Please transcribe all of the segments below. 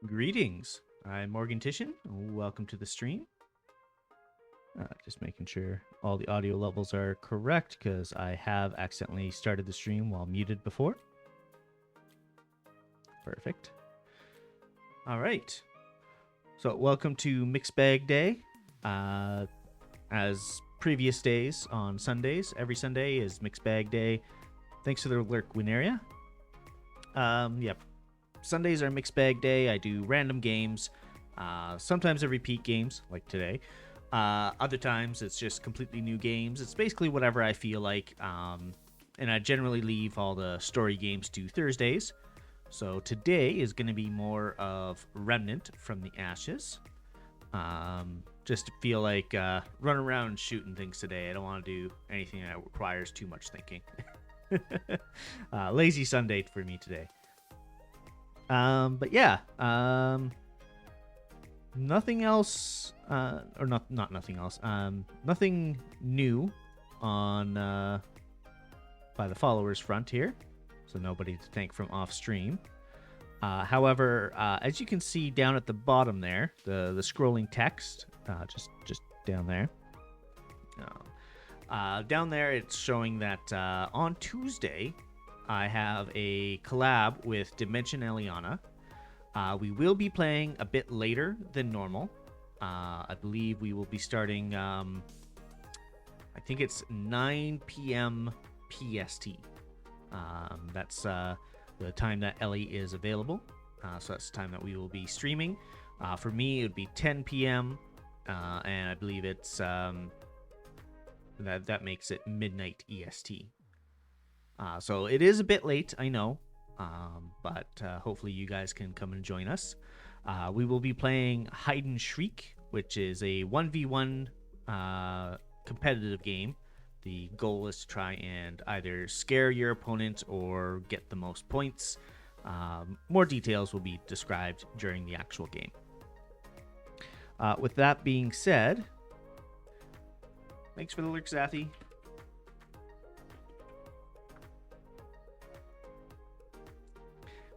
Greetings, I'm Morgan Titian. Welcome to the stream. Just making sure all the audio levels are correct because I have accidentally started the stream while muted before. Perfect. All right. So welcome to Mixed Bag Day. As previous days on Sundays, every Sunday is Mixed Bag Day. Thanks to the Lurk Winaria. Yep. Sundays are Mixed Bag Day. I do random games. Sometimes I repeat games, like today. Other times it's just completely new games. It's basically whatever I feel like. And I generally leave all the story games to Thursdays. So today is going to be more of Remnant from the Ashes. Just to feel like run around shooting things today. I don't want to do anything that requires too much thinking. Lazy Sunday for me today. But yeah, nothing else, or not nothing else, nothing new on, by the followers front here, so nobody to thank from off stream. However, as you can see down at the bottom there, the scrolling text, just down there, down there it's showing that, on Tuesday, I have a collab with Dimension Eliana. We will be playing a bit later than normal. I believe we will be starting, I think it's 9 p.m. PST. That's the time that Ellie is available. So that's the time that we will be streaming. For me, it would be 10 p.m. And I believe it's that makes it midnight EST. So it is a bit late, I know, but hopefully you guys can come and join us. We will be playing Hide and Shriek, which is a 1v1 competitive game. The goal is to try and either scare your opponent or get the most points. More details will be described during the actual game. With that being said, thanks for the lurk, Zathy.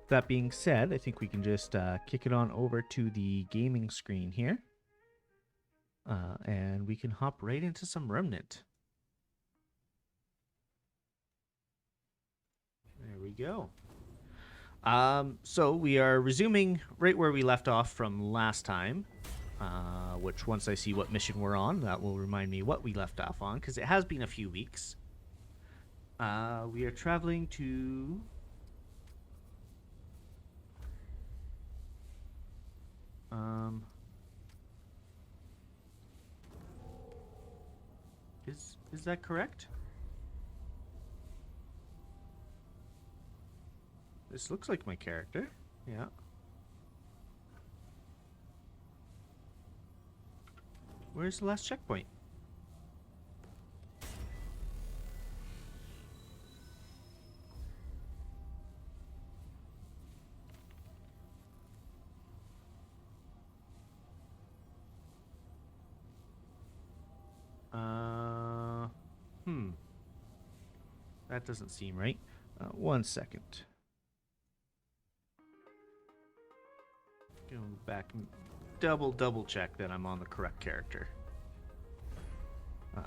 That being said, I think we can just kick it on over to the gaming screen here. And we can hop right into some Remnant. There we go. So we are resuming right where we left off from last time. Which once I see what mission we're on, that will remind me what we left off on, because it has been a few weeks. We are traveling to... Is that correct? This looks like my character. Yeah. Where's the last checkpoint? That doesn't seem right. 1 second. Go back and double check that I'm on the correct character.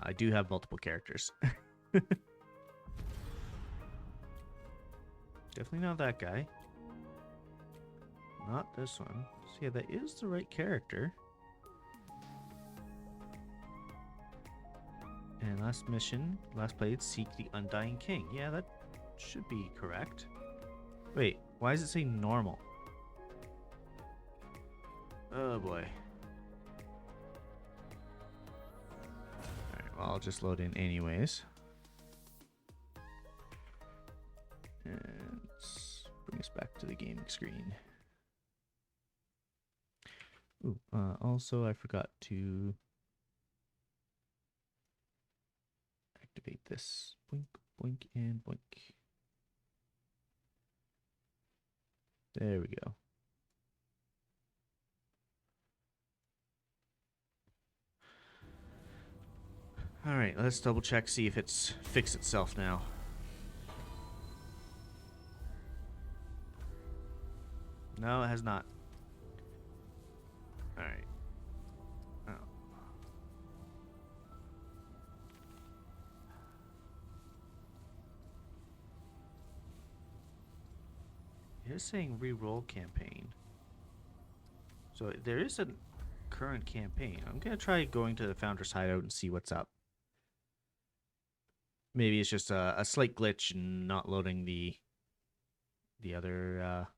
I do have multiple characters. Definitely not that guy. Not this one. So yeah, that is the right character. And last mission, last played, seek the Undying King. Yeah, that should be correct. Wait, why does it say normal? Oh boy. Alright, well, I'll just load in anyways. And let's bring us back to the gaming screen. Ooh, also I forgot to activate this. Boink, boink, and boink. There we go. Alright, let's double check, see if it's fixed itself now. No, it has not. Alright. Oh. It is saying re-roll campaign. So there is a current campaign. I'm going to try going to the Founder's Hideout and see what's up. Maybe it's just a slight glitch and not loading the other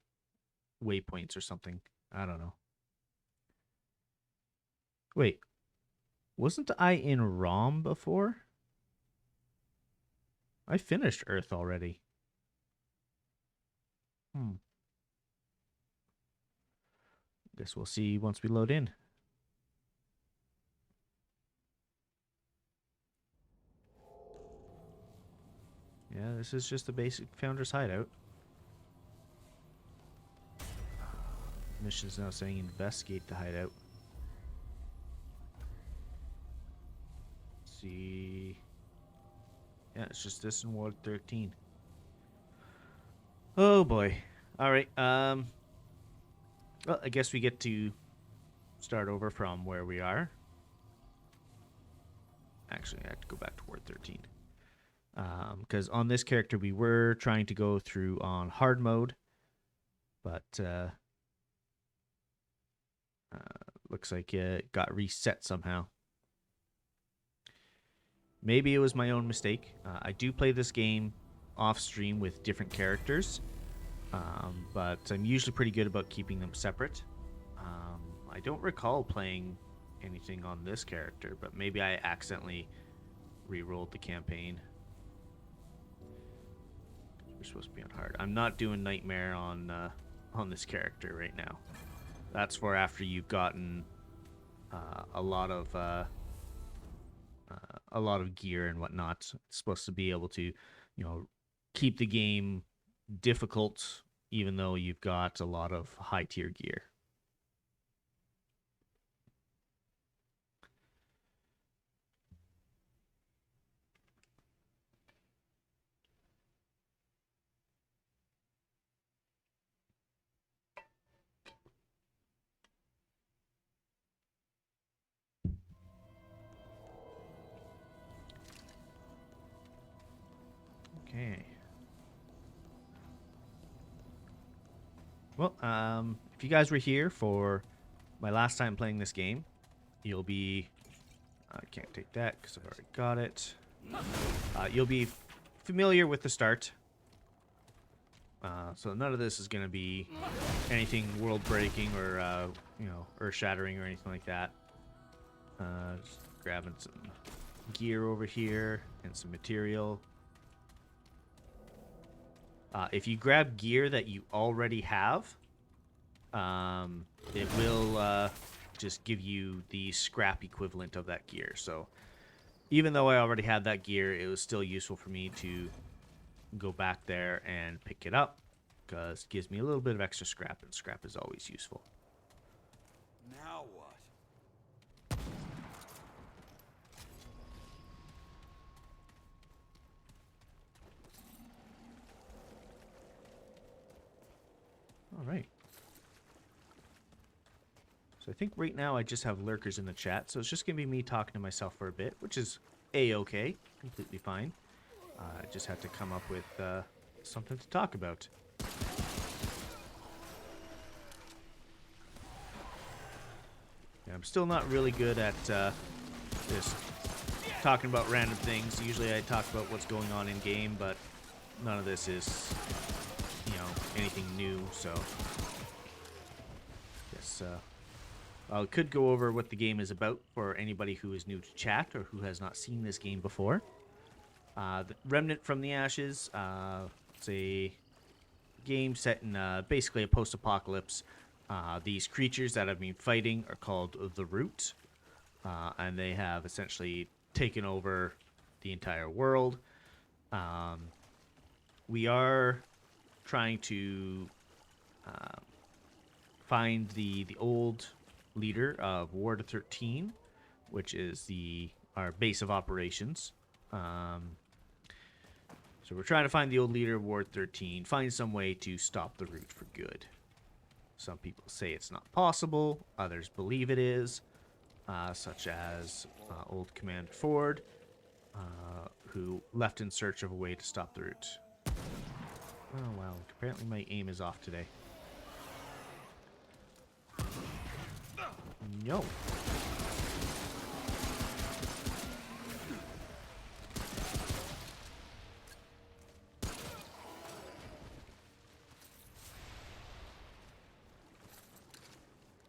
waypoints or something. I don't know. Wait, wasn't I in ROM before? I finished Earth already. Guess we'll see once we load in. Yeah, this is just the basic Founder's Hideout. Mission's now saying investigate the hideout. Let's see. Yeah, it's just this in World 13. Oh boy. Alright, well, I guess we get to start over from where we are. Actually, I have to go back to Word 13. Because on this character, we were trying to go through on hard mode, but looks like it got reset somehow. Maybe it was my own mistake. I do play this game off stream with different characters, but I'm usually pretty good about keeping them separate. I don't recall playing anything on this character, but maybe I accidentally re-rolled the campaign. We're supposed to be on hard. I'm not doing Nightmare on this character right now. That's for after you've gotten a lot of gear and whatnot. It's supposed to be able to, keep the game difficult even though you've got a lot of high tier gear. Okay. Well, if you guys were here for my last time playing this game, you'll be... I can't take that because I've already got it. You'll be familiar with the start. So none of this is going to be anything world-breaking or, earth-shattering or anything like that. Just grabbing some gear over here and some material. If you grab gear that you already have, it will just give you the scrap equivalent of that gear. So even though I already had that gear, it was still useful for me to go back there and pick it up, because it gives me a little bit of extra scrap, and scrap is always useful. Now what? So I think right now I just have lurkers in the chat, so it's just going to be me talking to myself for a bit, which is A-okay, completely fine. I just had to come up with something to talk about. Yeah, I'm still not really good at just talking about random things. Usually I talk about what's going on in game, but none of this is, you know, anything new, so guess I could go over what the game is about for anybody who is new to chat or who has not seen this game before. The Remnant from the Ashes, it's a game set in basically a post-apocalypse. These creatures that have been fighting are called the Root, and they have essentially taken over the entire world. We are trying to find the old leader of Ward 13, which is our base of operations. So we're trying to find the old leader of Ward 13, find some way to stop the Root for good. Some people say it's not possible, others believe it is, such as old Commander Ford, who left in search of a way to stop the Root. Oh wow, apparently my aim is off today. No.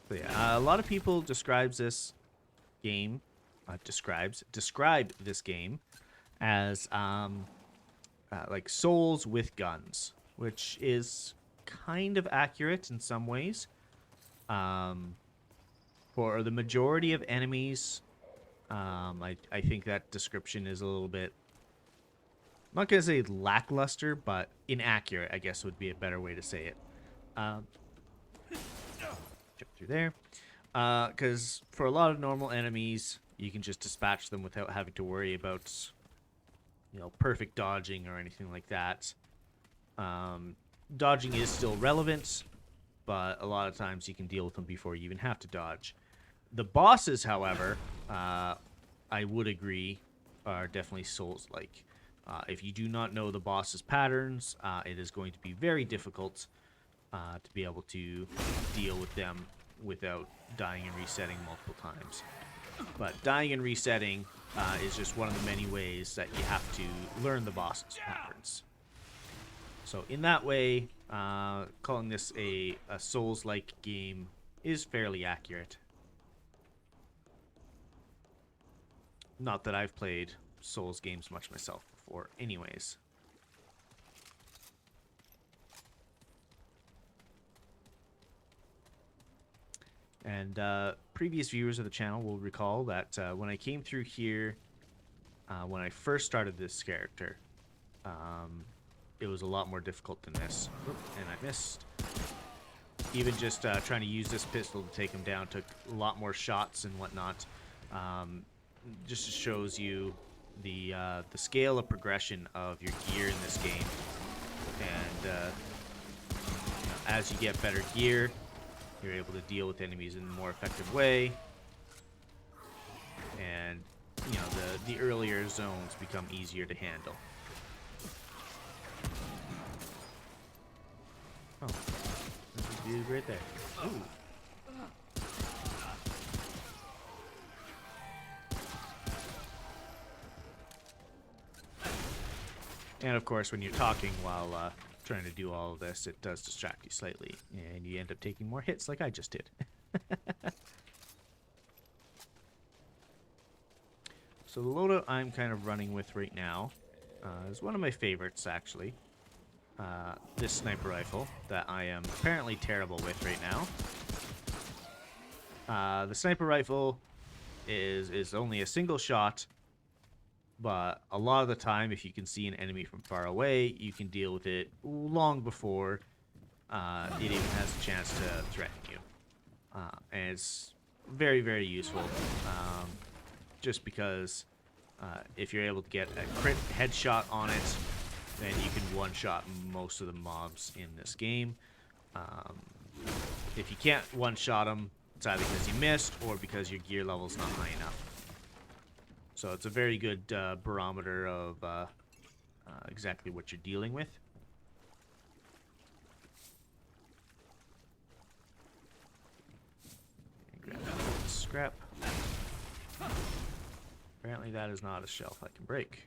So yeah, a lot of people describe this game as like Souls with guns, which is kind of accurate in some ways. For the majority of enemies, I think that description is a little bit, I'm not gonna say lackluster, but inaccurate, I guess would be a better way to say it. Jump through there, because for a lot of normal enemies, you can just dispatch them without having to worry about, you know, perfect dodging or anything like that. Dodging is still relevant, but a lot of times you can deal with them before you even have to dodge. The bosses, however, I would agree, are definitely Souls-like. If you do not know the boss's patterns, it is going to be very difficult to be able to deal with them without dying and resetting multiple times. But dying and resetting is just one of the many ways that you have to learn the boss's patterns. So in that way, calling this a Souls-like game is fairly accurate. Not that I've played Souls games much myself before anyways. And previous viewers of the channel will recall that when I came through here, when I first started this character, it was a lot more difficult than this. Oop, and I missed. Even just trying to use this pistol to take him down took a lot more shots and whatnot. Just shows you the scale of progression of your gear in this game. And you know, as you get better gear, you're able to deal with enemies in a more effective way. And you know, the earlier zones become easier to handle. Oh, there's a dude right there. Ooh. And of course, when you're talking while trying to do all of this, it does distract you slightly, and you end up taking more hits like I just did. So the loadout I'm kind of running with right now is one of my favorites, actually. This sniper rifle that I am apparently terrible with right now. The sniper rifle is only a single shot, but a lot of the time, if you can see an enemy from far away, you can deal with it long before it even has a chance to threaten you. And it's very, very useful, just because if you're able to get a crit headshot on it, then you can one-shot most of the mobs in this game. If you can't one-shot them, It's either because you missed or because your gear level's not high enough. So it's a very good barometer of exactly what you're dealing with. Grab that scrap. Apparently that is not a shelf I can break.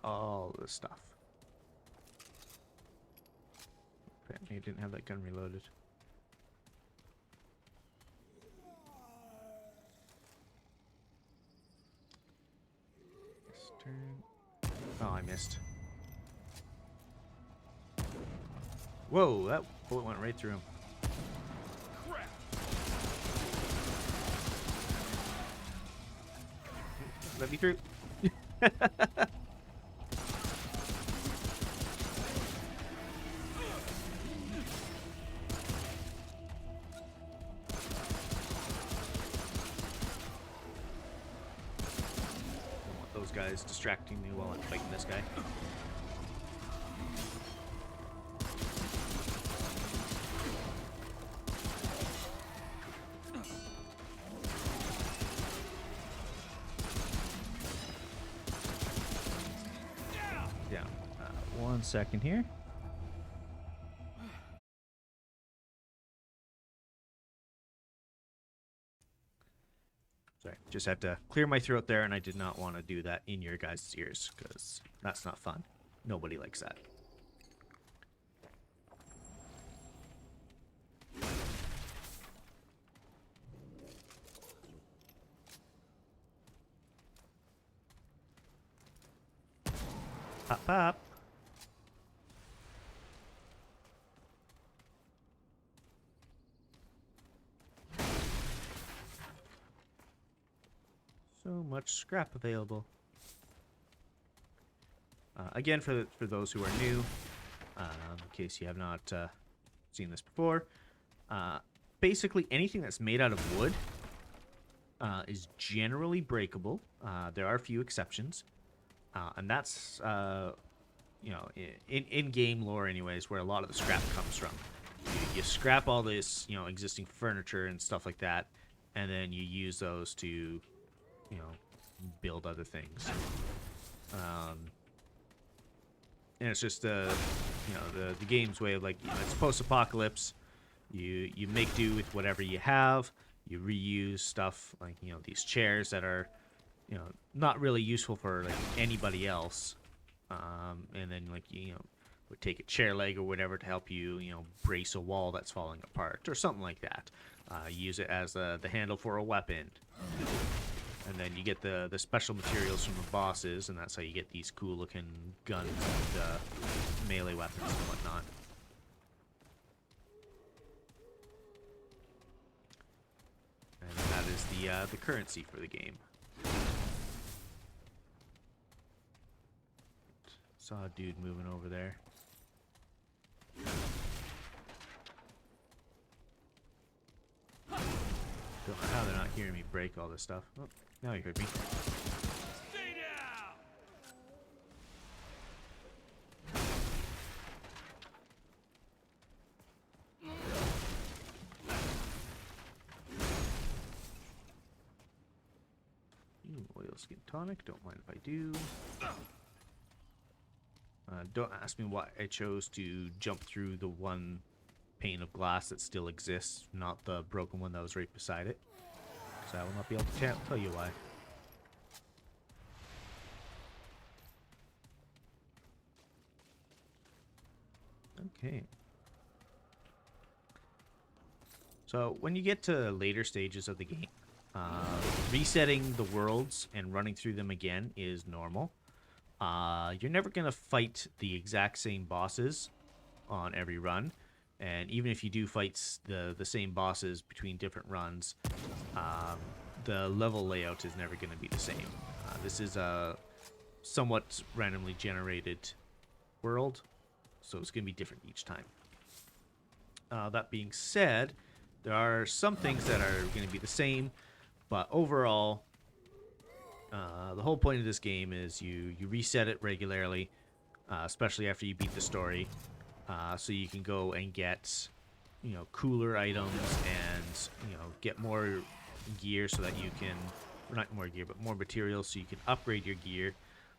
All this stuff. Apparently I didn't have that gun reloaded. Oh, I missed. Whoa, that bullet went right through him. Crap. Let me through. Guys distracting me while I'm fighting this guy. Yeah. 1 second here. Sorry, just had to clear my throat there, and I did not want to do that in your guys' ears, because that's not fun. Nobody likes that. Pop, pop. So much scrap available. Again, for those who are new, in case you have not seen this before, basically anything that's made out of wood is generally breakable. There are a few exceptions, and that's you know, in game lore, anyways, where a lot of the scrap comes from. You scrap all this, you know, existing furniture and stuff like that, and then you use those to, you know, build other things. And it's just you know, the game's way of, like, you know, it's post-apocalypse. You make do with whatever you have. You reuse stuff, like, you know, these chairs that are, you know, not really useful for, like, anybody else. And then, like, you know, would take a chair leg or whatever to help you, you know, brace a wall that's falling apart or something like that. Use it as the handle for a weapon. And then you get the special materials from the bosses, and that's how you get these cool looking guns and melee weapons and whatnot. And that is the currency for the game. Saw a dude moving over there. Don't know how they're not hearing me break all this stuff. Oh, now you heard me. Stay down. Oil skin tonic. Don't mind if I do. Don't ask me why I chose to jump through the one pane of glass that still exists, not the broken one that was right beside it. So I will not be able to tell you why. Okay. So when you get to later stages of the game, resetting the worlds and running through them again is normal. You're never going to fight the exact same bosses on every run. And even if you do fight the same bosses between different runs, the level layout is never going to be the same. This is a somewhat randomly generated world, so it's going to be different each time. That being said, there are some things that are going to be the same, but overall, the whole point of this game is you reset it regularly, especially after you beat the story, so you can go and get, cooler items and, get more gear so that you can, or not more gear, but more materials so you can upgrade your gear,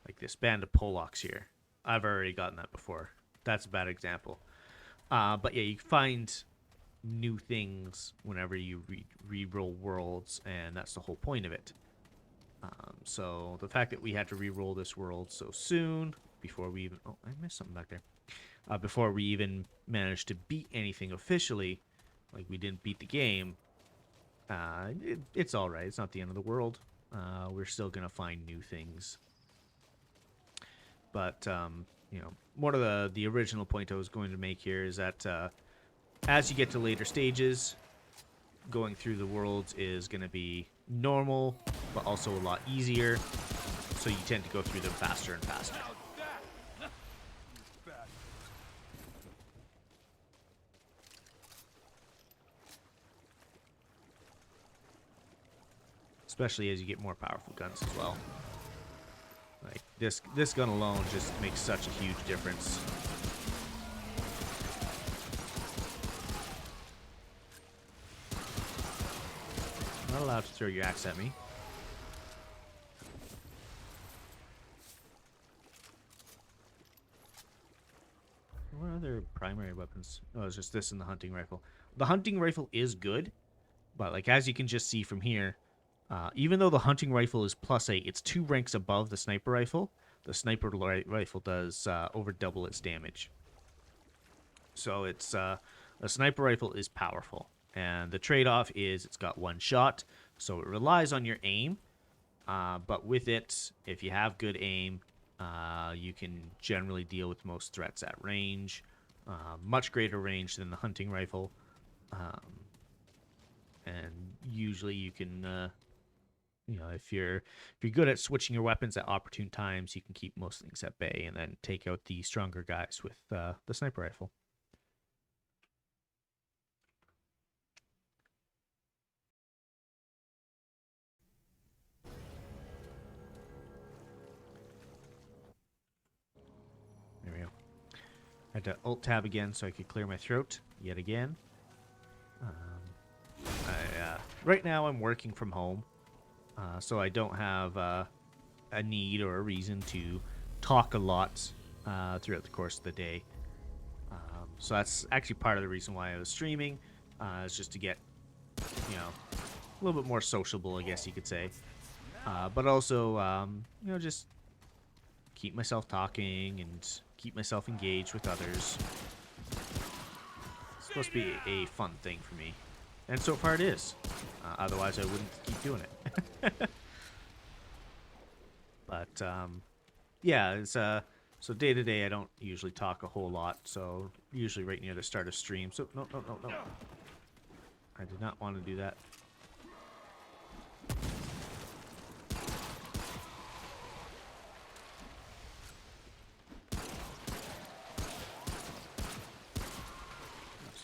like this band of Polacks here. I've already gotten that before. That's a bad example. But yeah, you find new things whenever you re-roll worlds, and that's the whole point of it. So the fact that we had to re-roll this world so soon, before we even... Oh, I missed something back there. Before we even managed to beat anything officially, like we didn't beat the game, it's alright. It's not the end of the world. We're still going to find new things. But, one of the original point I was going to make here is that as you get to later stages, going through the worlds is going to be normal, but also a lot easier. So you tend to go through them faster and faster. Especially as you get more powerful guns as well. Like this gun alone just makes such a huge difference. Not allowed to throw your axe at me. What other primary weapons? Oh, it's just this and the hunting rifle. The hunting rifle is good, but like as you can just see from here, even though the hunting rifle is +8, it's 2 ranks above the sniper rifle. The sniper rifle does over double its damage. So it's a sniper rifle is powerful, and the trade-off is it's got 1 shot, so it relies on your aim. But with it, if you have good aim, you can generally deal with most threats at range, much greater range than the hunting rifle, and usually you can. If you're good at switching your weapons at opportune times, you can keep most things at bay and then take out the stronger guys with the sniper rifle. There we go. I had to Alt-Tab again so I could clear my throat yet again. Right now I'm working from home. So I don't have a need or a reason to talk a lot throughout the course of the day. So that's actually part of the reason why I was streaming, is just to get, a little bit more sociable, I guess you could say. But also, just keep myself talking and keep myself engaged with others. It's supposed to be a fun thing for me. And so far it is. Otherwise I wouldn't keep doing it. But, yeah, it's, so day to day I don't usually talk a whole lot, so usually right near the start of stream. So, no. I did not want to do that.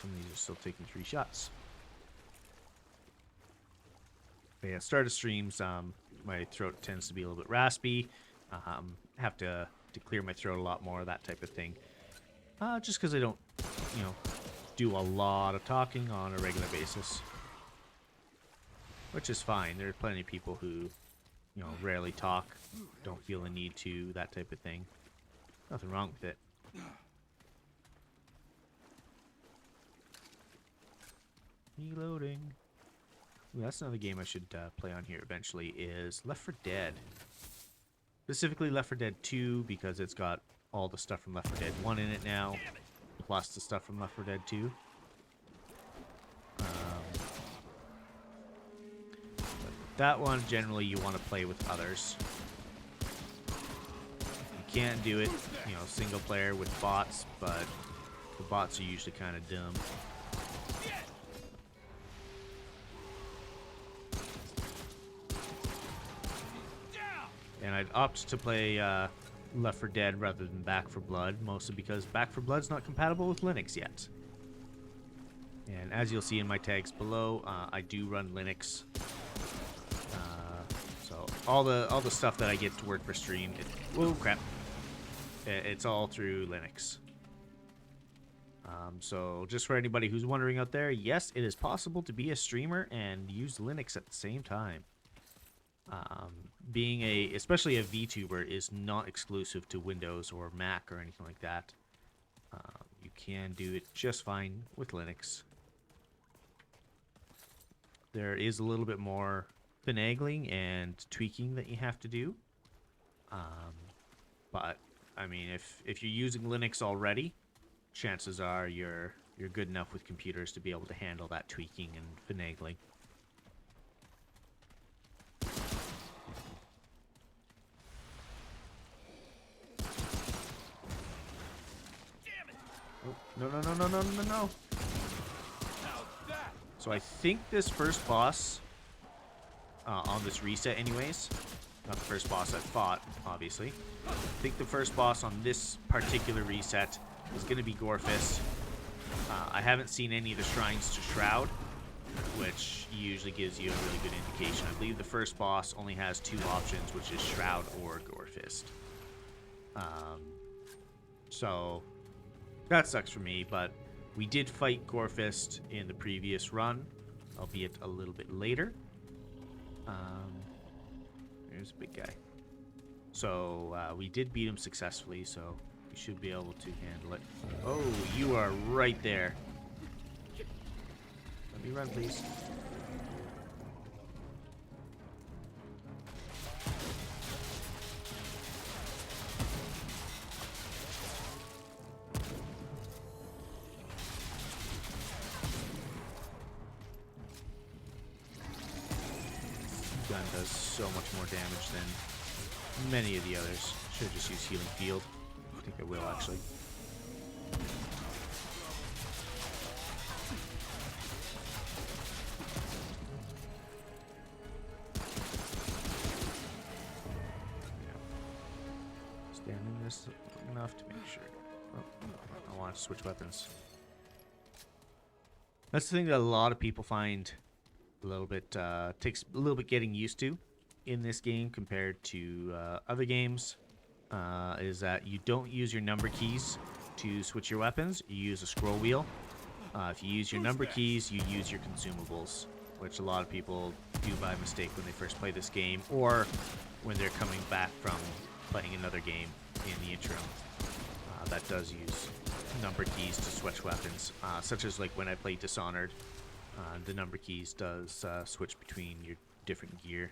Some of these are still taking 3 shots. But yeah, start of streams, my throat tends to be a little bit raspy. Have to clear my throat a lot more, that type of thing. Just because I don't, do a lot of talking on a regular basis. Which is fine. There are plenty of people who, rarely talk, don't feel the need to, that type of thing. Nothing wrong with it. Reloading. Ooh, that's another game I should play on here eventually, is Left 4 Dead. Specifically Left 4 Dead 2, because it's got all the stuff from Left 4 Dead 1 in it now, plus the stuff from Left 4 Dead 2. That one, generally, you want to play with others. You can't do it, single player with bots, but the bots are usually kind of dumb. And I'd opt to play Left 4 Dead rather than Back 4 Blood, mostly because Back 4 Blood's not compatible with Linux yet. And as you'll see in my tags below, I do run Linux. So all the stuff that I get to work for stream, whoa crap, it's all through Linux. So just for anybody who's wondering out there, yes, it is possible to be a streamer and use Linux at the same time. Being especially a VTuber is not exclusive to Windows or Mac or anything like that. You can do it just fine with Linux. There is a little bit more finagling and tweaking that you have to do. But I mean, if you're using Linux already, chances are you're good enough with computers to be able to handle that tweaking and finagling. Oh, no. So I think this first boss, on this reset anyways, not the first boss I fought, obviously. I think the first boss on this particular reset is going to be Gorefist. I haven't seen any of the shrines to Shroud, which usually gives you a really good indication. I believe the first boss only has two options, which is Shroud or Gorefist. So that sucks for me, but we did fight Gorefist in the previous run, albeit a little bit later. There's a big guy. So we did beat him successfully, so we should be able to handle it. Oh, you are right there. Let me run, please. Gun does so much more damage than many of the others. Should have just used Healing Field. I think I will, actually. Yeah. Standing this enough to make sure. Oh, I want to switch weapons. That's the thing that a lot of people find a little bit takes a little bit getting used to in this game compared to other games, is that you don't use your number keys to switch your weapons. You use a scroll wheel. If you use your number keys, you use your consumables, which a lot of people do by mistake when they first play this game, or when they're coming back from playing another game in the interim. That does use number keys to switch weapons, such as like when I played Dishonored. The number keys does switch between your different gear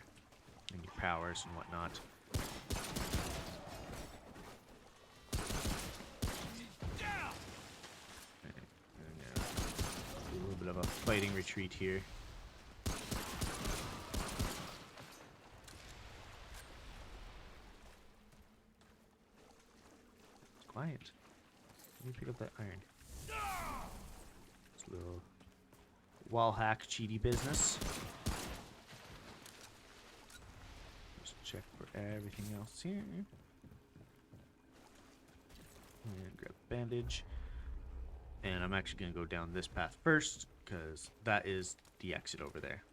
and your powers and whatnot. And, do a little bit of a fighting retreat here. It's quiet. Let me pick up that iron. It's a little wall hack cheaty business. Just check for everything else here. And grab a bandage. And I'm actually going to go down this path first, because that is the exit over there.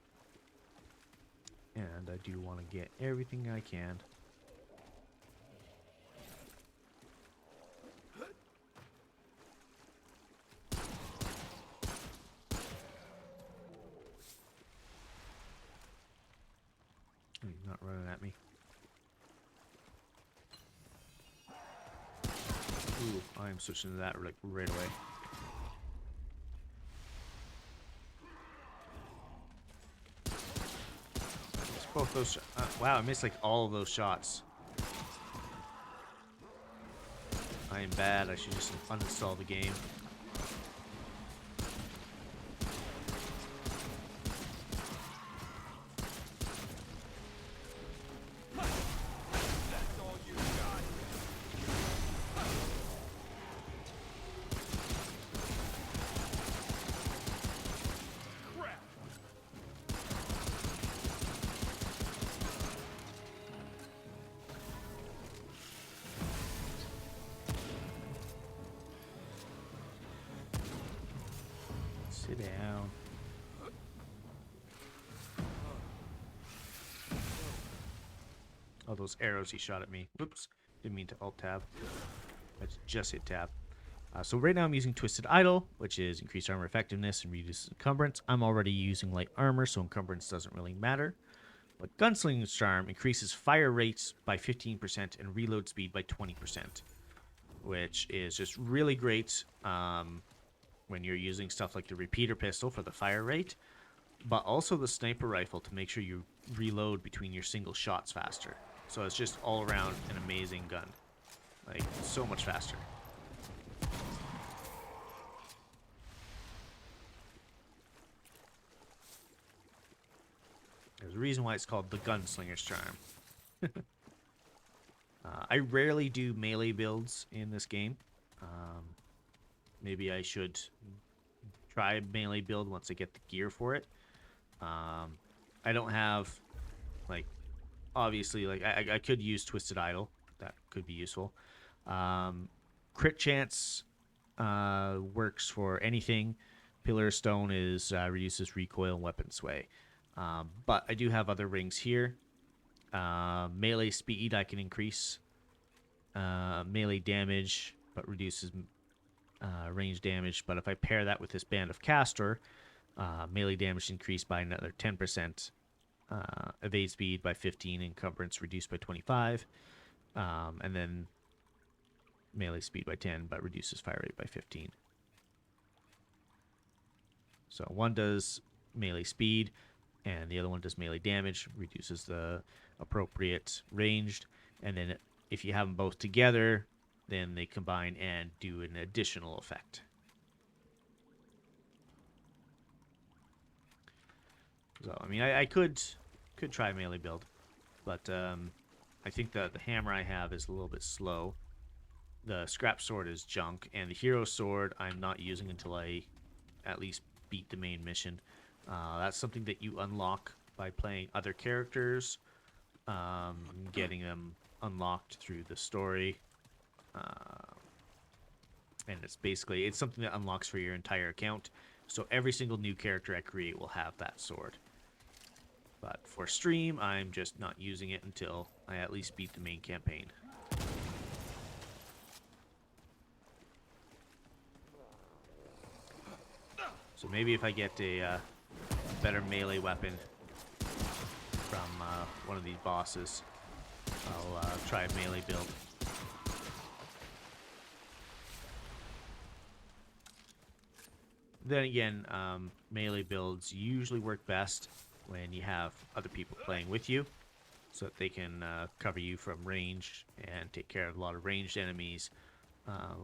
And I do want to get everything I can. He's not running at me. Ooh, I am switching to that like right away. It's both those. Wow, I missed like all of those shots. I am bad. I should just uninstall the game. Sit down. Oh, those arrows he shot at me. Whoops. Didn't mean to Alt-Tab. I just hit Tab. So right now I'm using Twisted Idol, which is increased armor effectiveness and reduces encumbrance. I'm already using light armor, so encumbrance doesn't really matter. But Gunslinger's Charm increases fire rates by 15% and reload speed by 20%, which is just really great when you're using stuff like the repeater pistol for the fire rate, but also the sniper rifle to make sure you reload between your single shots faster. So it's just all around an amazing gun. Like, so much faster. There's a reason why it's called the Gunslinger's Charm. I rarely do melee builds in this game. Maybe I should try a melee build once I get the gear for it. I don't have, like, obviously, like, I could use Twisted Idol. That could be useful. Crit Chance works for anything. Pillar of Stone is reduces recoil and weapon sway. But I do have other rings here. Melee speed I can increase. Melee damage, but reduces range damage. But if I pair that with this Band of Castor, melee damage increased by another 10%. Evade speed by 15, encumbrance reduced by 25. And then melee speed by 10, but reduces fire rate by 15. So one does melee speed, and the other one does melee damage, reduces the appropriate ranged, and then if you have them both together, then they combine and do an additional effect. So, I mean, I could try a melee build, but I think that the hammer I have is a little bit slow. The scrap sword is junk, and the hero sword I'm not using until I at least beat the main mission. That's something that you unlock by playing other characters, getting them unlocked through the story, and it's something that unlocks for your entire account. So every single new character I create will have that sword. But for stream, I'm just not using it until I at least beat the main campaign. So maybe if I get a better melee weapon from one of these bosses, I'll try a melee build. Then again, melee builds usually work best when you have other people playing with you, so that they can cover you from range and take care of a lot of ranged enemies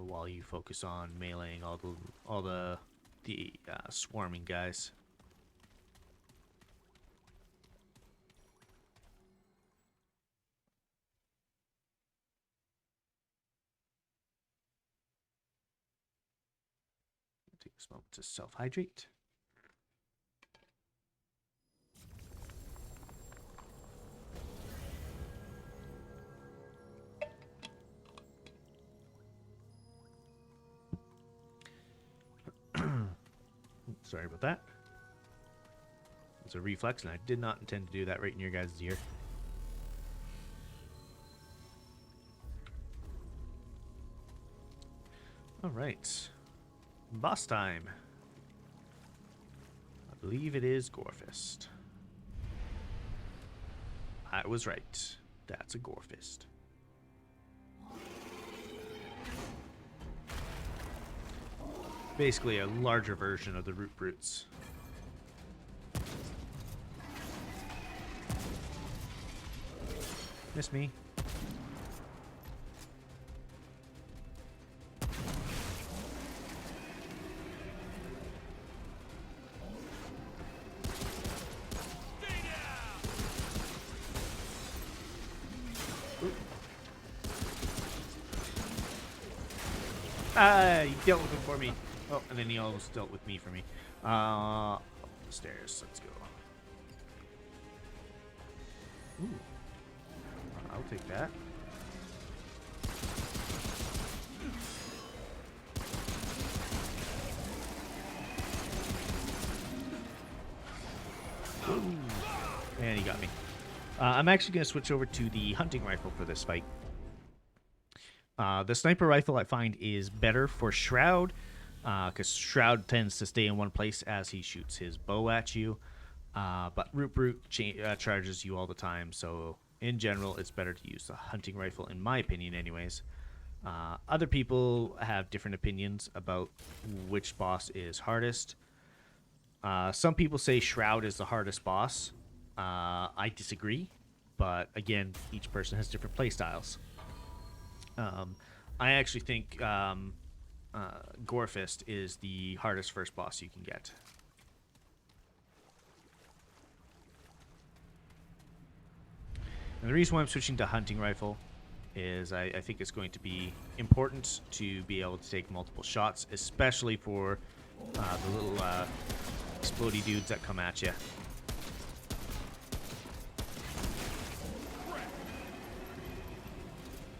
while you focus on meleeing all the swarming guys. Take this moment to self-hydrate. Sorry about that. It's a reflex, and I did not intend to do that right in your guys' ear. All right. Boss time. I believe it is Gorefist. I was right. That's a Gorefist. Basically a larger version of the Root Brutes. Miss me. He dealt with him for me. Oh, and then he almost dealt with me for me. Up the stairs. Let's go. Ooh. I'll take that. Ooh. And he got me. I'm actually going to switch over to the hunting rifle for this fight. The sniper rifle I find is better for Shroud, because Shroud tends to stay in one place as he shoots his bow at you. But Root Brute charges you all the time, so in general, it's better to use the hunting rifle, in my opinion anyways. Other people have different opinions about which boss is hardest. Some people say Shroud is the hardest boss. I disagree, but again, each person has different playstyles. I actually think Gorefist is the hardest first boss you can get. And the reason why I'm switching to hunting rifle is I think it's going to be important to be able to take multiple shots, especially for the little explodey dudes that come at you.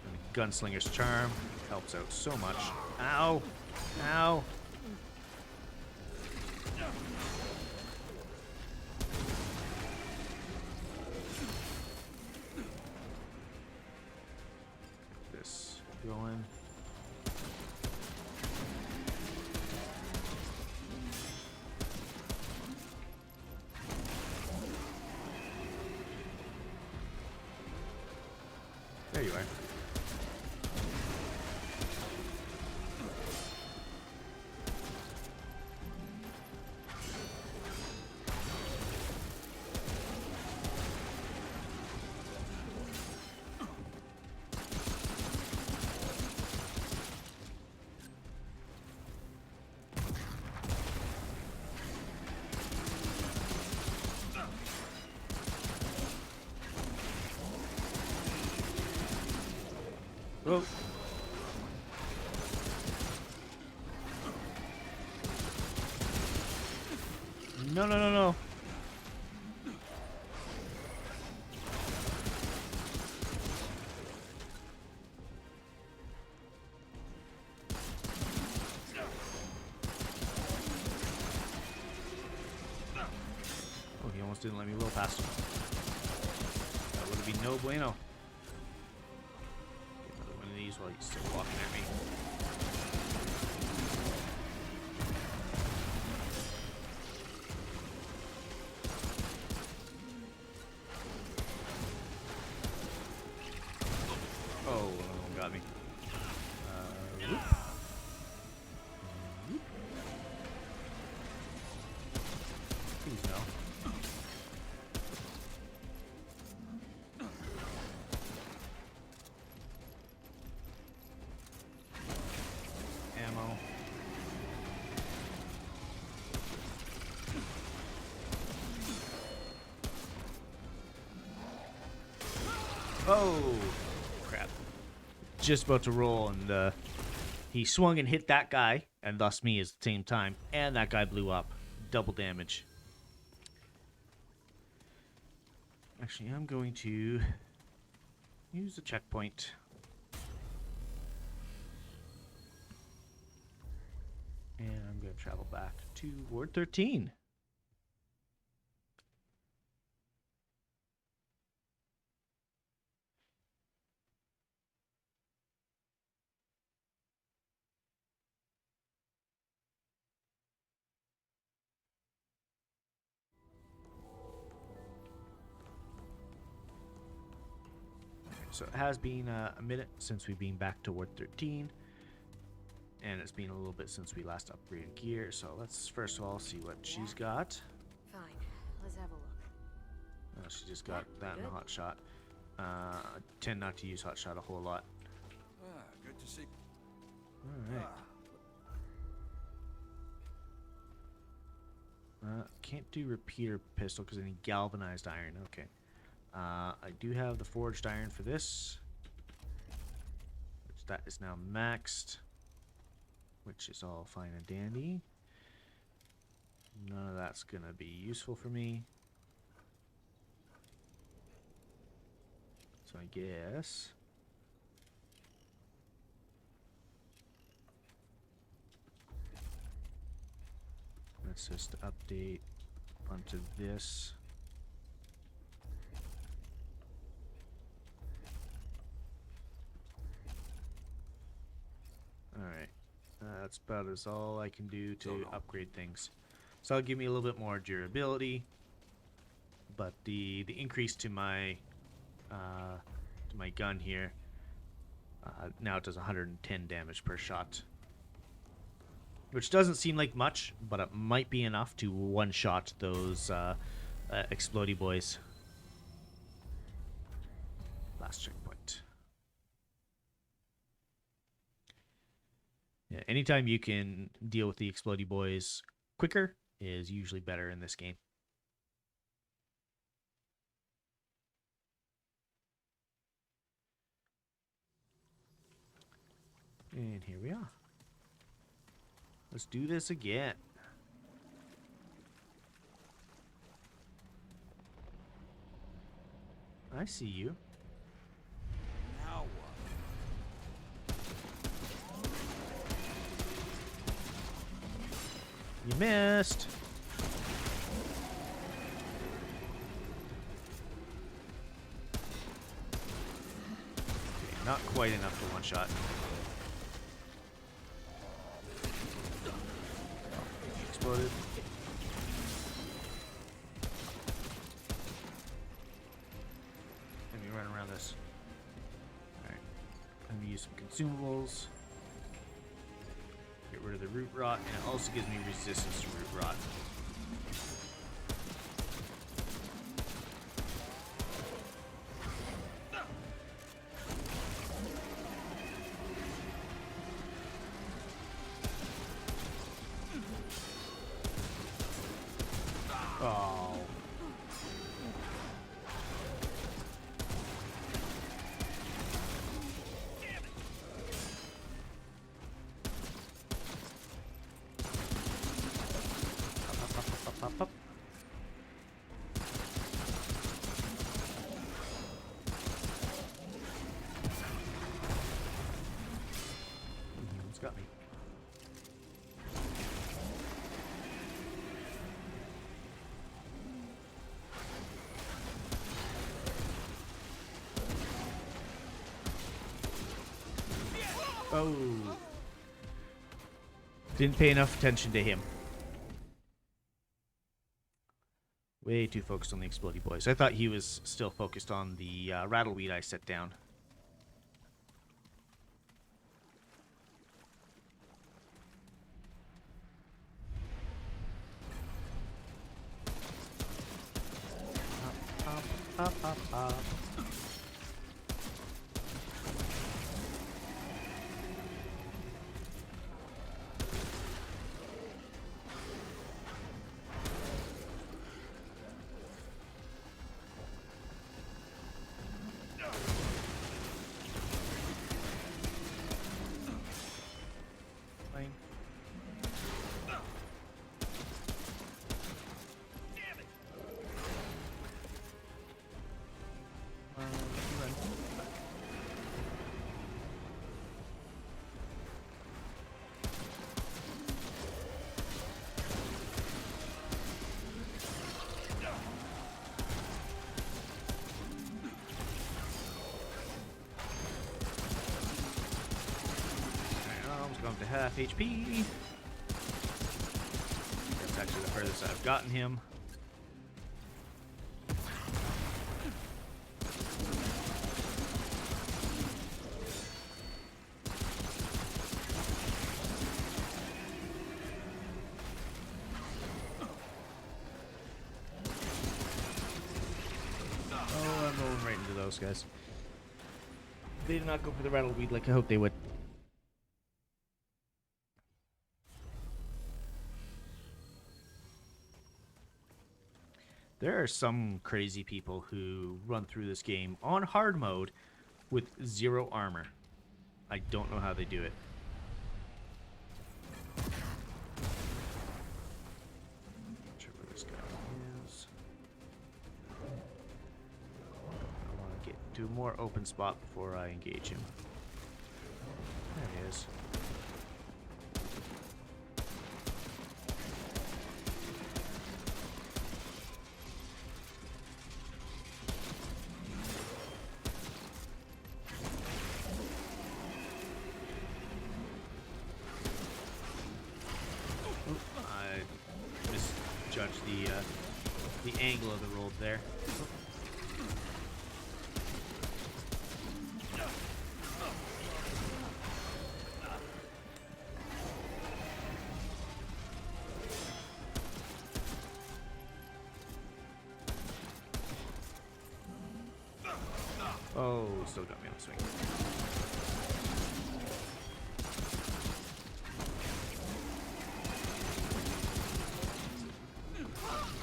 And Gunslinger's Charm helps out so much. Ow! Ow! This going. There you are. Whoa. No, no, no, no. Oh, he almost didn't let me roll past him. That would have been no bueno. While he's still walking at me. Oh, another one got me. Whoop. Whoop. Please no. Ammo. Oh, crap. Just about to roll, and he swung and hit that guy, and thus me at the same time, and that guy blew up. Double damage. Actually, I'm going to use the checkpoint. And I'm going to travel back to Ward 13. So it has been a minute since we've been back to Ward 13. And it's been a little bit since we last upgraded gear, so let's first of all see what she's got. Fine, let's have a look. Oh, she just got that in a hot shot. I tend not to use hot shot a whole lot. Good to see. Alright. Can't do repeater pistol because I need galvanized iron. Okay. I do have the forged iron for this, which that is now maxed. Which is all fine and dandy. None of that's gonna be useful for me. So I guess let's just update onto this. Alright. That's about as all I can do to upgrade things. So it'll give me a little bit more durability. But the increase to my gun here, now it does 110 damage per shot. Which doesn't seem like much, but it might be enough to one-shot those explodey boys. Last checkpoint. Yeah, anytime you can deal with the explodey boys quicker is usually better in this game. And here we are. Let's do this again. I see you. Now what? You missed. Okay, not quite enough for one shot. Exploded. Let me run around this. Alright. I'm gonna use some consumables. Get rid of the root rot, and it also gives me resistance to root rot. Oh. Up. It's got me. Oh. Didn't pay enough attention to him. Way too focused on the explodey boys. I thought he was still focused on the rattleweed I set down. Up. Going to half HP. That's actually the furthest I've gotten him. Oh, I'm rolling right into those guys. They did not go for the rattleweed like I hoped they would. There are some crazy people who run through this game on hard mode with 0 armor. I don't know how they do it. Not sure where this guy is. I want to get to a more open spot before I engage him. There he is. the angle of the roll there. Oh, still got me on the swing.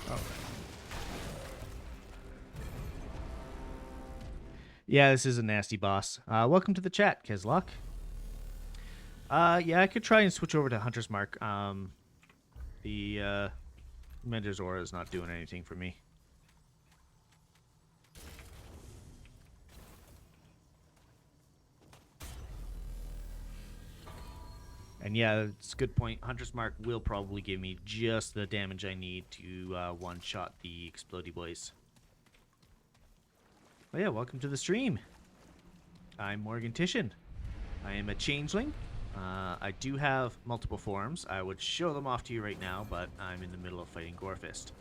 Oh. Yeah, this is a nasty boss. Welcome to the chat, Kezlock. Yeah, I could try and switch over to Hunter's Mark. The Mentor's Aura is not doing anything for me. And yeah, it's a good point. Hunter's Mark will probably give me just the damage I need to one-shot the Explodey Boys. Oh yeah, welcome to the stream. I'm Morgan Titian. I am a changeling. I do have multiple forms. I would show them off to you right now, but I'm in the middle of fighting Gorefist.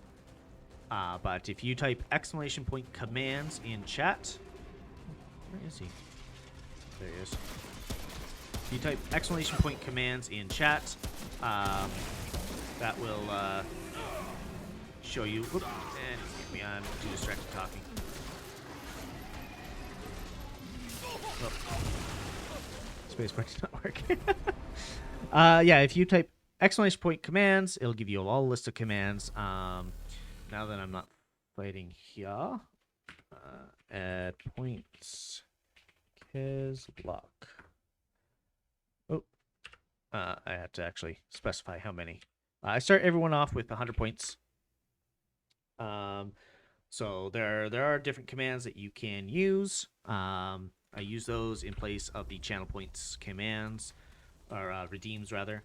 But if you type ~! commands in chat... Where is he? There he is. If you type ! commands in chat, that will show you... Whoop, and excuse me, I'm too distracted talking. Oh. Spacebar did not work. Yeah, if you type ! commands, it'll give you a whole list of commands. Now that I'm not fighting here, at points, Kezlock. Oh, I have to actually specify how many. I start everyone off with 100 points. So there are different commands that you can use. I use those in place of the channel points commands, or redeems rather,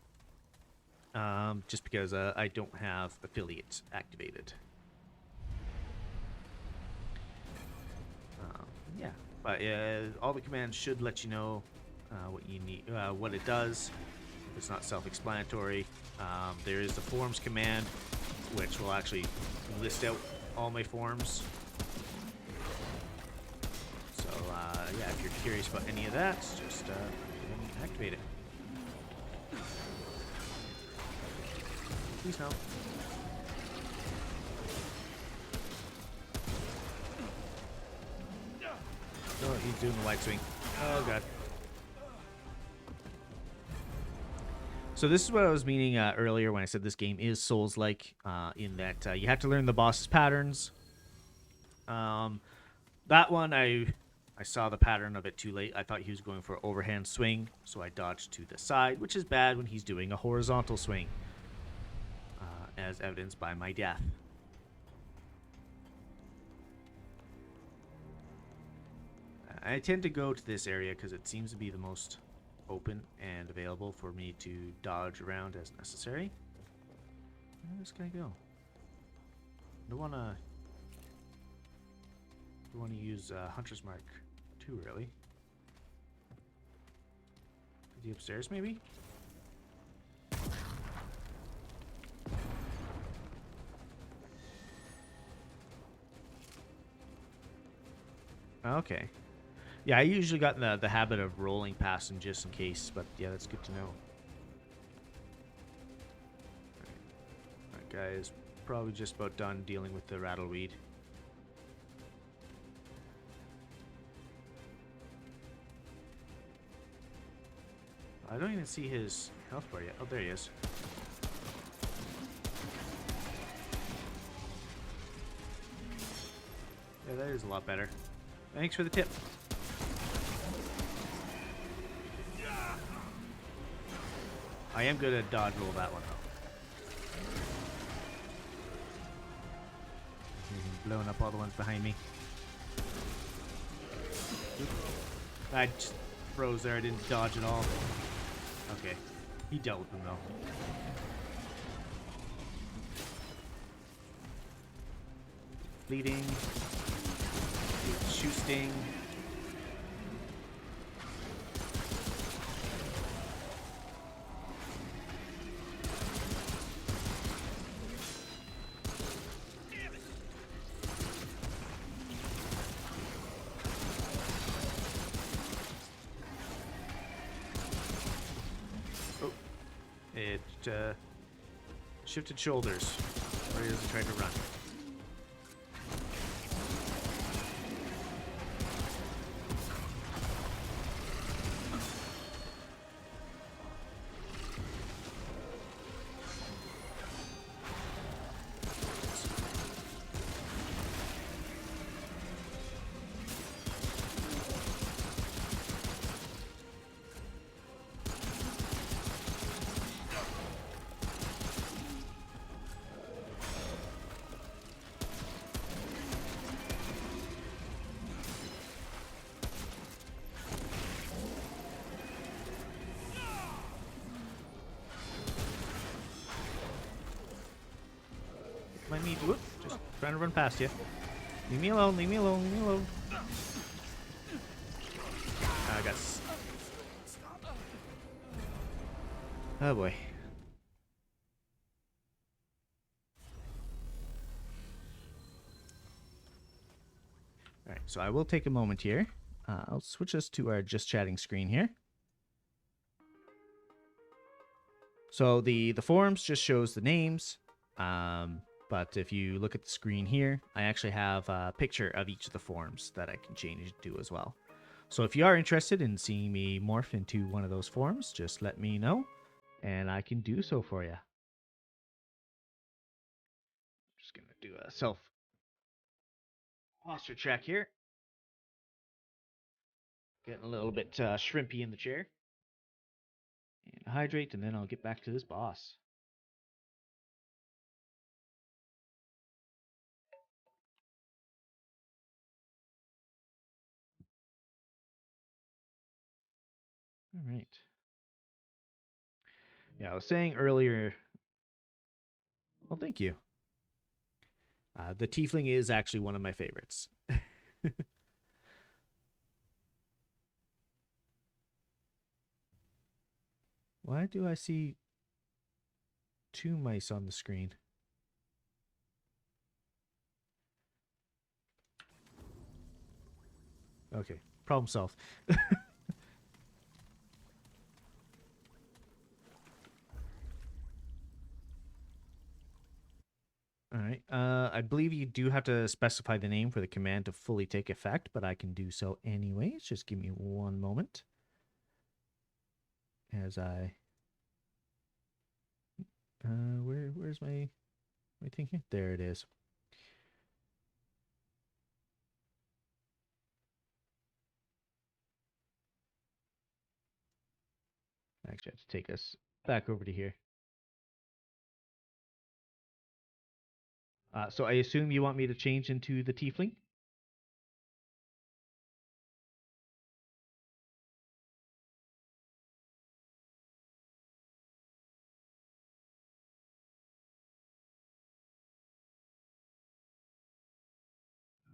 just because I don't have affiliate activated. Yeah, but all the commands should let you know what you need, what it does. It's not self-explanatory. There is the forms command, which will actually list out all my forms. So yeah, if you're curious about any of that, just activate it. Please no. Oh, he's doing the wide swing. Oh god. So this is what I was meaning earlier when I said this game is Souls-like, in that you have to learn the boss's patterns. That one, I saw the pattern of it too late. I thought he was going for an overhand swing, so I dodged to the side, which is bad when he's doing a horizontal swing, as evidenced by my death. I tend to go to this area because it seems to be the most open and available for me to dodge around as necessary. Where does this guy go? Don't want to use Hunter's Mark too early. Is he upstairs maybe? Okay. Yeah, I usually got in the habit of rolling past him just in case, but yeah, that's good to know. Alright, guy is probably just about done dealing with the rattleweed. I don't even see his health bar yet. Oh, there he is. Yeah, that is a lot better. Thanks for the tip. I am good at dodge roll that one though. Blowing up all the ones behind me. I just froze there. I didn't dodge at all. Okay. He dealt with them though. Bleeding. Shoe sting. shifted shoulders, where he doesn't try to run. Might need. Whoop! Just trying to run past you. Leave me alone. Leave me alone. Leave me alone. I got. Oh boy. All right. So I will take a moment here. I'll switch us to our just chatting screen here. So the forums just shows the names. But if you look at the screen here, I actually have a picture of each of the forms that I can change it to as well. So if you are interested in seeing me morph into one of those forms, just let me know, and I can do so for you. Just going to do a self posture check here. Getting a little bit shrimpy in the chair. And hydrate, and then I'll get back to this boss. All right. Yeah, I was saying earlier. Well, thank you. The Tiefling is actually one of my favorites. Why do I see two mice on the screen? Okay, problem solved. All right. I believe you do have to specify the name for the command to fully take effect, but I can do so anyways. Just give me one moment. As I... where's my thing here? There it is. Actually, I have to take us back over to here. So I assume you want me to change into the Tiefling?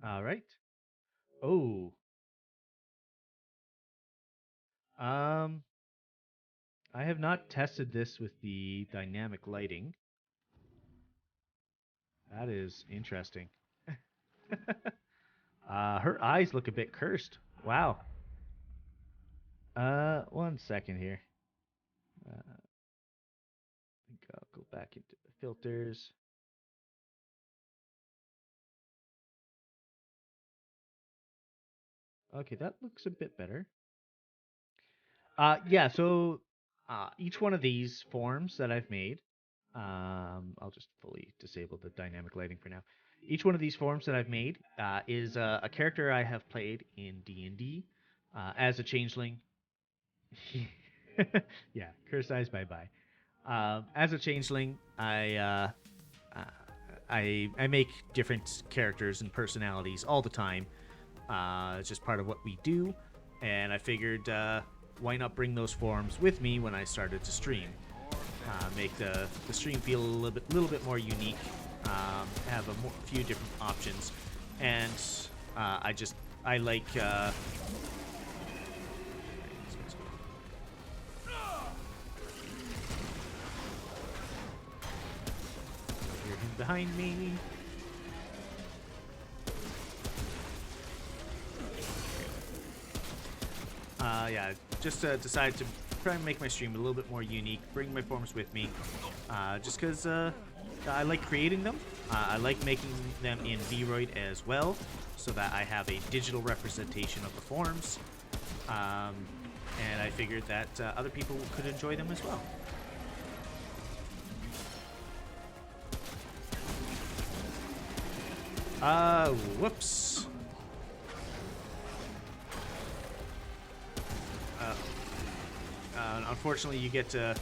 All right. Oh. I have not tested this with the dynamic lighting. That is interesting. Her eyes look a bit cursed. Wow. One second here. I think I'll go back into the filters. Okay, that looks a bit better. Yeah, so each one of these forms that I've made, I'll just fully disable the dynamic lighting for now. Each one of these forms that I've made is a character I have played in D&D as a changeling. Yeah, curse eyes, bye-bye. As a changeling, I make different characters and personalities all the time. It's just part of what we do, and I figured why not bring those forms with me when I started to stream. Make the stream feel a little bit more unique, have a few different options, and I like hear him behind me. Yeah, just decided to try and make my stream a little bit more unique, bring my forms with me, just because I like creating them. I like making them in VRoid as well, so that I have a digital representation of the forms, and I figured that other people could enjoy them as well. Whoops. Unfortunately, you get to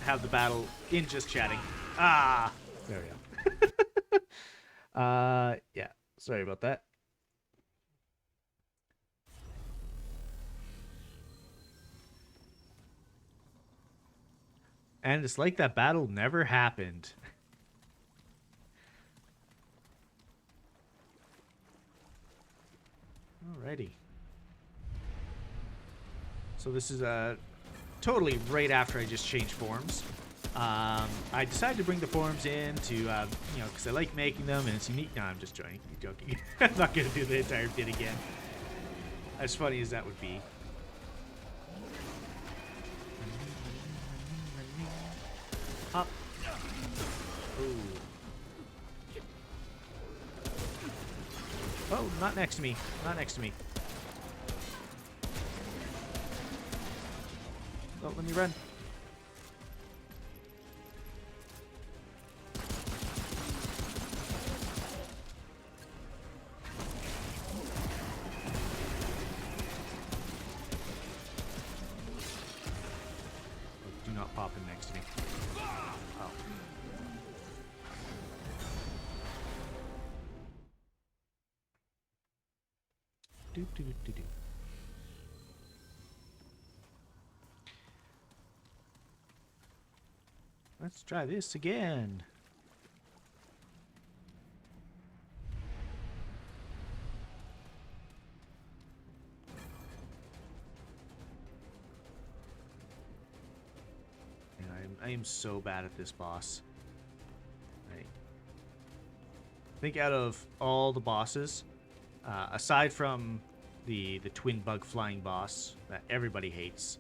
have the battle in just chatting. Ah! There we go. Yeah. Sorry about that. And it's like that battle never happened. Alrighty. So this is totally right after I just changed forms. I decided to bring the forms in to, you know, because I like making them and it's unique. No, I'm just joking. I'm not going to do the entire bit again. As funny as that would be. Hop. Ooh. Oh, not next to me. Not next to me. Oh, let me run. Do not pop him next to me. Oh. Do do do do. Let's try this again. And I am so bad at this boss. Right. I think out of all the bosses, aside from the twin bug flying boss that everybody hates,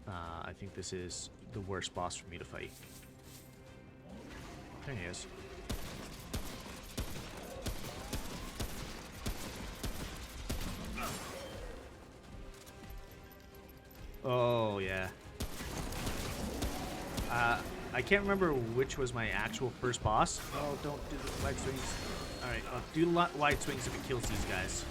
I think this is the worst boss for me to fight. There he is. Oh, yeah. I can't remember which was my actual first boss. Oh, don't do the wide swings. Alright, I'll do the wide swings if it kills these guys.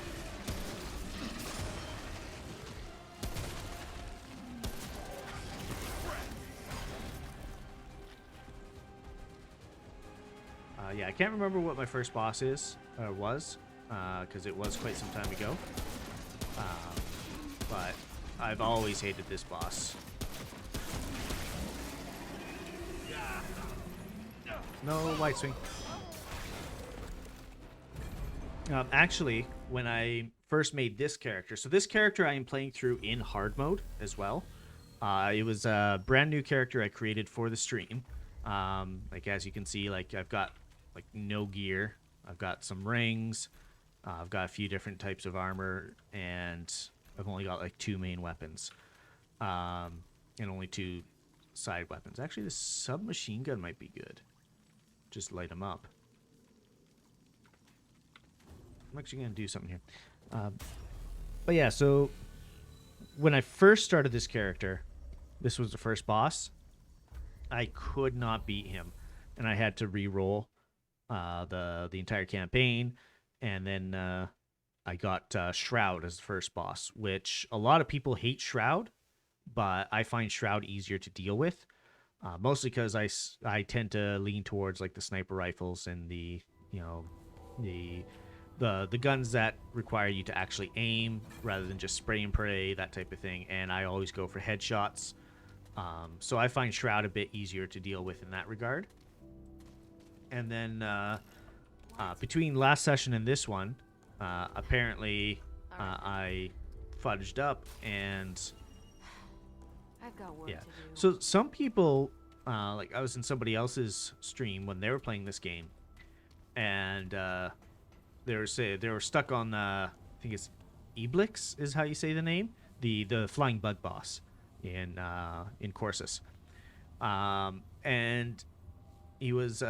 Yeah, I can't remember what my first boss was, because it was quite some time ago. But I've always hated this boss. No wide swing. Actually, when I first made this character, so this character I am playing through in hard mode as well. It was a brand new character I created for the stream. Like as you can see, like I've got like no gear. I've got some rings. I've got a few different types of armor, and I've only got like 2 main weapons, and only 2 side weapons. Actually, the submachine gun might be good. Just light them up. I'm actually gonna do something here. But yeah, so when I first started this character, this was the first boss. I could not beat him, and I had to re-roll the entire campaign, and then I got Shroud as the first boss, which a lot of people hate Shroud, but I find Shroud easier to deal with, mostly because I tend to lean towards like the sniper rifles and the guns that require you to actually aim rather than just spray and pray, that type of thing, and I always go for headshots. So I find Shroud a bit easier to deal with in that regard. And then between last session and this one, apparently I fudged up, and I've got work yeah. to do. So some people, like I was in somebody else's stream when they were playing this game, and they were stuck on I think it's Eblix is how you say the name, the flying bug boss, in Corsus, and he was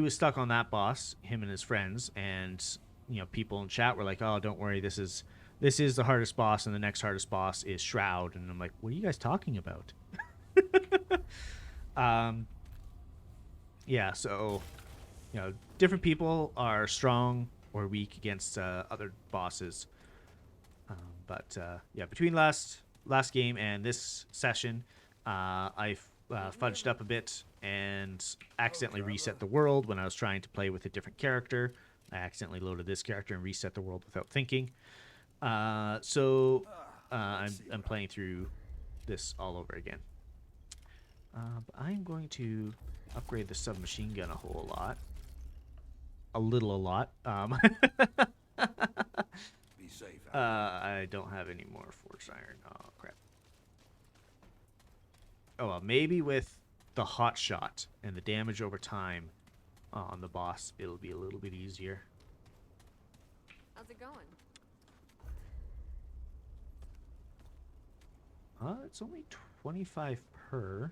stuck on that boss, him and his friends, and people in chat were like, "Oh, don't worry, this is the hardest boss, and the next hardest boss is Shroud." And I'm like, "What are you guys talking about?" Yeah, so different people are strong or weak against other bosses. But yeah, between last game and this session, I fudged up a bit and accidentally reset the world when I was trying to play with a different character. I accidentally loaded this character and reset the world without thinking. So I'm playing through this all over again. But I'm going to upgrade the submachine gun a whole lot. A lot. Be safe. I don't have any more forged iron. Oh, crap. Oh, well, maybe with the hot shot and the damage over time on the boss, it'll be a little bit easier. How's it going? It's only 25 per.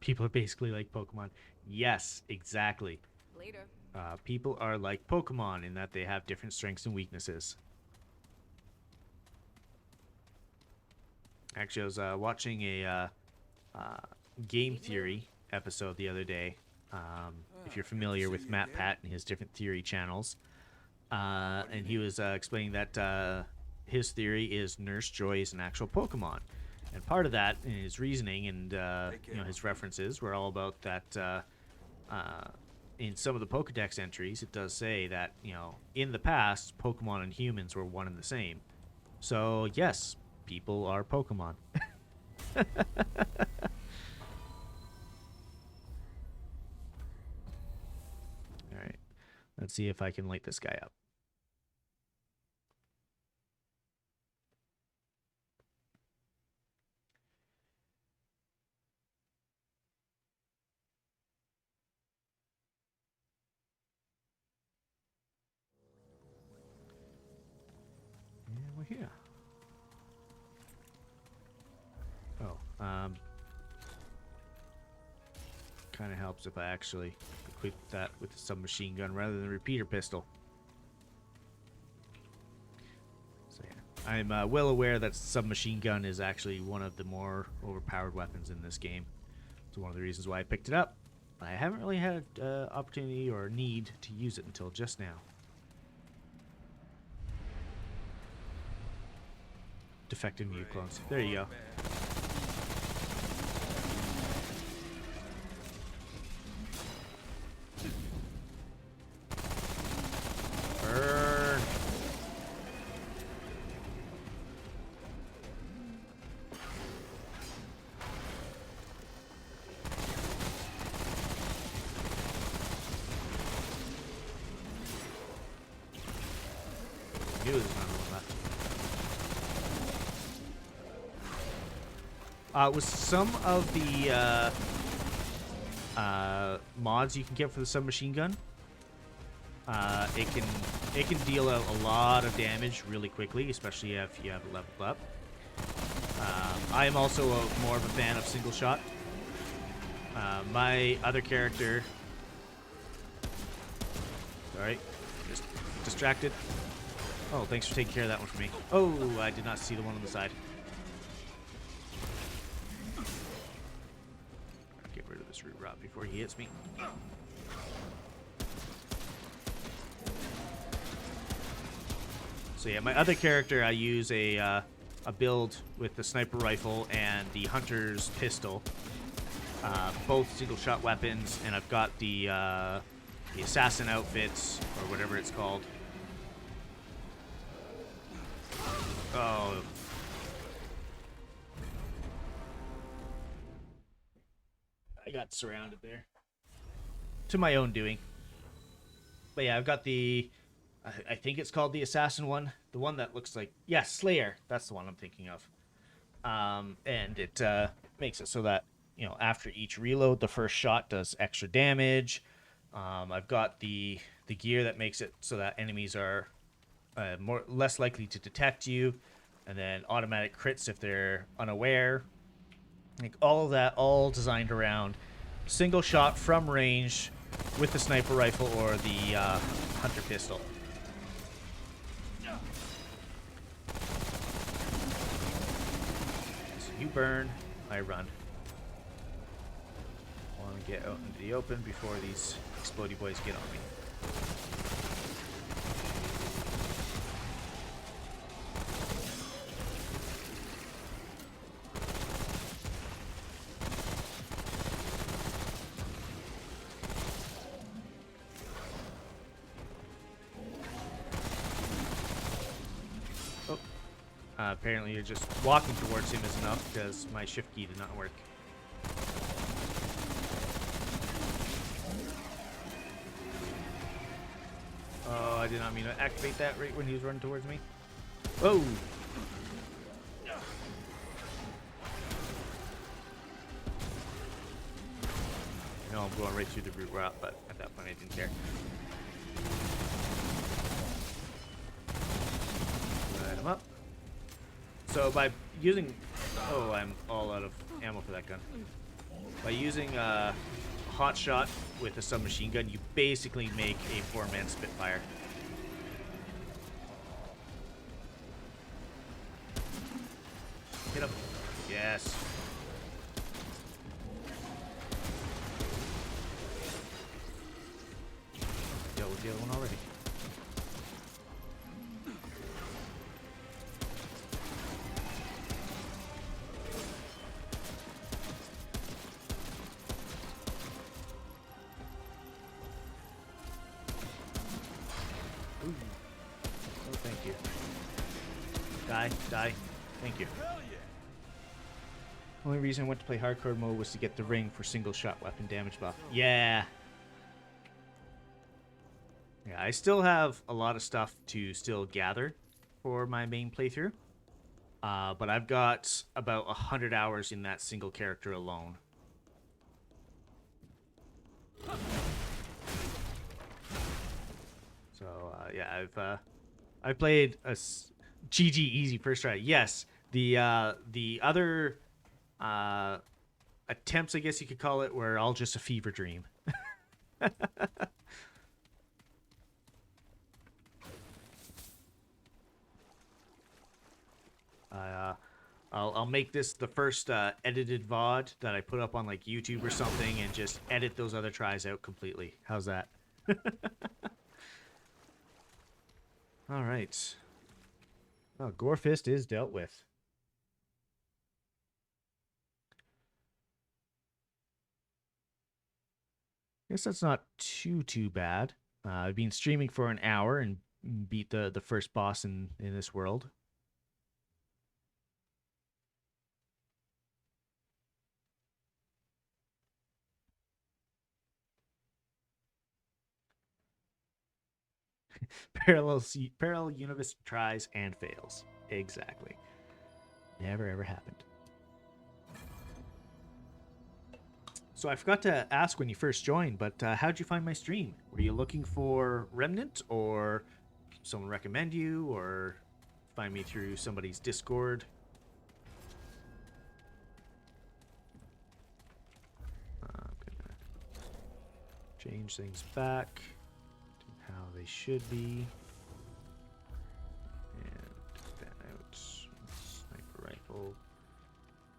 People are basically like Pokemon. Yes, exactly. Later. People are like Pokemon in that they have different strengths and weaknesses. Actually, I was watching a game theory episode the other day. If you're familiar with Matt Pat and his different theory channels. And he was explaining that his theory is Nurse Joy is an actual Pokemon. And part of that, in his reasoning and his references, were all about that. In some of the Pokedex entries, it does say that in the past, Pokemon and humans were one and the same. So yes, people are Pokemon. All right, let's see if I can light this guy up. And we're here. Oh, kind of helps if I actually equip that with the submachine gun rather than the repeater pistol. So yeah, I'm well aware that submachine gun is actually one of the more overpowered weapons in this game. It's one of the reasons why I picked it up. But I haven't really had opportunity or need to use it until just now. Defective Mew clones. There you go. Burn. I knew there was another one left. With some of the mods you can get for the submachine gun, it can deal out a lot of damage really quickly, especially if you have it leveled up. I am also more of a fan of single shot. My other character, sorry, just distracted. Oh, thanks for taking care of that one for me. Oh, I did not see the one on the side. Get rid of this root rot before he hits me. So yeah, my other character, I use a build with the sniper rifle and the hunter's pistol, both single-shot weapons, and I've got the assassin outfits or whatever it's called. Oh. I got surrounded there. To my own doing. But yeah, I've got the... I think it's called the assassin one. The one that looks like... Yeah, Slayer. That's the one I'm thinking of. And it makes it so that you know, after each reload, the first shot does extra damage. I've got the gear that makes it so that enemies are less likely to detect you, and then automatic crits if they're unaware. Like all of that, all designed around single shot from range with the sniper rifle or the hunter pistol. So you burn, I run. I want to get out into the open before these explodey boys get on me. Apparently you're just walking towards him is enough because my shift key did not work. Oh, I did not mean to activate that right when he was running towards me. Whoa! No, I'm going right through the root route, but at that point I didn't care. Light him up. So by using... Oh, I'm all out of ammo for that gun. By using a hot shot with a submachine gun, you basically make a four-man Spitfire. Hit him. Yes. Dealt with the other one already. Die. Thank you. Only reason I went to play hardcore mode was to get the ring for single shot weapon damage buff. Yeah. Yeah, I still have a lot of stuff to still gather for my main playthrough. But I've got about 100 hours in that single character alone. So, yeah, I've played a... GG easy first try. Yes, the other attempts, I guess you could call it, were all just a fever dream. I'll make this the first edited VOD that I put up on like YouTube or something, and just edit those other tries out completely. How's that? All right. Oh, Gorefist is dealt with. Guess that's not too bad. I've been streaming for an hour and beat the first boss in this world. Parallel universe tries and fails. Exactly. Never ever happened. So I forgot to ask when you first joined, but how'd you find my stream? Were you looking for Remnant, or someone recommend you, or find me through somebody's Discord? I'm gonna change things back to how they should be. And that out. Sniper rifle.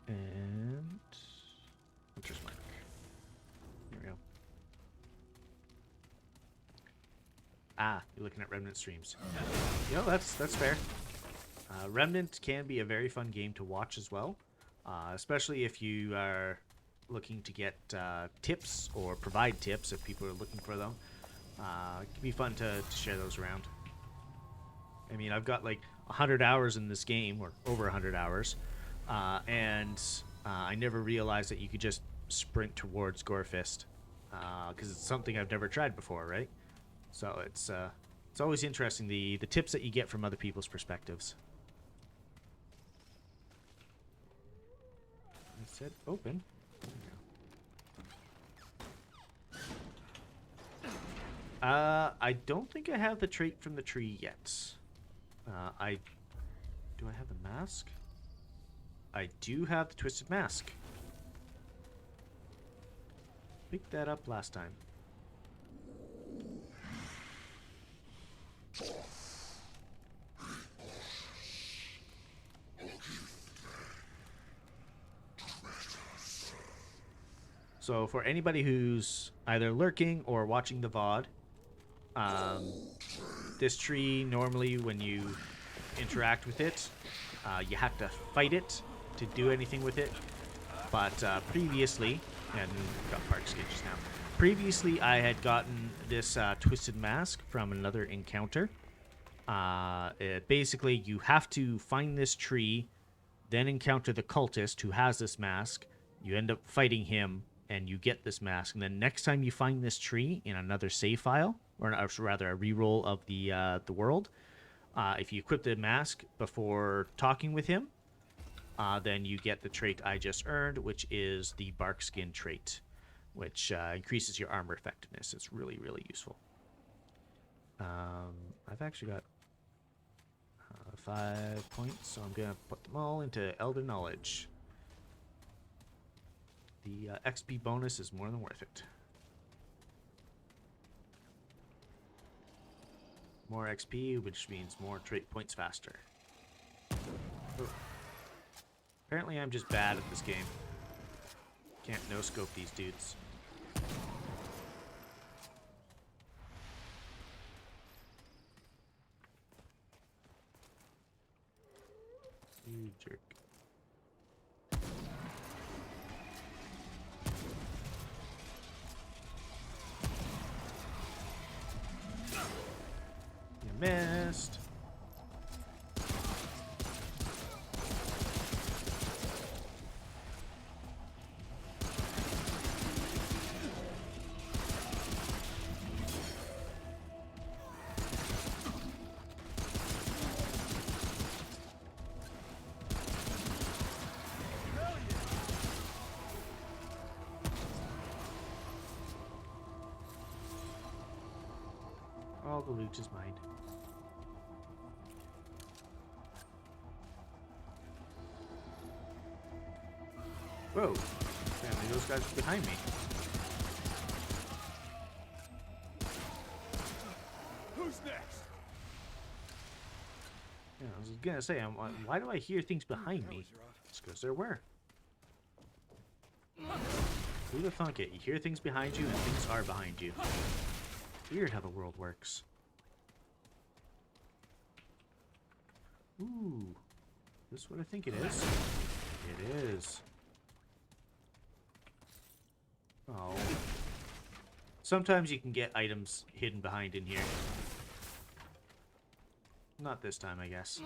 And Hunter's Mark. Here we go. Ah, you're looking at Remnant streams. You know, that's fair. Remnant can be a very fun game to watch as well, especially if you are looking to get tips or provide tips if people are looking for them. It can be fun to share those around. I mean, I've got like 100 hours in this game, or over 100 hours, and I never realized that you could just sprint towards Gorefist, because it's something I've never tried before, right? So it's always interesting, the tips that you get from other people's perspectives. I said open. There we go. I don't think I have the trait from the tree yet. Do I have the mask? I do have the twisted mask. Picked that up last time. So for anybody who's either lurking or watching the VOD, this tree, normally when you interact with it, you have to fight it to do anything with it. But previously, and got park sketches now. Previously, I had gotten this twisted mask from another encounter. Basically, you have to find this tree, then encounter the cultist who has this mask. You end up fighting him, and you get this mask. And then next time you find this tree in another save file, or rather a reroll of the world, if you equip the mask before talking with him, then you get the trait I just earned, which is the bark skin trait, which increases your armor effectiveness. It's really, really useful. I've actually got 5 points, so I'm going to put them all into Elder Knowledge. The XP bonus is more than worth it. More XP, which means more trait points faster. Oh. Apparently I'm just bad at this game. Can't no-scope these dudes. You jerk. You missed. All the loot is mine. Whoa! Apparently those guys are behind me. Who's next? Yeah, I was gonna say, why do I hear things behind me? It's because there were. Who the thunk it? You hear things behind you and things are behind you. Weird how the world works. Ooh. This is what I think it is. It is. Oh. Sometimes you can get items hidden behind in here. Not this time, I guess.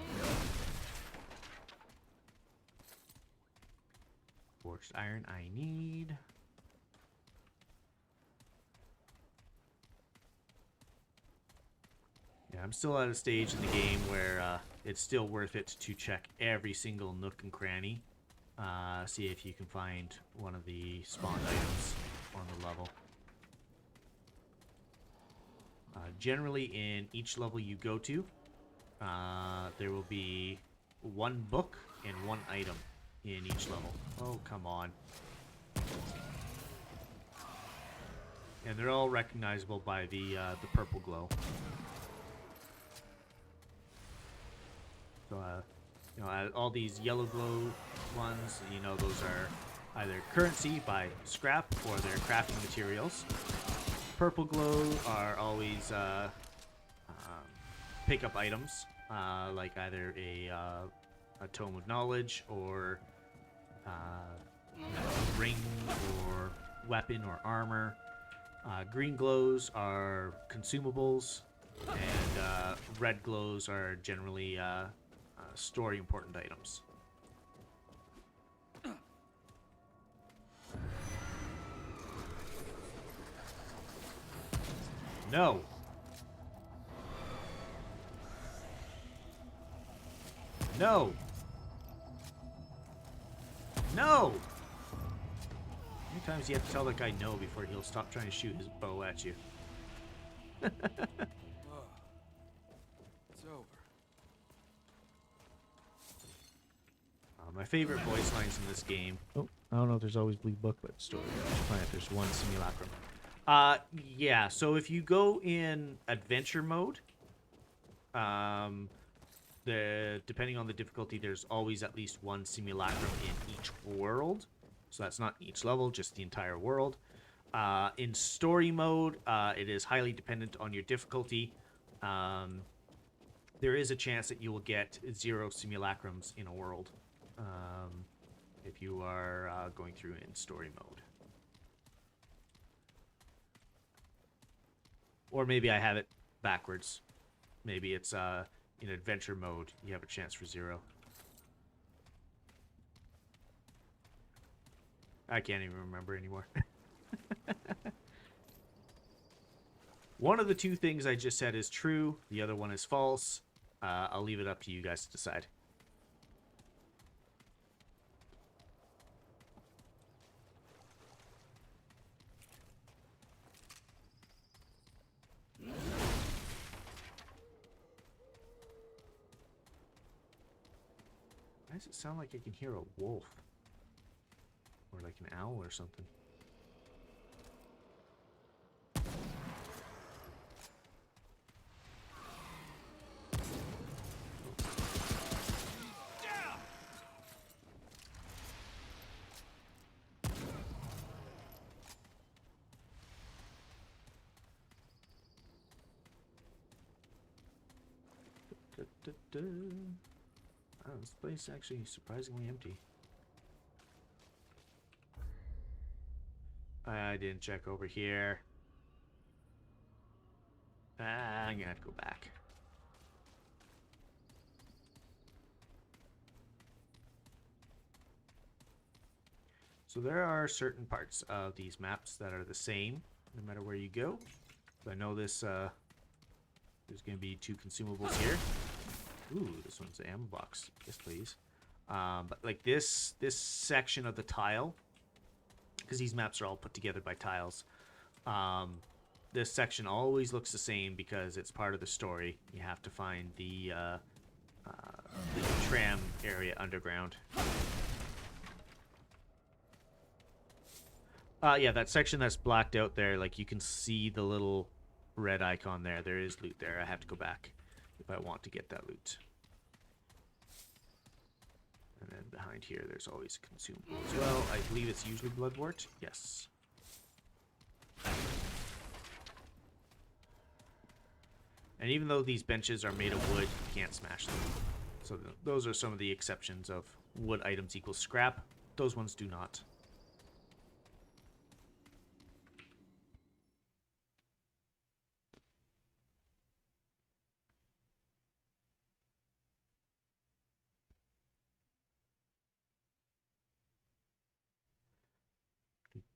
Forged iron I need. Yeah, I'm still at a stage in the game where it's still worth it to check every single nook and cranny. See if you can find one of the spawned items on the level. Generally, in each level you go to, there will be one book and one item in each level. Oh, come on. And they're all recognizable by the purple glow. So, you know, all these yellow glow ones, you know, those are either currency by scrap or they're crafting materials. Purple glow are always pickup items, like either a tome of knowledge or a ring or weapon or armor. Green glows are consumables, and red glows are generally story important items. No. No. No. How many times do you have to tell that guy no before he'll stop trying to shoot his bow at you? It's over. My favorite voice lines in this game. Oh, I don't know if there's always bleed book, but story. There's one simulacrum. Yeah. So if you go in adventure mode, depending on the difficulty, there's always at least one simulacrum in each world. So that's not each level, just the entire world. In story mode, it is highly dependent on your difficulty. There is a chance that you will get 0 simulacrums in a world if you are going through in story mode. Or maybe I have it backwards. Maybe it's in adventure mode, you have a chance for 0. I can't even remember anymore. One of the 2 things I just said is true. The other one is false. I'll leave it up to you guys to decide. Why does it sound like I can hear a wolf? Or like an owl or something? Oh, this place is actually surprisingly empty. I didn't check over here. I'm gonna have to go back. So there are certain parts of these maps that are the same no matter where you go. So I know this, there's gonna be 2 consumables here. Ooh, this one's an ammo box. Yes, please. But like this section of the tile, because these maps are all put together by tiles, this section always looks the same because it's part of the story. You have to find the tram area underground. Yeah, that section that's blacked out there, like you can see the little red icon there. There is loot there. I have to go back if I want to get that loot. And then behind here, there's always a consumable as well. I believe it's usually bloodwort. Yes. And even though these benches are made of wood, you can't smash them. So those are some of the exceptions of wood items equals scrap. Those ones do not.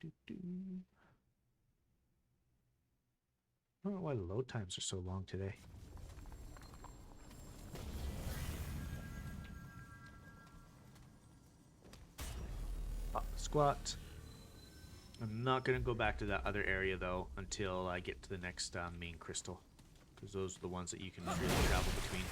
I don't know why the load times are so long today. Squat. I'm not going to go back to that other area though until I get to the next main crystal, because those are the ones that you can freely travel between.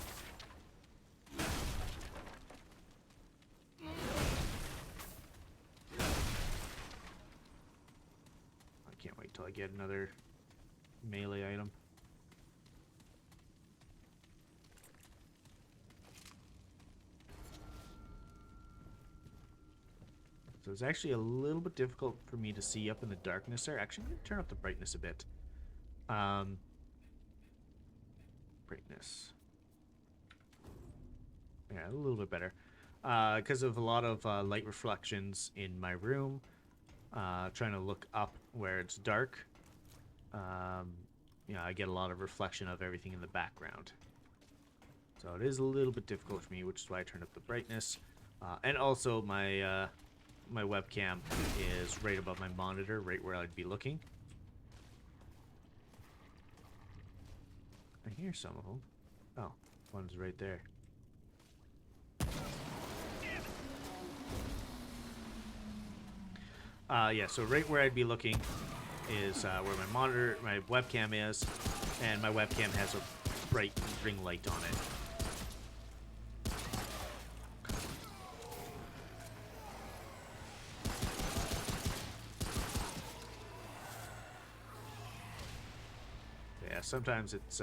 I can't wait till I get another melee item. So it's actually a little bit difficult for me to see up in the darkness there. Actually, I'm going to turn up the brightness a bit. Brightness. Yeah, a little bit better. Because of a lot of light reflections in my room. Trying to look up where it's dark. You know, I get a lot of reflection of everything in the background. So it is a little bit difficult for me, which is why I turned up the brightness. And also my my webcam is right above my monitor, right where I'd be looking. I hear some of them. Oh, one's right there. Yeah, so right where I'd be looking is where my monitor, my webcam is. and my webcam has a bright ring light on it. Yeah, sometimes it's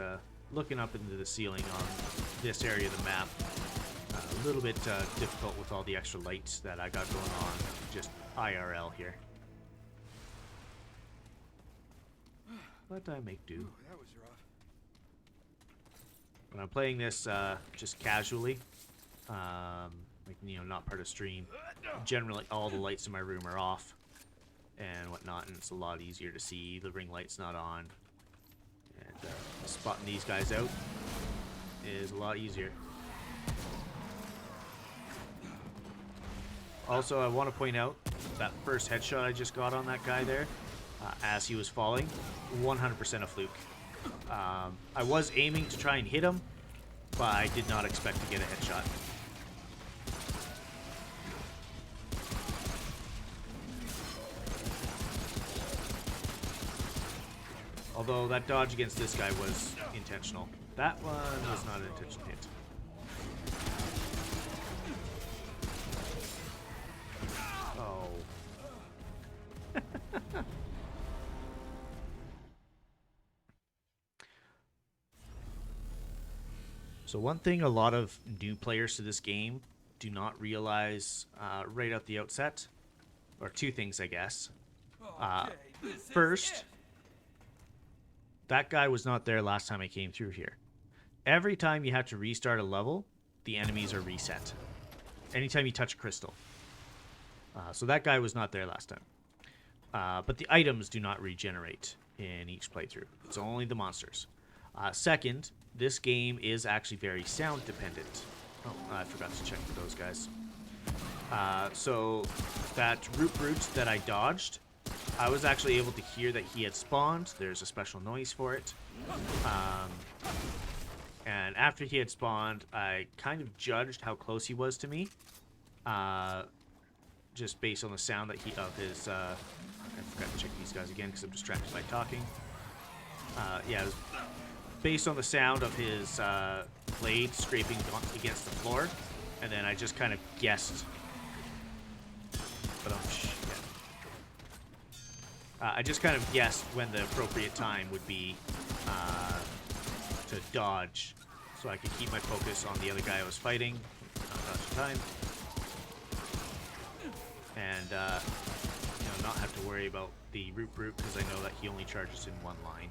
looking up into the ceiling on this area of the map. A little bit difficult with all the extra lights that I got going on just IRL here. But I make do. Ooh, that was rough. When I'm playing this just casually, like, you know, not part of stream, generally all the lights in my room are off and whatnot, and it's a lot easier to see. The ring light's not on, and spotting these guys out is a lot easier. Also, I want to point out that first headshot I just got on that guy there, as he was falling, 100% a fluke. I was aiming to try and hit him, but I did not expect to get a headshot. Although that dodge against this guy was intentional. That one was not an intentional hit. Oh. So one thing a lot of new players to this game do not realize right at the outset, or two things, I guess. First, that guy was not there last time I came through here. Every time you have to restart a level, the enemies are reset. Anytime you touch a crystal. So that guy was not there last time. But the items do not regenerate in each playthrough. It's only the monsters. Second, this game is actually very sound dependent. Oh, I forgot to check for those guys. So that root brute that I dodged, I was actually able to hear that he had spawned. There's a special noise for it. And after he had spawned, I kind of judged how close he was to me. Just based on the sound that of his... I forgot to check these guys again because I'm distracted by talking. Yeah, it was based on the sound of his blade scraping against the floor. And then I just kind of guessed. But I just kind of guessed when the appropriate time would be to dodge, so I could keep my focus on the other guy I was fighting, not dodge in time, and you know, not have to worry about the root brute because I know that he only charges in one line.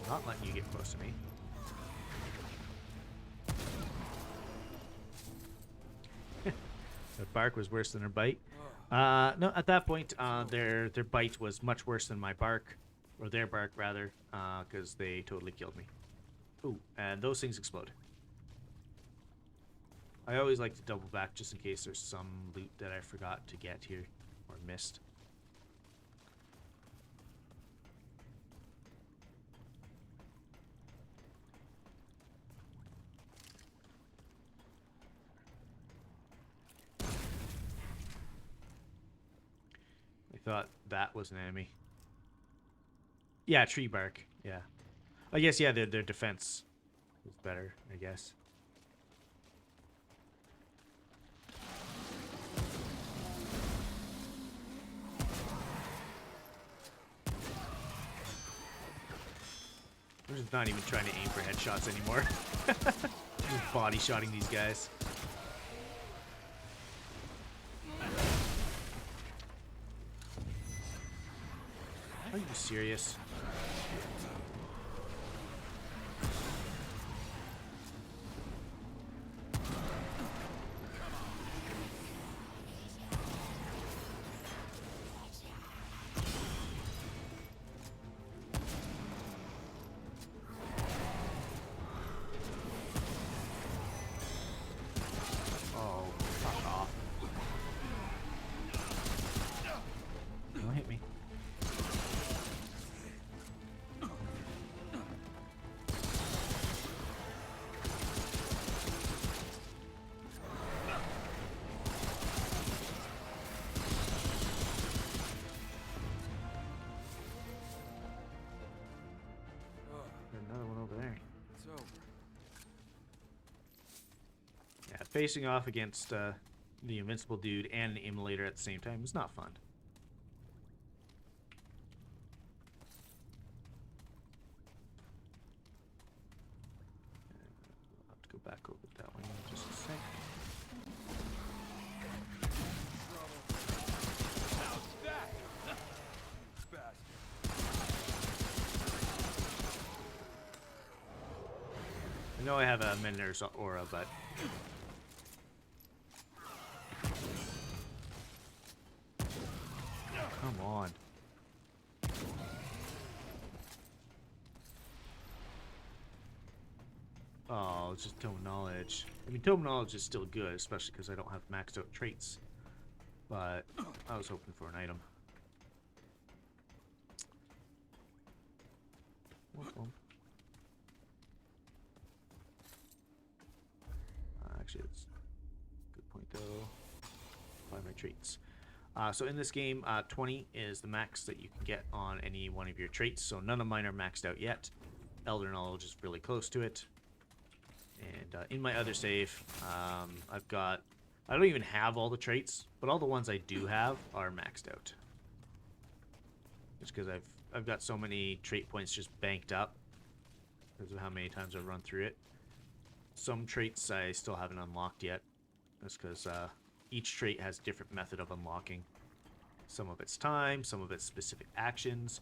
Not letting you get close to me. Their bark was worse than their bite. No, at that point, their bite was much worse than my bark, or their bark rather, because they totally killed me. Ooh, and those things explode. I always like to double back just in case there's some loot that I forgot to get here or missed. Thought that was an enemy. Yeah, tree bark. Yeah. I guess, yeah, their defense was better, I guess. I'm just not even trying to aim for headshots anymore. Just body shotting these guys. Are you serious? Oh, fuck off. Don't hit me. facing off against the invincible dude and an immolator at the same time is not fun. I'll have to go back over that one in just a sec. I know I have a Menders aura, but come on. Oh, it's just Tome Knowledge. I mean, Tome Knowledge is still good, especially because I don't have maxed out traits. But I was hoping for an item. Actually, it's a good point, though. Find my traits. So in this game, 20 is the max that you can get on any one of your traits. So none of mine are maxed out yet. Elder Knowledge is really close to it. And in my other save, I've got... I don't even have all the traits, but all the ones I do have are maxed out. Just because I've got so many trait points just banked up because of how many times I've run through it. Some traits I still haven't unlocked yet. That's because each trait has different method of unlocking. Some of it's time, some of it's specific actions.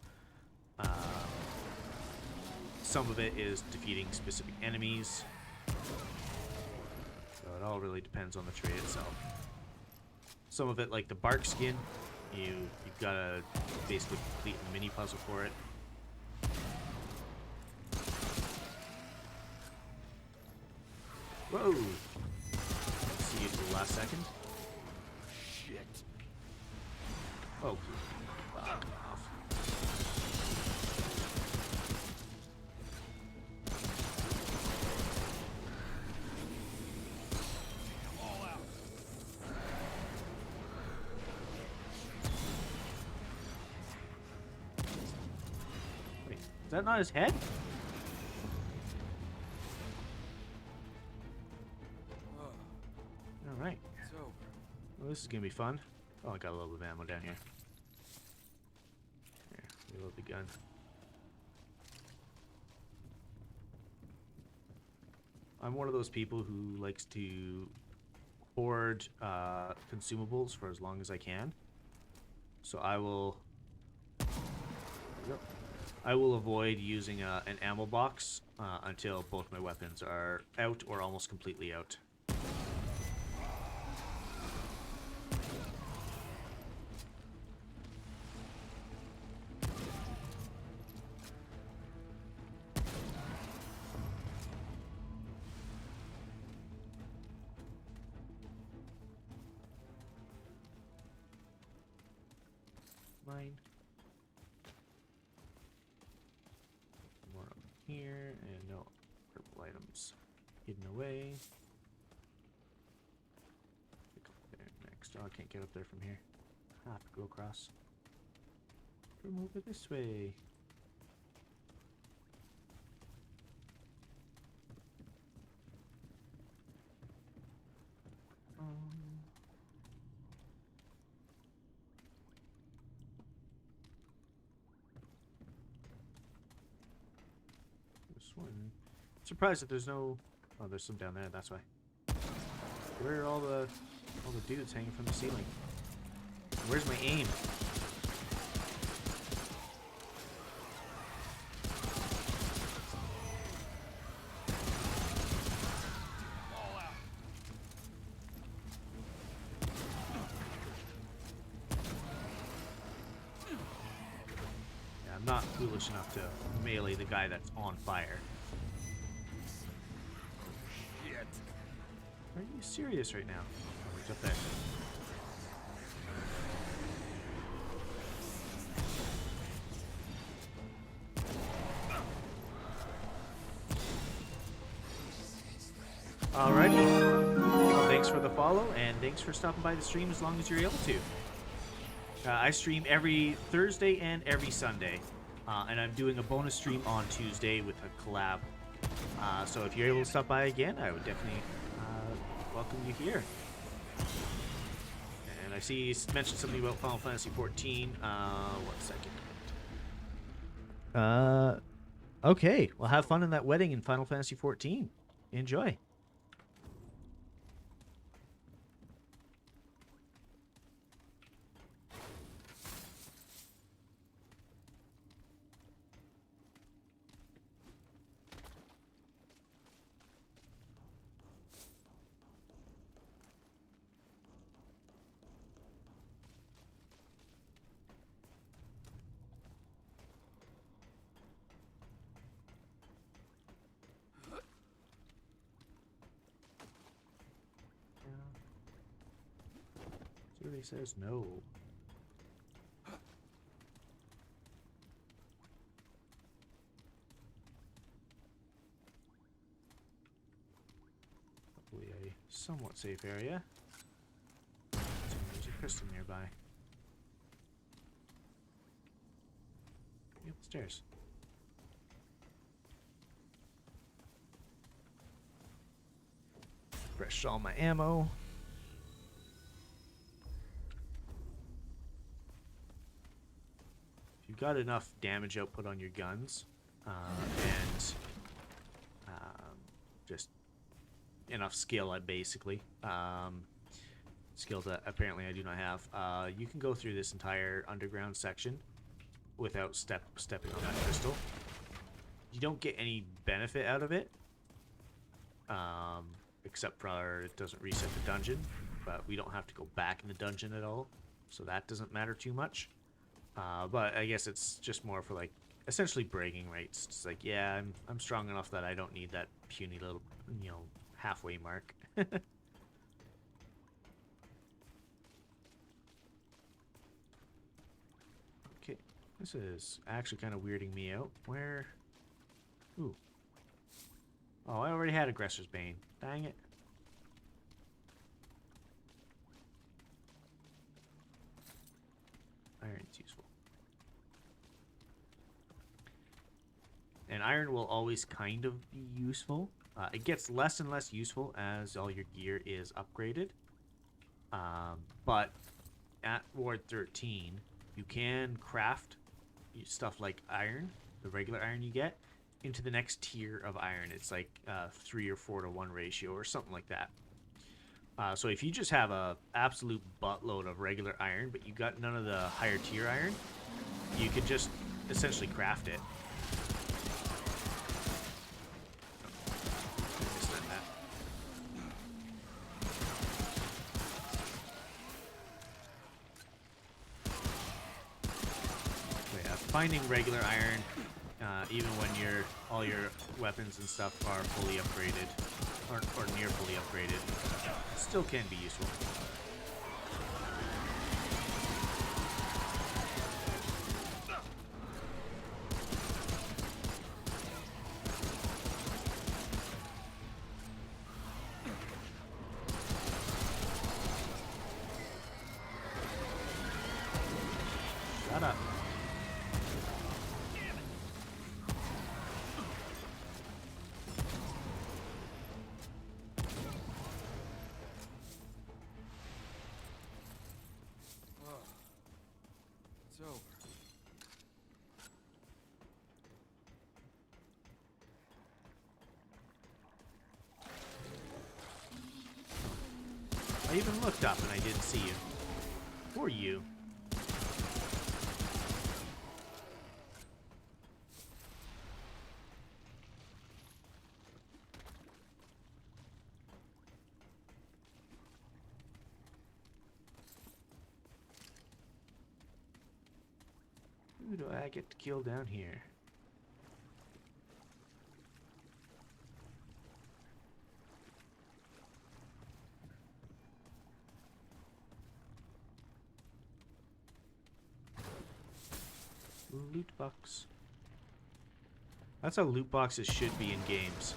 Some of it is defeating specific enemies. So it all really depends on the trait itself. Some of it, like the bark skin, you've got to basically complete a mini puzzle for it. Whoa! See you for the last second. Shit. Oh. Fuck off. All out. Wait, is that not his head? Alright. It's over. Well, this is gonna be fun. Oh, I got a little bit of ammo down here. Here, reload the gun. I'm one of those people who likes to hoard consumables for as long as I can. So I will... I will avoid using an ammo box until both my weapons are out or almost completely out. Mine. More up here, and no purple items hidden away. Pick up there next. Oh, I can't get up there from here. I have to go across. From over this way. This one. Surprised that there's no... Oh, there's some down there. That's why. Where are all the dudes hanging from the ceiling? Where's my aim? I'm not foolish enough to melee the guy that's on fire. Shit. Are you serious right now? Oh, he's up there. Alrighty. Well, thanks for the follow, and thanks for stopping by the stream as long as you're able to. I stream every Thursday and every Sunday. And I'm doing a bonus stream on Tuesday with a collab. So if you're able to stop by again, I would definitely welcome you here. And I see you mentioned something about Final Fantasy 14. 1 second. Okay. Well, have fun in that wedding in Final Fantasy 14. Enjoy. Survey says no. Hopefully a somewhat safe area. There's a crystal nearby. Upstairs. Fresh all my ammo. If you've got enough damage output on your guns, and just enough skill, basically, skills that apparently I do not have, you can go through this entire underground section without stepping on that crystal. You don't get any benefit out of it, except for it doesn't reset the dungeon, but we don't have to go back in the dungeon at all, so that doesn't matter too much. But I guess it's just more for, like, essentially bragging rights. It's like, yeah, I'm strong enough that I don't need that puny little, you know, halfway mark. Okay, this is actually kind of weirding me out. Where? Ooh. Oh, I already had Aggressor's Bane. Dang it. Iron's useful. And iron will always kind of be useful. It gets less and less useful as all your gear is upgraded. But at Ward 13, you can craft stuff like iron, the regular iron you get, into the next tier of iron. It's like 3 or 4 to 1 ratio or something like that. So if you just have a absolute buttload of regular iron, but you got none of the higher tier iron, you could just essentially craft it. Finding regular iron, even when all your weapons and stuff are fully upgraded, or near fully upgraded, still can be useful. Shut up. It's over. I even looked up and I didn't see you. Who are you? Who do I get to kill down here? Loot box. That's how loot boxes should be in games.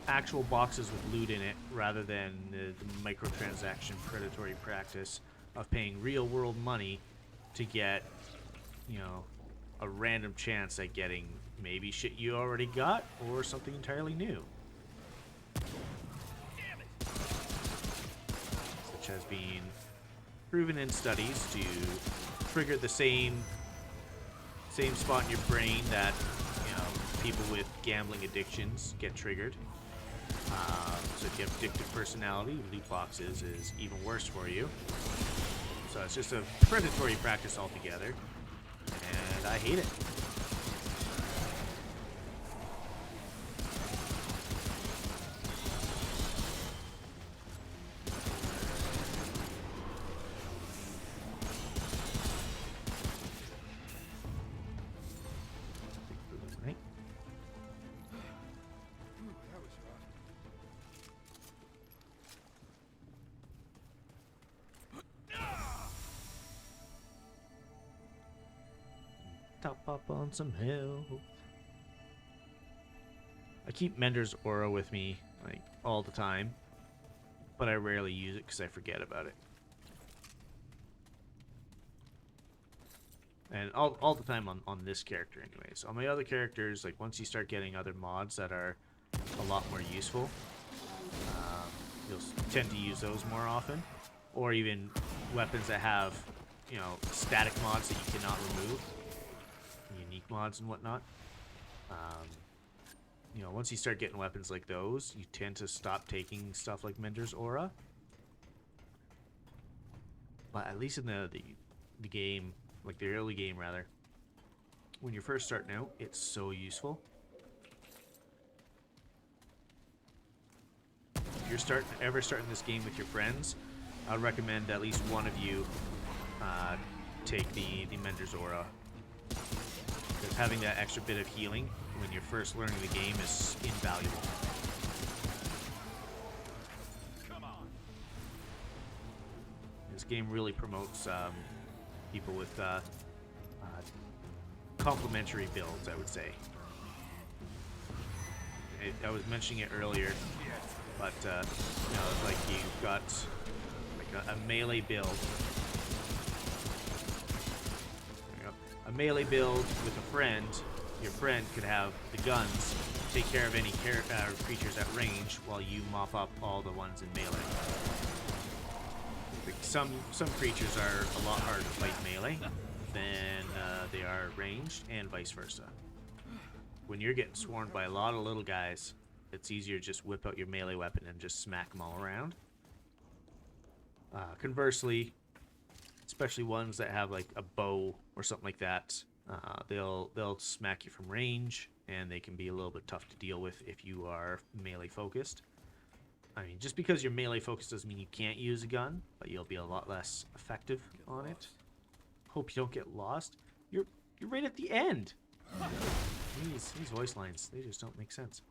Actual boxes with loot in it, rather than the microtransaction predatory practice of paying real world money to get, you know, a random chance at getting maybe shit you already got or something entirely new. Damn it! has been proven in studies to trigger the same spot in your brain that, you know, people with gambling addictions get triggered. So if you have addictive personality, loot boxes is even worse for you. So it's just a predatory practice altogether, and I hate it. That was rough. Top up on some health. I keep Mender's Aura with me, like, all the time, but I rarely use it because I forget about it. And all the time on this character anyways. On my other characters, like, once you start getting other mods that are a lot more useful, you'll tend to use those more often. Or even weapons that have, you know, static mods that you cannot remove. Unique mods and whatnot. You know, once you start getting weapons like those, you tend to stop taking stuff like Mender's Aura. But at least in the game, like the early game rather, when you're first starting out, it's so useful. If you're ever starting this game with your friends, I'd recommend at least one of you take the Mender's Aura. Because having that extra bit of healing when you're first learning the game is invaluable. Come on. This game really promotes people with complementary builds, I would say. I was mentioning it earlier, but you know, it's like you've got like a melee build. A melee build with a friend. Your friend could have the guns, take care of any creatures at range, while you mop up all the ones in melee. Like some creatures are a lot harder to fight melee than they are ranged, and vice versa. When you're getting swarmed by a lot of little guys, it's easier to just whip out your melee weapon and just smack them all around. Conversely, especially ones that have like a bow or something like that, they'll smack you from range, and they can be a little bit tough to deal with if you are melee focused. I mean, just because you're melee focused doesn't mean you can't use a gun, but you'll be a lot less effective on it. Hope you don't get lost. You're right at the end. These voice lines, they just don't make sense.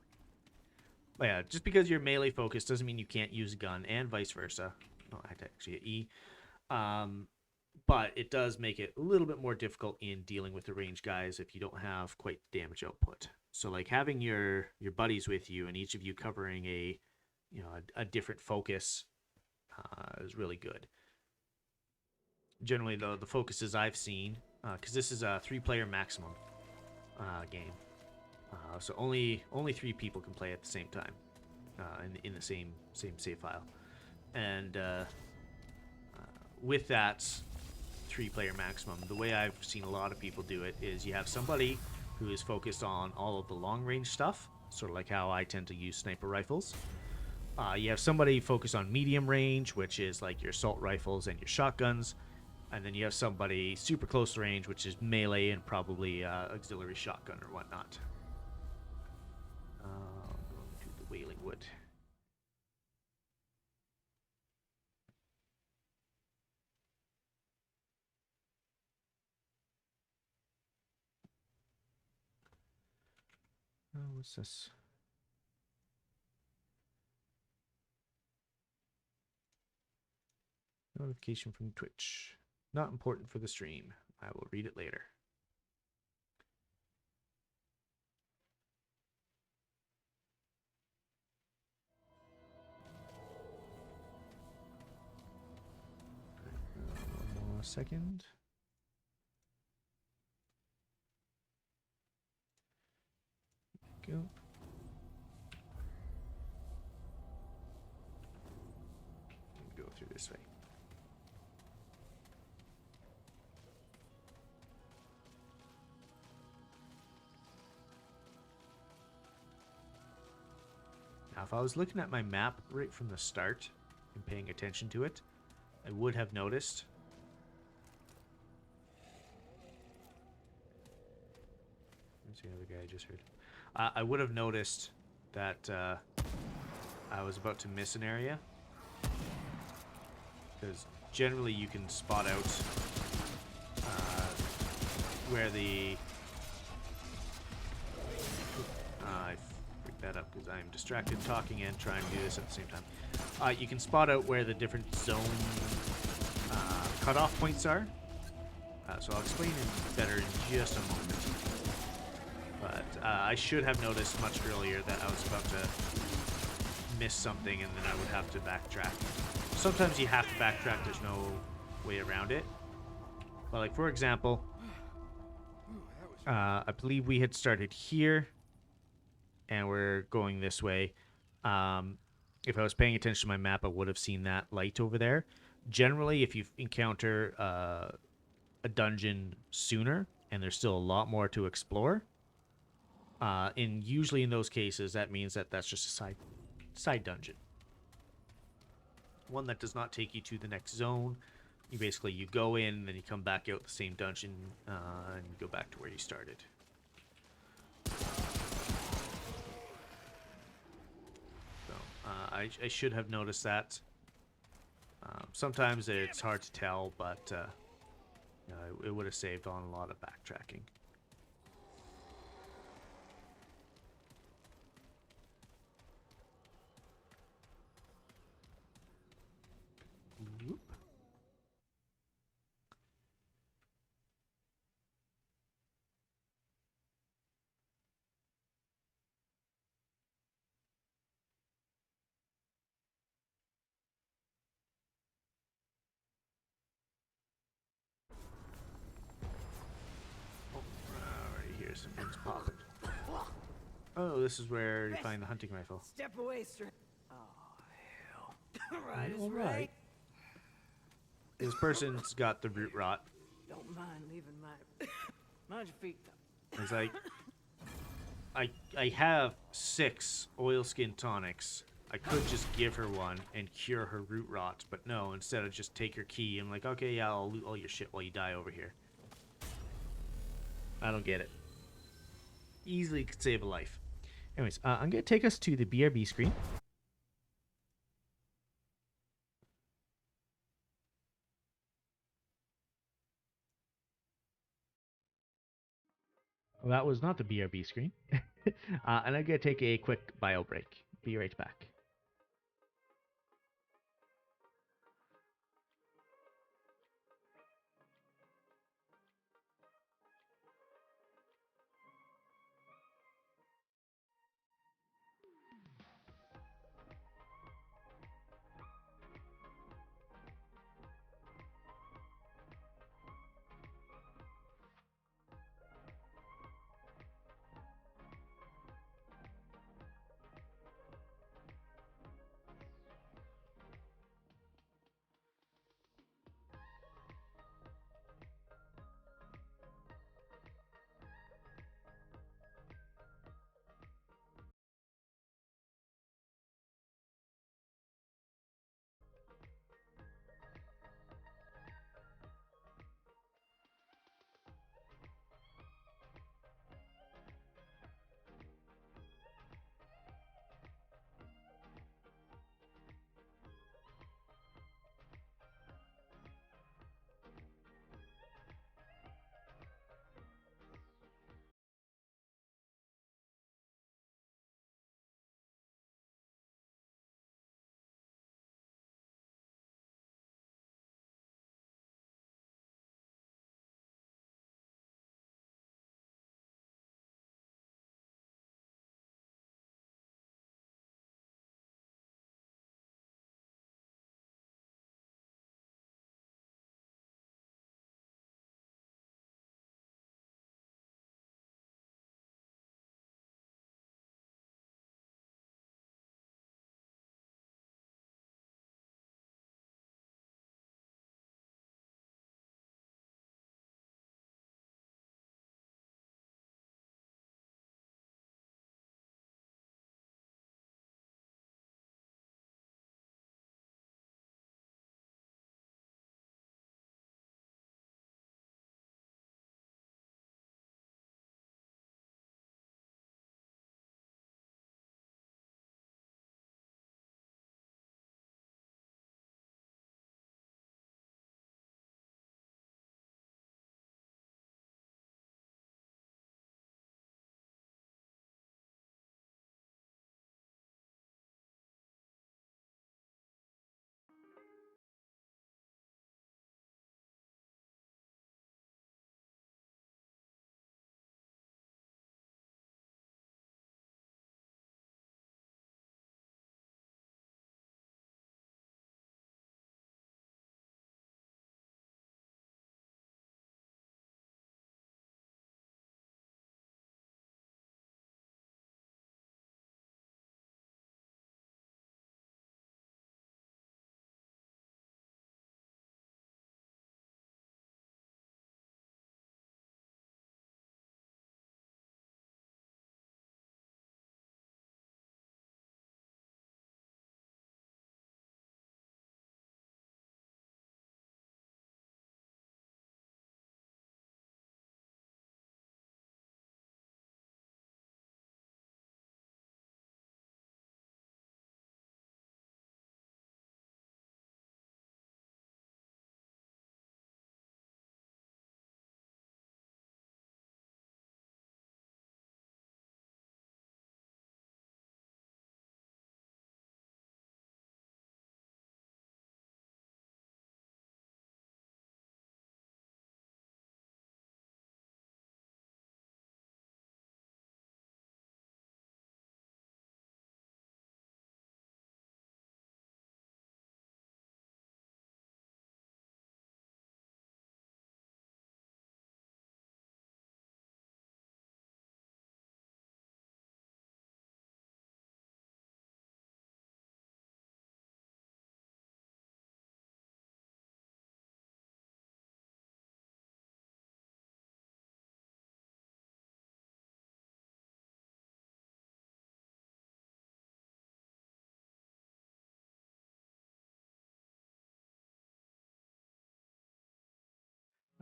But yeah, just because you're melee focused doesn't mean you can't use a gun, and vice versa. Oh, I had to actually hit E. But it does make it a little bit more difficult in dealing with the ranged guys if you don't have quite the damage output. So like having your buddies with you and each of you covering a different focus is really good. Generally, the focuses I've seen, because this is a 3-player maximum game, so only 3 people can play at the same time in the same save file, and with that 3-player maximum, the way I've seen a lot of people do it is you have somebody who is focused on all of the long range stuff, sort of like how I tend to use sniper rifles. You have somebody focused on medium range, which is like your assault rifles and your shotguns, and then you have somebody super close range, which is melee and probably auxiliary shotgun or whatnot. Going to the Wailing Wood. Oh, what's this? Notification from Twitch. Not important for the stream. I will read it later. One more second. Go. Go through this way. Now, if I was looking at my map right from the start and paying attention to it, I would have noticed. Let's see another guy I just heard. I would have noticed that I was about to miss an area, because generally you can spot out where the I freaked that up because I'm distracted talking and trying to do this at the same time. You can spot out where the different zone cutoff points are. So I'll explain it better in just a moment. But I should have noticed much earlier that I was about to miss something and then I would have to backtrack. Sometimes you have to backtrack, there's no way around it. But like for example, I believe we had started here and we're going this way. If I was paying attention to my map, I would have seen that light over there. Generally, if you encounter a dungeon sooner and there's still a lot more to explore, usually in those cases, that means that that's just a side dungeon. One that does not take you to the next zone. You go in, then you come back out the same dungeon, and you go back to where you started. So, I should have noticed that. Sometimes it's hard to tell, but it would have saved on a lot of backtracking. Whoop. Alright, here's some things popping. Oh, this is where you find the hunting rifle. Step away, straight. Oh, hell. Right is All right. right. This person's got the root rot. Don't mind leaving my... Mind your feet, though. It's like, I have 6 oilskin tonics. I could just give her one and cure her root rot, but no, instead I just take her key. I'm like, okay, yeah, I'll loot all your shit while you die over here. I don't get it. Easily could save a life. Anyways, I'm going to take us to the BRB screen. Well, that was not the BRB screen. And I'm going to take a quick bio break. Be right back.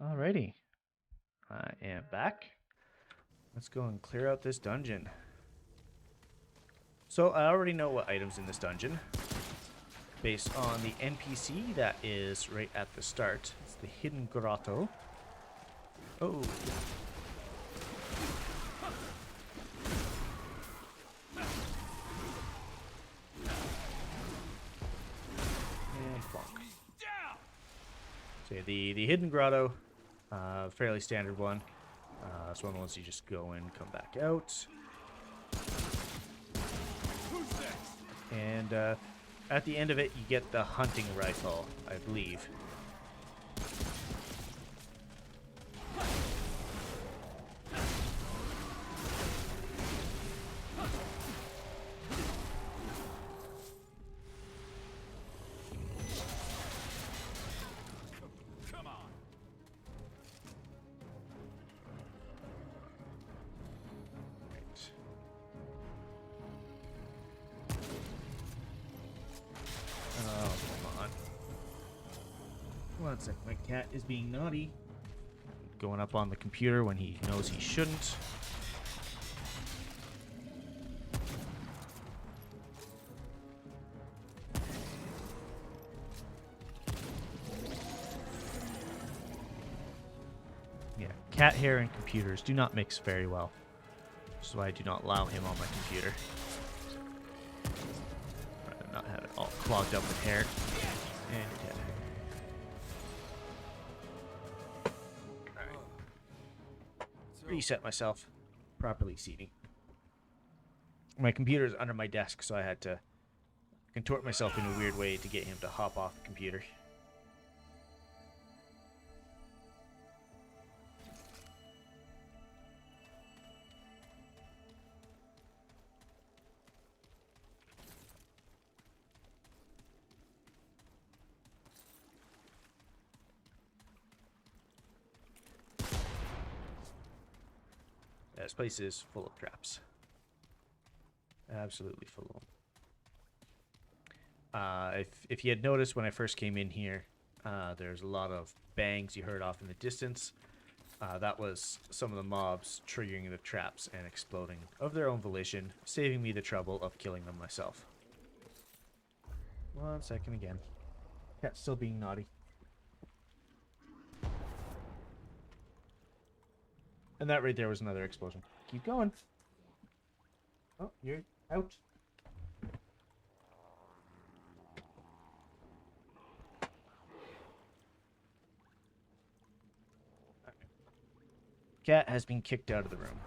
Alrighty. I am back. Let's go and clear out this dungeon. So I already know what items in this dungeon. Based on the NPC that is right at the start. It's the Hidden Grotto. Oh. And bonk. So yeah, the Hidden Grotto, fairly standard one. It's one of the ones you just go in, come back out. And at the end of it, you get the hunting rifle, I believe. Come on. Oh, come on. One sec, my cat is being naughty. Going up on the computer when he knows he shouldn't. Yeah, cat hair and computers do not mix very well. Which is why I do not allow him on my computer. Rather not have it all clogged up with hair. And you're dead. Reset myself. Properly seating. My computer is under my desk, so I had to contort myself in a weird way to get him to hop off the computer. This place is full of traps. Absolutely full of them. If you had noticed when I first came in here, there's a lot of bangs you heard off in the distance. That was some of the mobs triggering the traps and exploding of their own volition, saving me the trouble of killing them myself. 1 second again. Cat's still being naughty. And that right there was another explosion. Keep going. Oh, you're out. Cat has been kicked out of the room.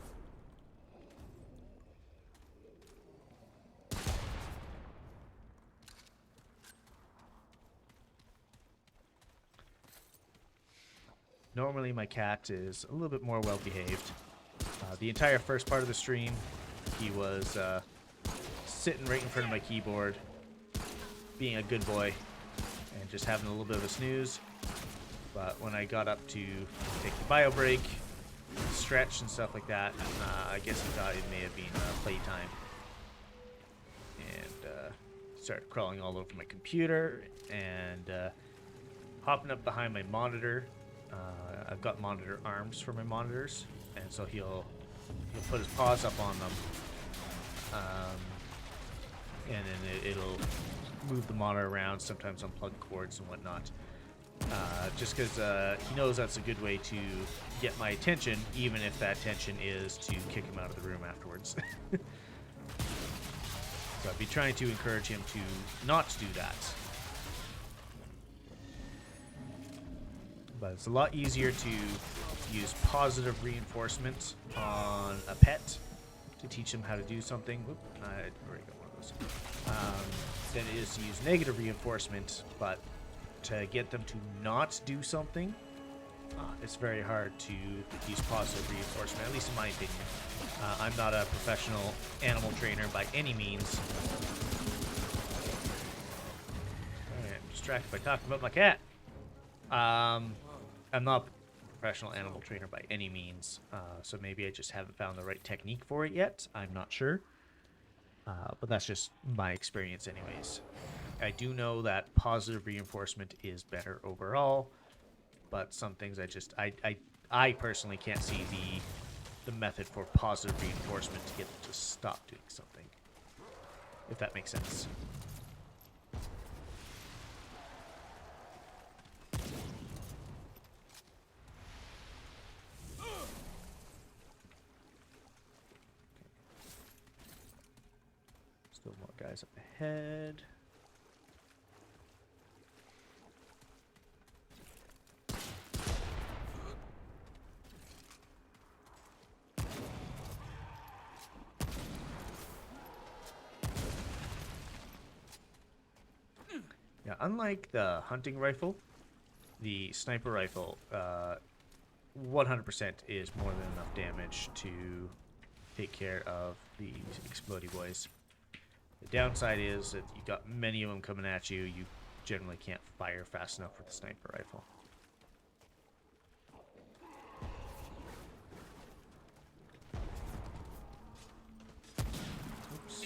Normally my cat is a little bit more well behaved. The entire first part of the stream, he was sitting right in front of my keyboard, being a good boy, and just having a little bit of a snooze. But when I got up to take the bio break, stretch and stuff like that, I guess he thought it may have been playtime. And started crawling all over my computer and hopping up behind my monitor. I've got monitor arms for my monitors, and so he'll put his paws up on them, and then it'll move the monitor around, sometimes unplug cords and whatnot, just because he knows that's a good way to get my attention, even if that attention is to kick him out of the room afterwards. So I'd be trying to encourage him to not do that. But it's a lot easier to use positive reinforcement on a pet to teach them how to do something. Whoop, I already got one of those. Than it is to use negative reinforcement, but to get them to not do something, it's very hard to use positive reinforcement, at least in my opinion. I'm not a professional animal trainer by any means. I'm distracted by talking about my cat. I'm not a professional animal trainer by any means, so maybe I just haven't found the right technique for it yet. I'm not sure. But that's just my experience anyways. I do know that positive reinforcement is better overall. but some things I personally can't see the method for positive reinforcement to get them to stop doing something. If that makes sense. Still more guys up ahead. Yeah, unlike the hunting rifle, the sniper rifle 100% is more than enough damage to take care of these explodey boys. The downside is that you got many of them coming at you. You generally can't fire fast enough with the sniper rifle. Oops.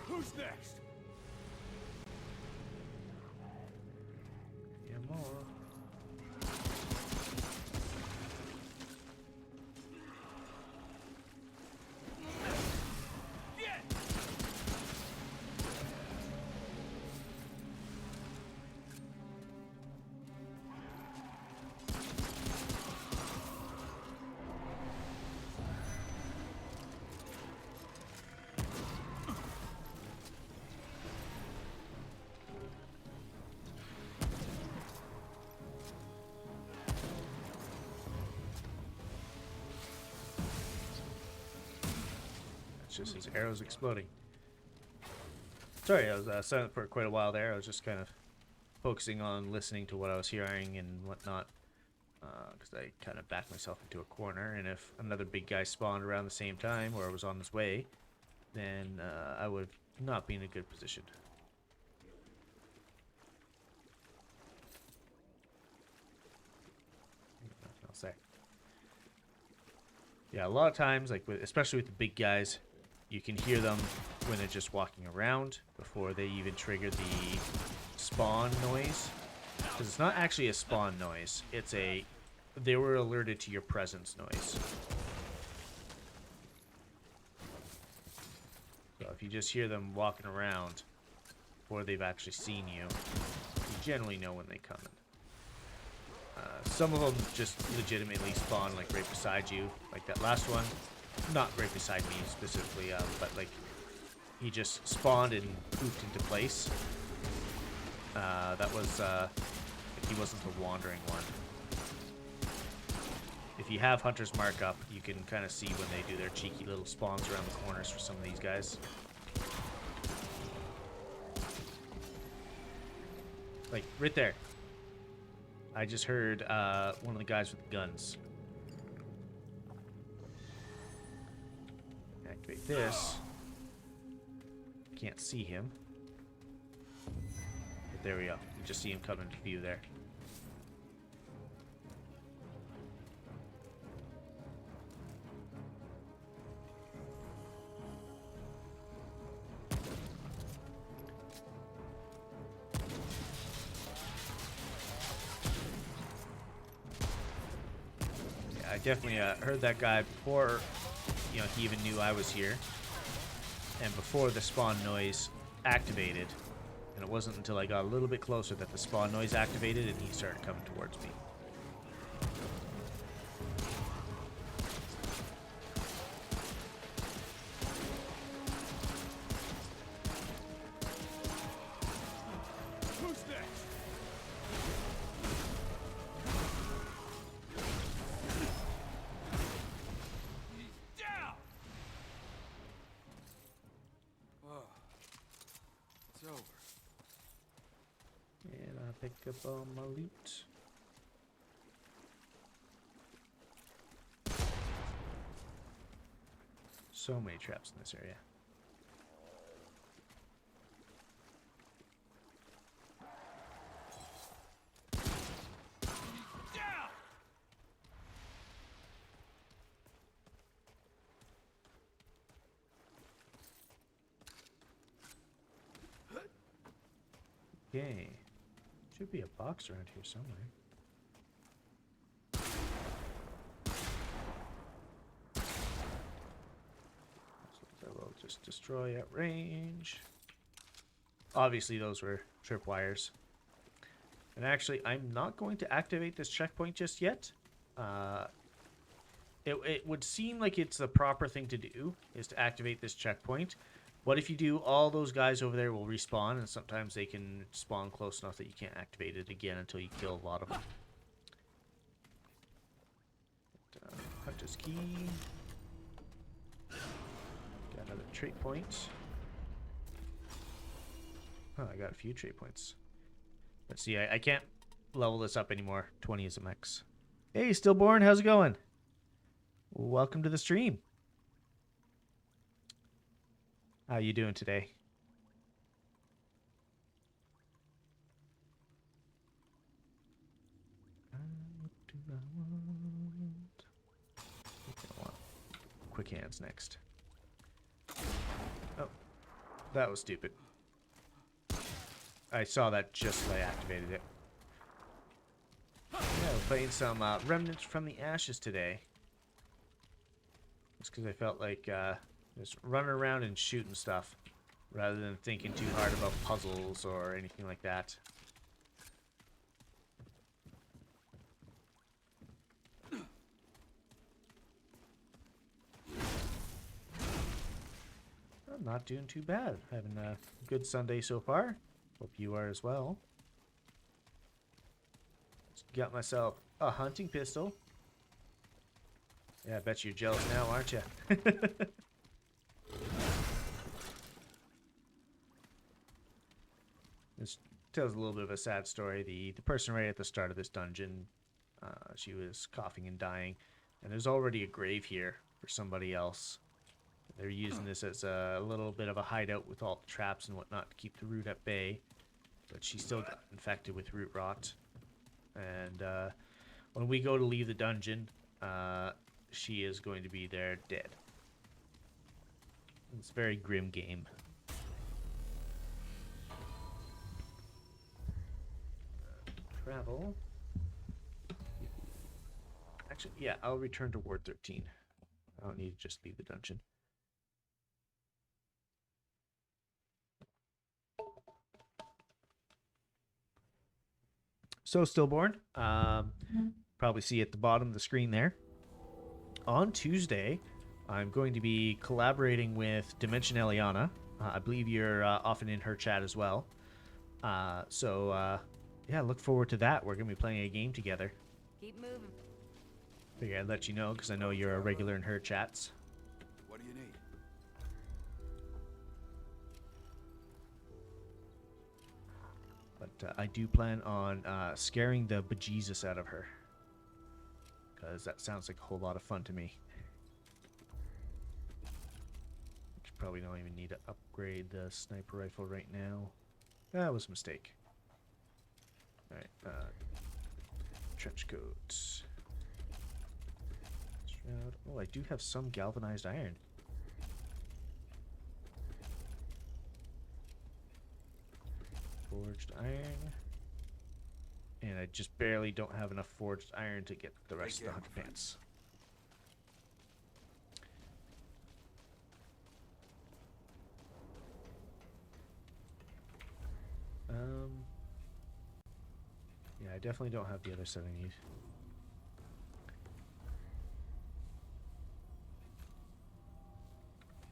Who's next? Yeah, more. It's just his arrows exploding. Sorry, I was silent for quite a while there. I was just kind of focusing on listening to what I was hearing and whatnot. Because I kind of backed myself into a corner, and if another big guy spawned around the same time, or was on his way, then I would not be in a good position. Nothing else there. Yeah, a lot of times, like especially with the big guys, you can hear them when they're just walking around before they even trigger the spawn noise. Because it's not actually a spawn noise, it's a they were alerted to your presence noise. So if you just hear them walking around before they've actually seen you, you generally know when they come in. Some of them just legitimately spawn like right beside you, like that last one. Not right beside me specifically, but like he just spawned and pooped into place. That was he wasn't the wandering one. If you have Hunter's Mark up, you can kind of see when they do their cheeky little spawns around the corners for some of these guys. Like right there. I just heard one of the guys with the guns. Activate this. Can't see him. But there we go. You just see him come into view there. I definitely heard that guy before, you know, he even knew I was here, and before the spawn noise activated, and it wasn't until I got a little bit closer that the spawn noise activated and he started coming towards me. Who's next? Down! Oh, it's over. And I pick up all my loot. So many traps in this area. Okay. Should be a box around here somewhere. So that will just destroy at range. Obviously, those were tripwires. And actually, I'm not going to activate this checkpoint just yet. It would seem like it's the proper thing to do, is to activate this checkpoint. But if you do, all those guys over there will respawn, and sometimes they can spawn close enough that you can't activate it again until you kill a lot of them. Hunter's key. Got another trait point. Oh, I got a few trait points. Let's see, I can't level this up anymore. 20 is a max. Hey, Stillborn, how's it going? Welcome to the stream. How you doing today? What do I want? Quick hands next. Oh, that was stupid. I saw that just as I activated it. Yeah, we're playing some Remnant from the Ashes today. Just because I felt like just running around and shooting stuff rather than thinking too hard about puzzles or anything like that. I'm not doing too bad. Having a good Sunday so far. Hope you are as well. Just got myself a hunting pistol. Yeah, I bet you're jealous now, aren't you? This tells a little bit of a sad story. The person right at the start of this dungeon, she was coughing and dying, and there's already a grave here for somebody else. They're using this as a little bit of a hideout with all the traps and whatnot to keep the root at bay, but she still got infected with root rot. And when we go to leave the dungeon, she is going to be there dead. It's a very grim game. Travel. Actually, yeah, I'll return to Ward 13. I don't need to just leave the dungeon. So, Stillborn, probably see at the bottom of the screen there. On Tuesday, I'm going to be collaborating with Dimension Eliana. I believe you're often in her chat as well. Yeah, look forward to that. We're going to be playing a game together. Keep moving. Figure I'd let you know because I know you're a regular in her chats. What do you need? But I do plan on scaring the bejesus out of her. Because that sounds like a whole lot of fun to me. Probably don't even need to upgrade the sniper rifle right now. That was a mistake. Alright, trench coat. Shroud. Oh, I do have some galvanized iron. Forged iron. And I just barely don't have enough forged iron to get the rest of the hunter pants. Yeah, I definitely don't have the other set I need.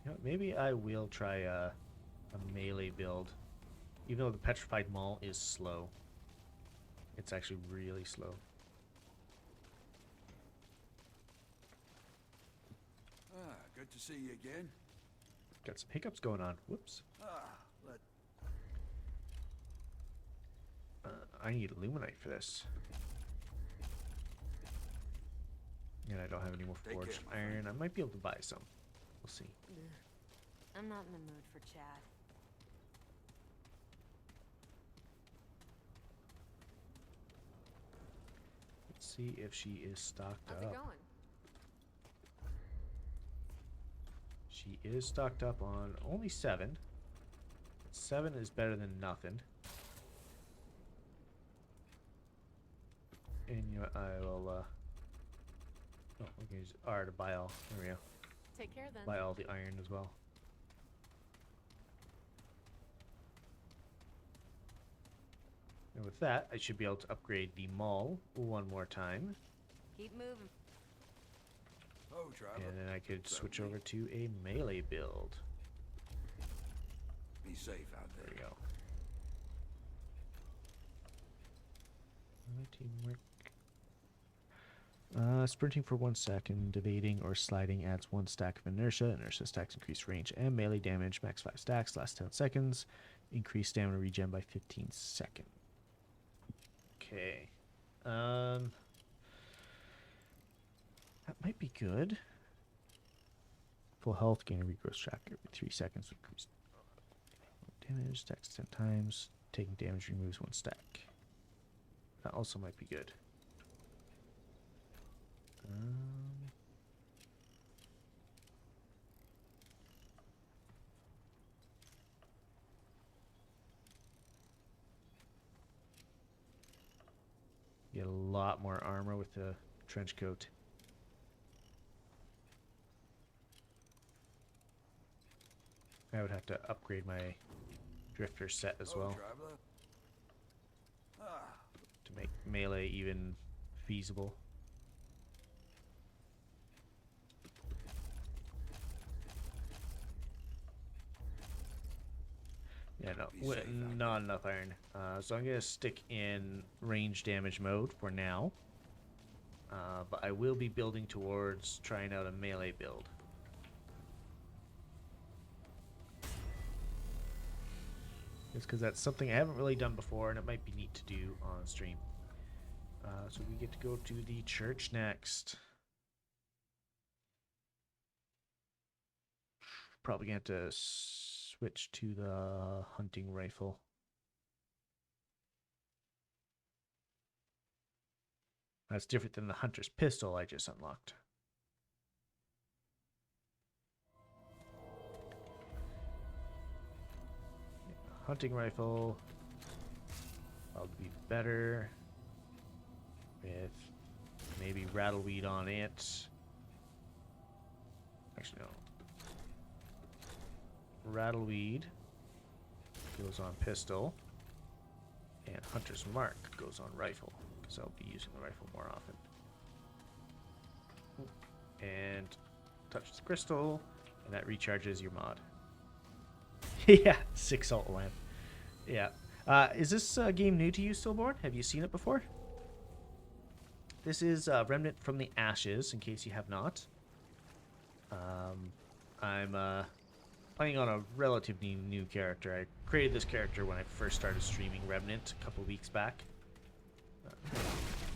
You know, maybe I will try a melee build. Even though the Petrified Maul is slow. It's actually really slow. Ah, good to see you again. Got some hiccups going on. Whoops. I need Illuminite for this. And I don't have any more forged iron. I might be able to buy some. We'll see. I'm not in the mood for chat. Let's see if she is stocked How's up. it going? She is stocked up on only 7. 7 is better than nothing. And you know, I will, oh, we can use R to buy all. There we go. Take care then. Buy all the iron as well. And with that, I should be able to upgrade the mall one more time. Keep moving. Oh, driver. And then I could So switch me. over to a melee build. Be safe out There there. we go. Teamwork. Sprinting for 1 second, evading or sliding adds 1 stack of inertia. Inertia stacks increase range and melee damage. Max 5 stacks, last 10 seconds. Increase stamina regen by 15 seconds. Okay. That might be good. Full health, gain a regrowth track every 3 seconds. Increase damage, stacks 10 times. Taking damage removes 1 stack. That also might be good. Get a lot more armor with the trench coat. I would have to upgrade my drifter set as well Traveler. Ah, to make melee even feasible. Yeah, no, Be safe out not enough iron. So I'm gonna stick in range damage mode for now. But I will be building towards trying out a melee build. Just because that's something I haven't really done before, and it might be neat to do on stream. So we get to go to the church next. Probably gonna have to switch to the hunting rifle. That's different than the hunter's pistol I just unlocked. Hunting rifle. I'll be better with maybe rattleweed on it. Actually, no. Rattleweed goes on pistol, and Hunter's Mark goes on rifle, because I'll be using the rifle more often. And touch the crystal, and that recharges your mod. Yeah, 6 salt lamp. Yeah. Is this game new to you, Stillborn? Have you seen it before? This is Remnant from the Ashes, in case you have not. I'm playing on a relatively new character. I created this character when I first started streaming Remnant a couple weeks back.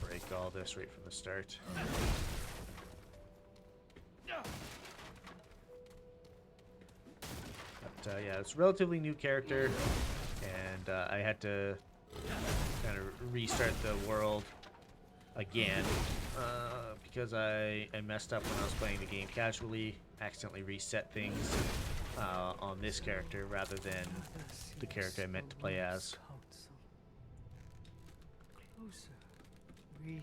Break all this right from the start. But yeah, it's a relatively new character, and I had to kind of restart the world again because I messed up when I was playing the game casually, accidentally reset things on this character rather than the character I meant to play as. Yeah.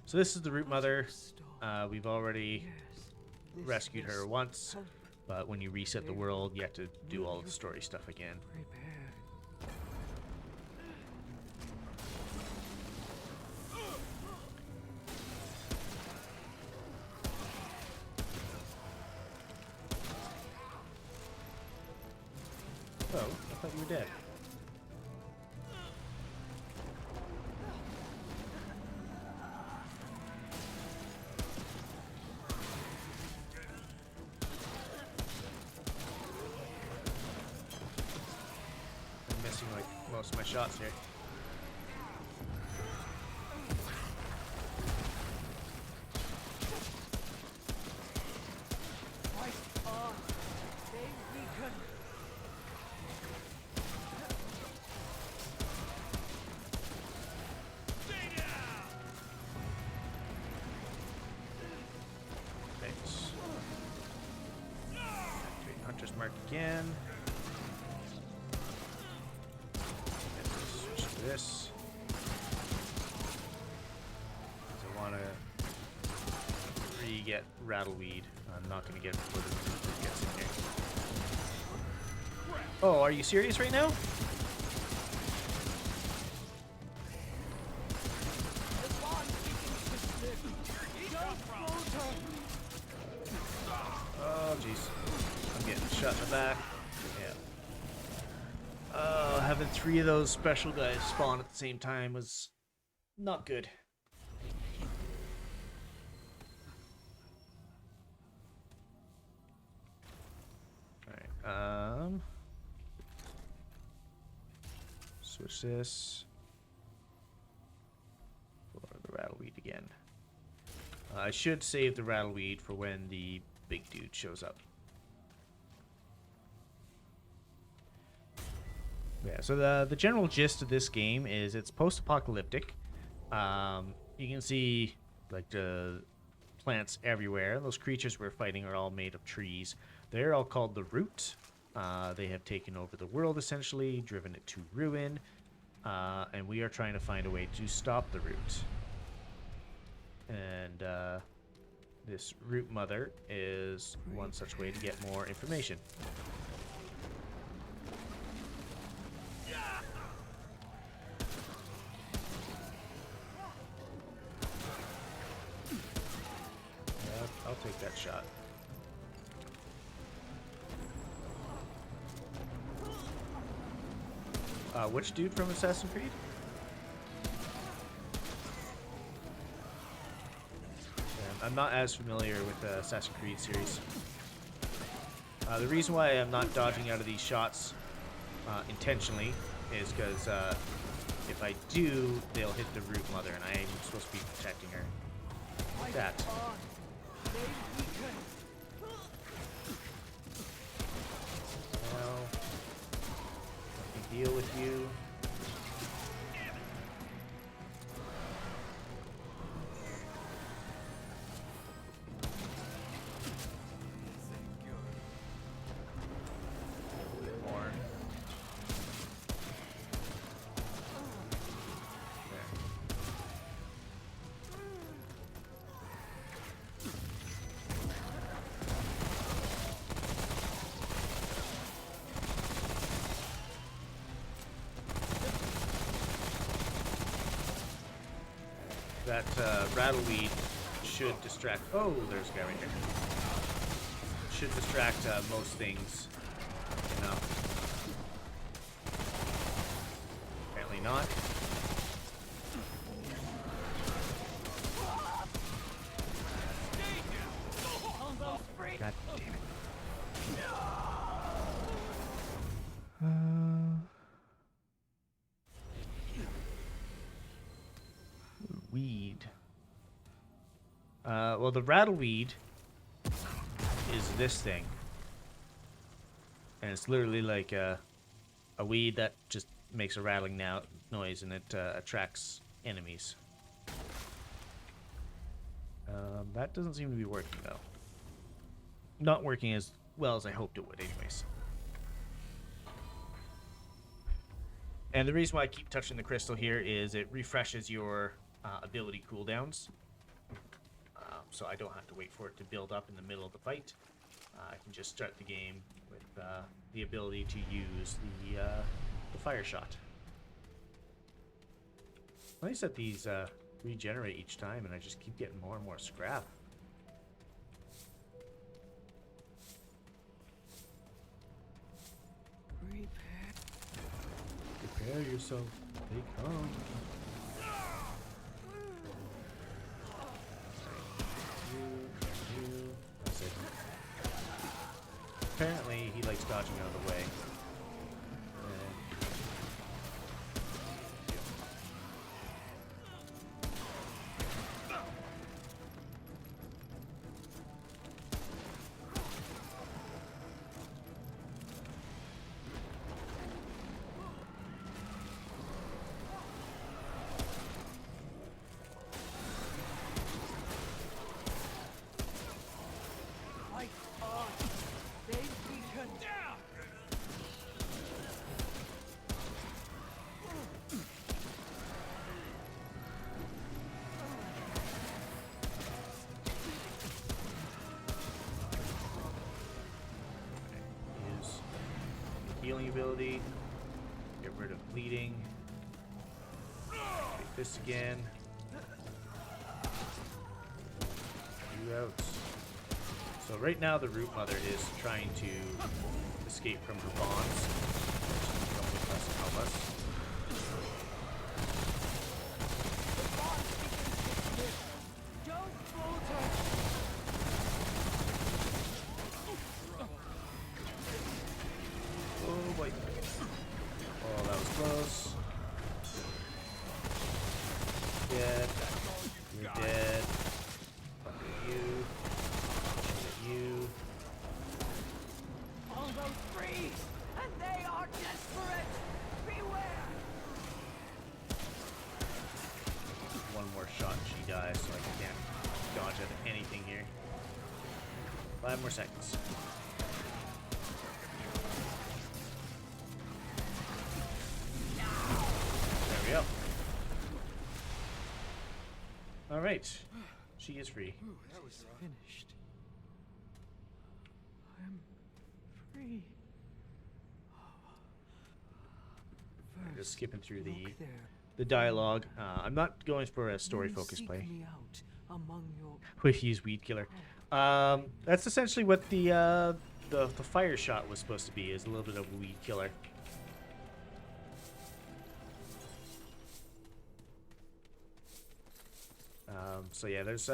So this is the root mother. We've already rescued her once, but when you reset the world, you have to do all the story stuff again. Oh, I thought you were dead. I'm missing like most of my shots here. Activate Hunter's Mark again. And switch to this. get rattleweed. I'm not going to get it before the Reaper gets in here. Oh, are you serious right now? Oh, jeez. I'm getting shot in the back. Yeah. Having 3 of those special guys spawn at the same time was not good. Alright, switch this for the rattleweed again. I should save the rattleweed for when the big dude shows up. Yeah, so the general gist of this game is it's post-apocalyptic. You can see like the plants everywhere. Those creatures we're fighting are all made of trees. They're all called the Root. They have taken over the world essentially, driven it to ruin, and we are trying to find a way to stop the Root. And this Root Mother is one such way to get more information. I'll take that shot. Which dude from Assassin's Creed? I'm not as familiar with the Assassin's Creed series. The reason why I'm not dodging out of these shots intentionally is because if I do, they'll hit the Root Mother, and I'm supposed to be protecting her. Like that. Well, let me deal with you. That rattleweed should distract. Oh, there's a guy right there. Should distract most things. No. Apparently not. God damn it. Weed. Well, the rattleweed is this thing, and it's literally like a weed that just makes a rattling noise, and it attracts enemies. That doesn't seem to be working though. Not working as well as I hoped it would, anyways. And the reason why I keep touching the crystal here is it refreshes your ability cooldowns, so I don't have to wait for it to build up in the middle of the fight. I can just start the game with the ability to use the fire shot. Nice that these regenerate each time, and I just keep getting more and more scrap. Prepare yourself. They come. That's it. Apparently, he likes dodging out of the way. healing ability. Get rid of bleeding. Take this again. You out. So right now the root mother is trying to escape from her bonds. Which doesn't help us. Oh boy. Oh, that was close. Dead. You're dead. Fuck you. You. All those freeze, and they are desperate. Beware. One more shot and she dies, so I can't dodge at anything here. 5 more seconds. There we go. Alright. She is free. That was finished. I'm free. Just skipping through Look there. the dialogue. I'm not going for a story-focused Seek play. me out among your We use Weed Killer. That's essentially what the fire shot was supposed to be, is a little bit of a Weed Killer. So yeah, there's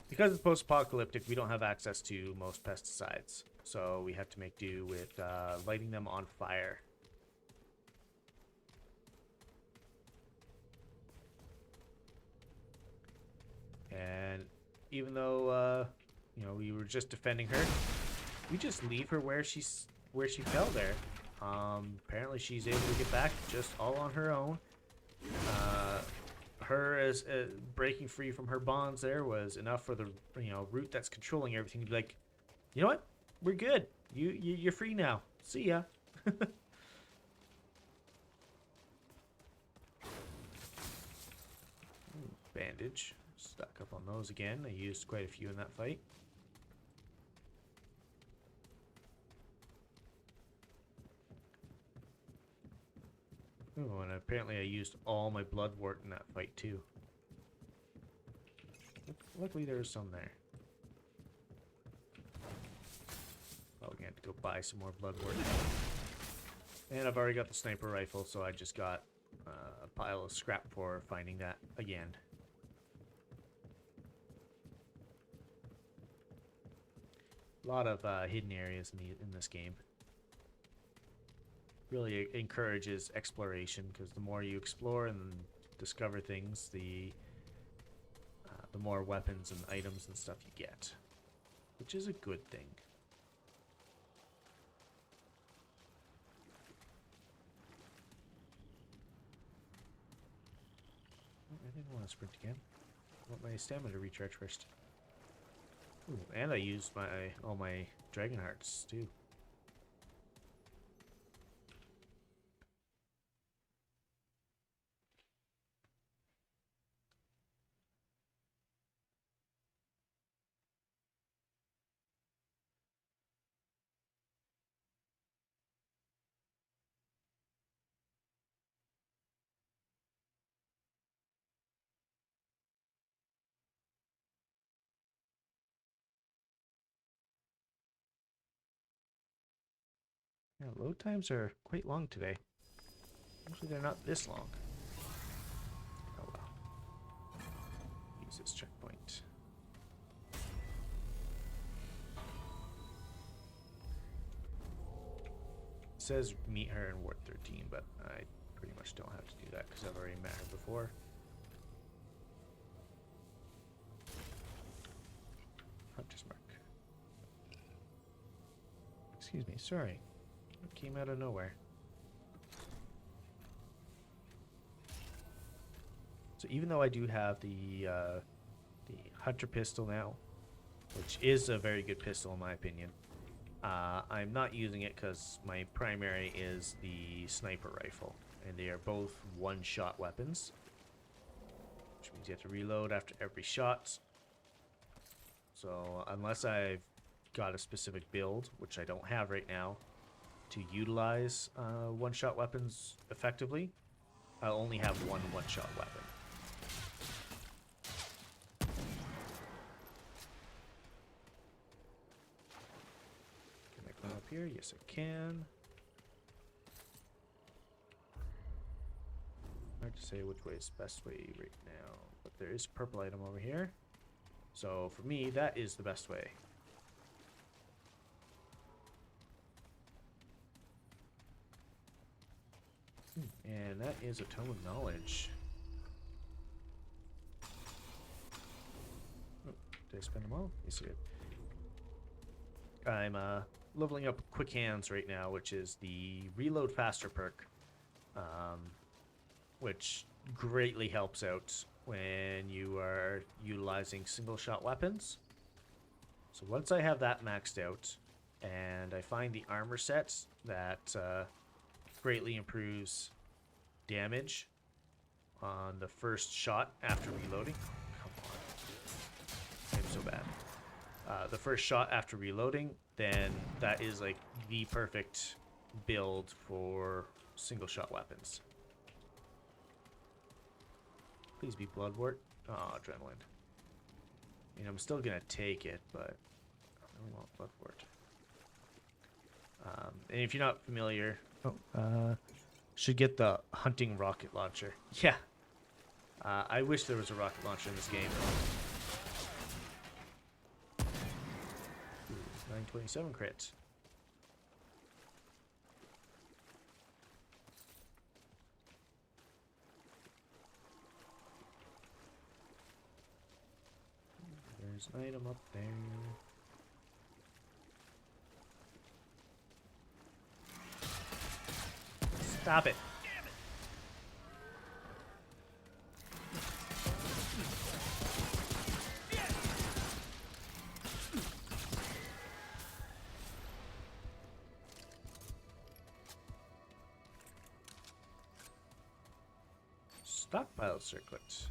because it's post-apocalyptic, we don't have access to most pesticides, so we have to make do with lighting them on fire. And even though you know, we were just defending her, we just leave her where she fell there. Apparently she's able to get back just all on her own. Her as breaking free from her bonds there was enough for the root that's controlling everything to be like, you know what, we're good. You're free now. See ya. Bandage. Stuck up on those again. I used quite a few in that fight. Oh, and apparently I used all my bloodwort in that fight too. Luckily there was some there. Oh, we're gonna have to go buy some more bloodwort. And I've already got the sniper rifle, so I just got a pile of scrap for finding that again. A lot of hidden areas in this game. Really encourages exploration, because the more you explore and discover things, the more weapons and items and stuff you get, which is a good thing. I didn't want to sprint again. I want my stamina to recharge first. Ooh, and I used all my dragon hearts too. Yeah, load times are quite long today. Usually they're not this long. Oh well. Use this checkpoint. It says meet her in Ward 13, but I pretty much don't have to do that because I've already met her before. Hunter's mark. Excuse me, sorry. It came out of nowhere. So even though I do have the Hunter pistol now, which is a very good pistol in my opinion, I'm not using it because my primary is the sniper rifle, and they are both one-shot weapons, which means you have to reload after every shot. So unless I've got a specific build, which I don't have right now, to utilize one-shot weapons effectively. I only have one-shot weapon. Can I climb up here? Yes, I can. Hard to say which way is the best way right now, but there is a purple item over here. So for me, that is the best way. And that is a Tome of Knowledge. Oh, did I spend them all? Yes, I did. I'm leveling up Quick Hands right now, which is the Reload Faster perk, which greatly helps out when you are utilizing single-shot weapons. So once I have that maxed out, and I find the armor set that greatly improves damage on the first shot after reloading. Come on. I'm so bad. The first shot after reloading, then that is like the perfect build for single shot weapons. Please be Bloodwort. Oh, Adrenaline. I mean, I'm still gonna take it, but I don't really want Bloodwort. And if you're not familiar, should get the hunting rocket launcher. Yeah. I wish there was a rocket launcher in this game. Ooh, 927 crit. There's an item up there. Stop it. Damn it. Stockpile circlet.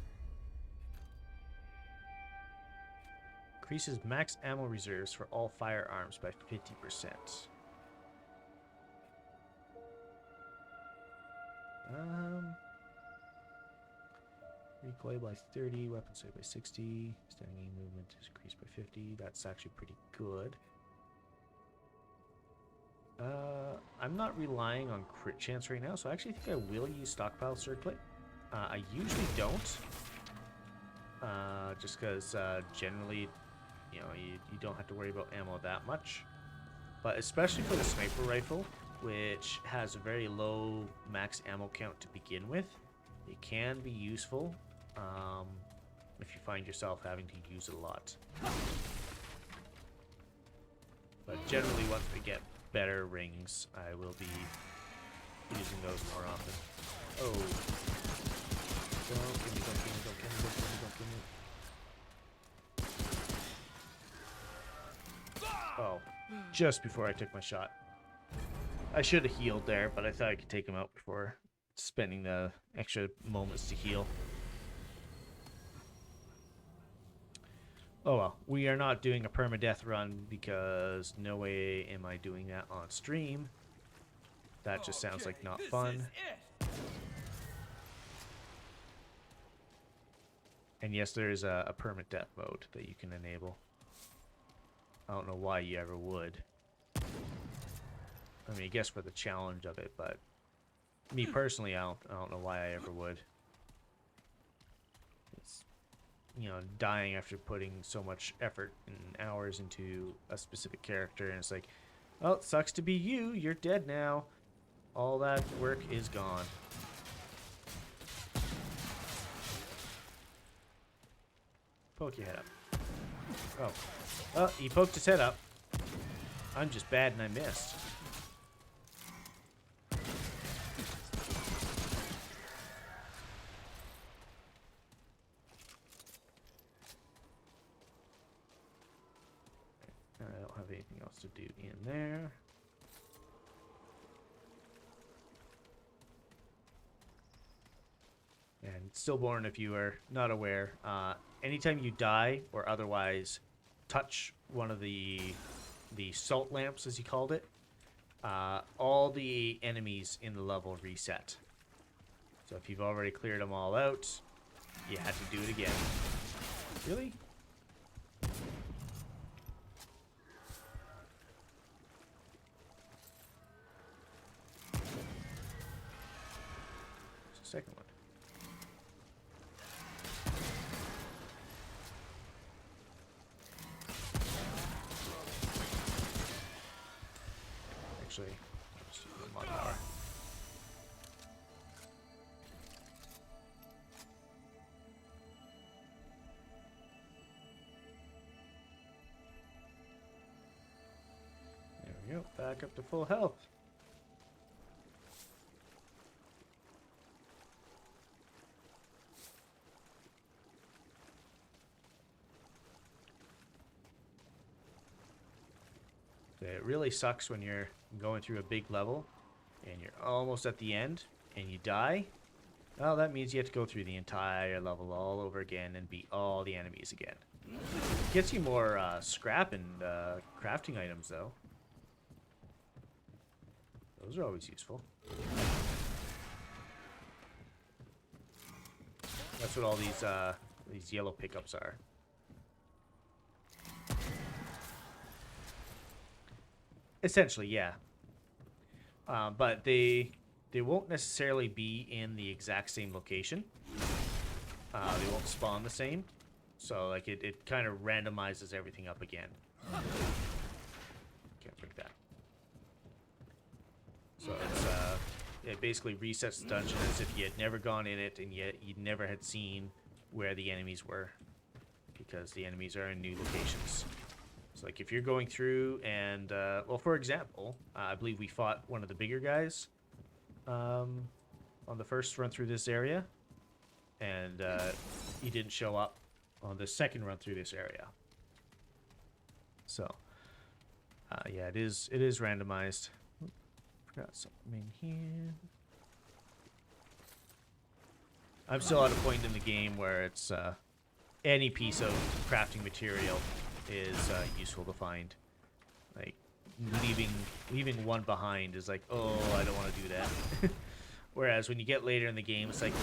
Increases max ammo reserves for all firearms by 50%. Recoil by 30, weapon save by 60, standing movement is increased by 50. That's actually pretty good. I'm not relying on crit chance right now, so I actually think I will use stockpile circlet. I usually don't, just because generally, you know, you don't have to worry about ammo that much. But especially for the sniper rifle, which has a very low max ammo count to begin with, it can be useful if you find yourself having to use it a lot. But generally, once we get better rings, I will be using those more often. Oh. Don't give me, don't give me, don't give me, don't give me, don't give me. Oh, just before I took my shot. I should have healed there, but I thought I could take him out before spending the extra moments to heal. Oh well, we are not doing a permadeath run because no way am I doing that on stream. That just sounds like not fun. And yes, there is a permadeath mode that you can enable. I don't know why you ever would. I mean, I guess for the challenge of it, but me personally, I don't know why I ever would. It's, you know, dying after putting so much effort and hours into a specific character, and it's like, oh, it sucks to be you. You're dead now. All that work is gone. Poke your head up. Oh. Oh, he poked his head up. I'm just bad and I missed. I don't have anything else to do in there. And Stillborn, if you are not aware, anytime you die or otherwise touch one of the salt lamps, as he called it, all the enemies in the level reset. So if you've already cleared them all out, you have to do it again. Really? Second one. Actually, just mod power. There we go. Back up to full health. It really sucks when you're going through a big level and you're almost at the end and you die. Well, that means you have to go through the entire level all over again and beat all the enemies again. It gets you more scrap and crafting items, though. Those are always useful. That's what all these yellow pickups are. Essentially, yeah. But they won't necessarily be in the exact same location. They won't spawn the same. So like it kind of randomizes everything up again. Can't break that. So it's it basically resets the dungeon as if you had never gone in it and yet you never had seen where the enemies were, because the enemies are in new locations. So like if you're going through and well, for example, I believe we fought one of the bigger guys on the first run through this area, and he didn't show up on the second run through this area. So yeah, it is randomized. Forgot something in here. I'm still at a point in the game where it's any piece of crafting material is useful to find. Like leaving one behind is like, oh, I don't want to do that. Whereas when you get later in the game, it's like,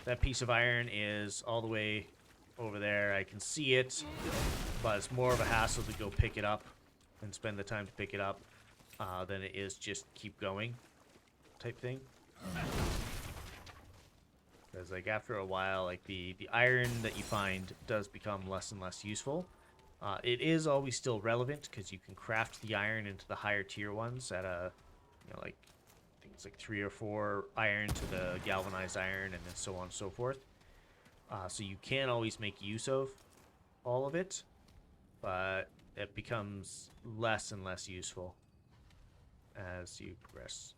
that piece of iron is all the way over there. I can see it, but it's more of a hassle to go pick it up and spend the time to pick it up than it is just keep going type thing. Because like after a while, like the iron that you find does become less and less useful. It is always still relevant because you can craft the iron into the higher tier ones at a, like I think it's like 3 or 4 iron to the galvanized iron, and then so on and so forth. So you can always make use of all of it, but it becomes less and less useful as you progress.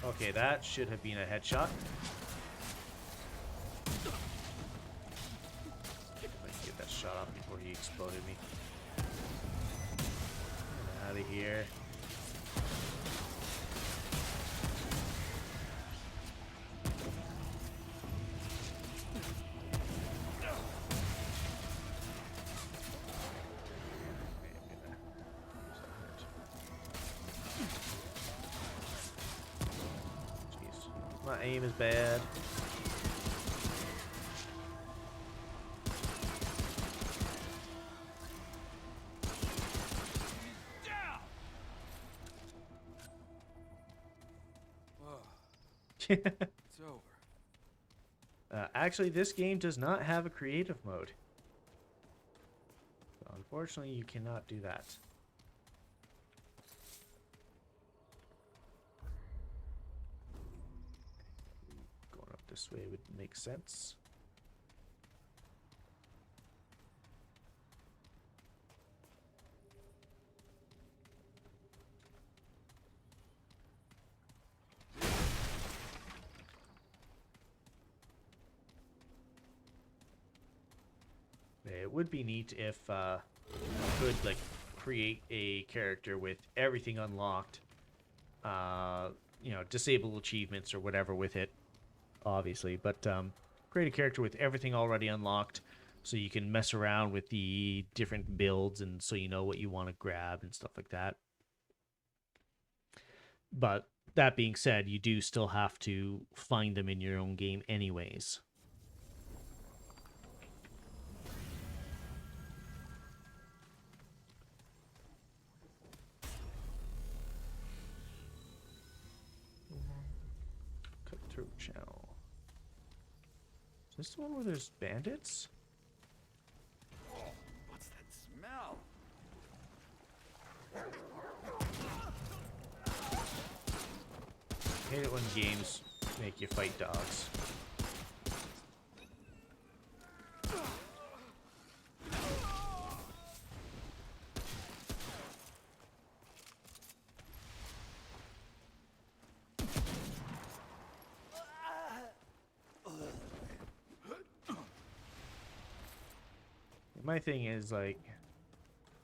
Okay, that should have been a headshot. Get that shot off before he exploded me. Get out of here. My aim is bad. It's over. Actually, this game does not have a creative mode. So unfortunately, you cannot do that. Going up this way would make sense. It would be neat if you could like create a character with everything unlocked, disable achievements or whatever with it, obviously, but create a character with everything already unlocked so you can mess around with the different builds and so you know what you want to grab and stuff like that. But that being said, you do still have to find them in your own game anyways. Cutthroat channel. Is this the one where there's bandits? Oh, what's that smell? I hate it when games make you fight dogs. My thing is, like,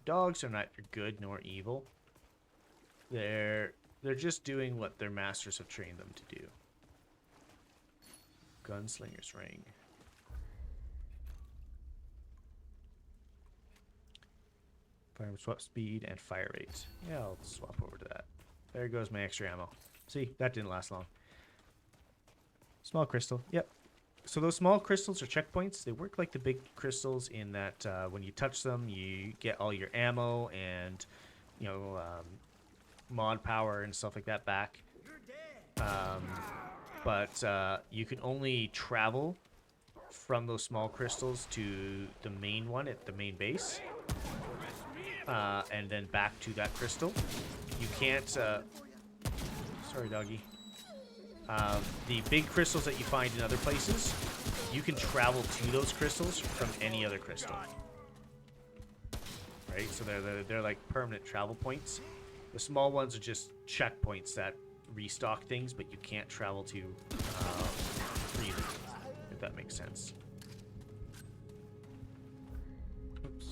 dogs are neither good nor evil. They're just doing what their masters have trained them to do. Gunslinger's ring. Firearm swap speed and fire rate. Yeah, I'll swap over to that. There goes my extra ammo. See, that didn't last long. Small crystal. Yep. So those small crystals are checkpoints. They work like the big crystals in that when you touch them, you get all your ammo and, you know, mod power and stuff like that back. But you can only travel from those small crystals to the main one at the main base. And then back to that crystal. You can't... sorry, doggy. The big crystals that you find in other places, you can travel to those crystals from any other crystal. Right? So they're like permanent travel points. The small ones are just checkpoints that restock things, but you can't travel to freely, if that makes sense. Oops.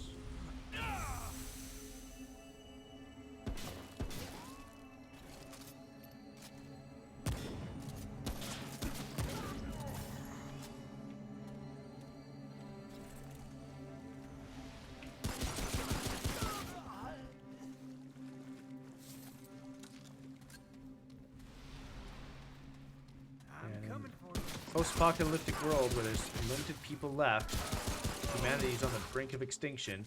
Post-apocalyptic world where there's limited people left, humanity's on the brink of extinction,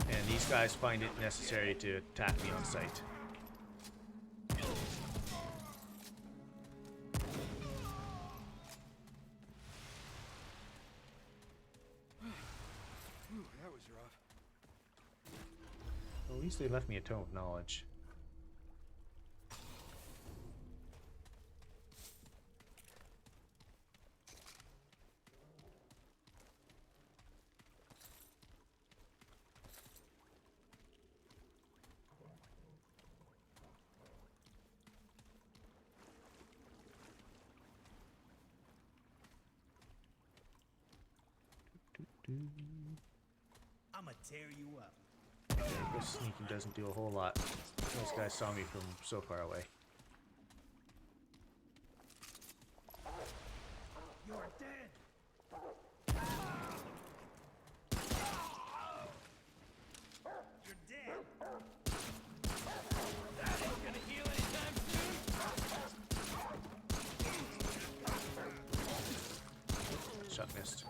and these guys find it necessary to attack me on sight. That was rough. Well, at least they left me a tome of knowledge. I'ma tear you up. This sneaking doesn't do a whole lot. Those guys saw me from so far away. You're dead. You're dead. That ain't gonna heal anytime soon. Shot missed.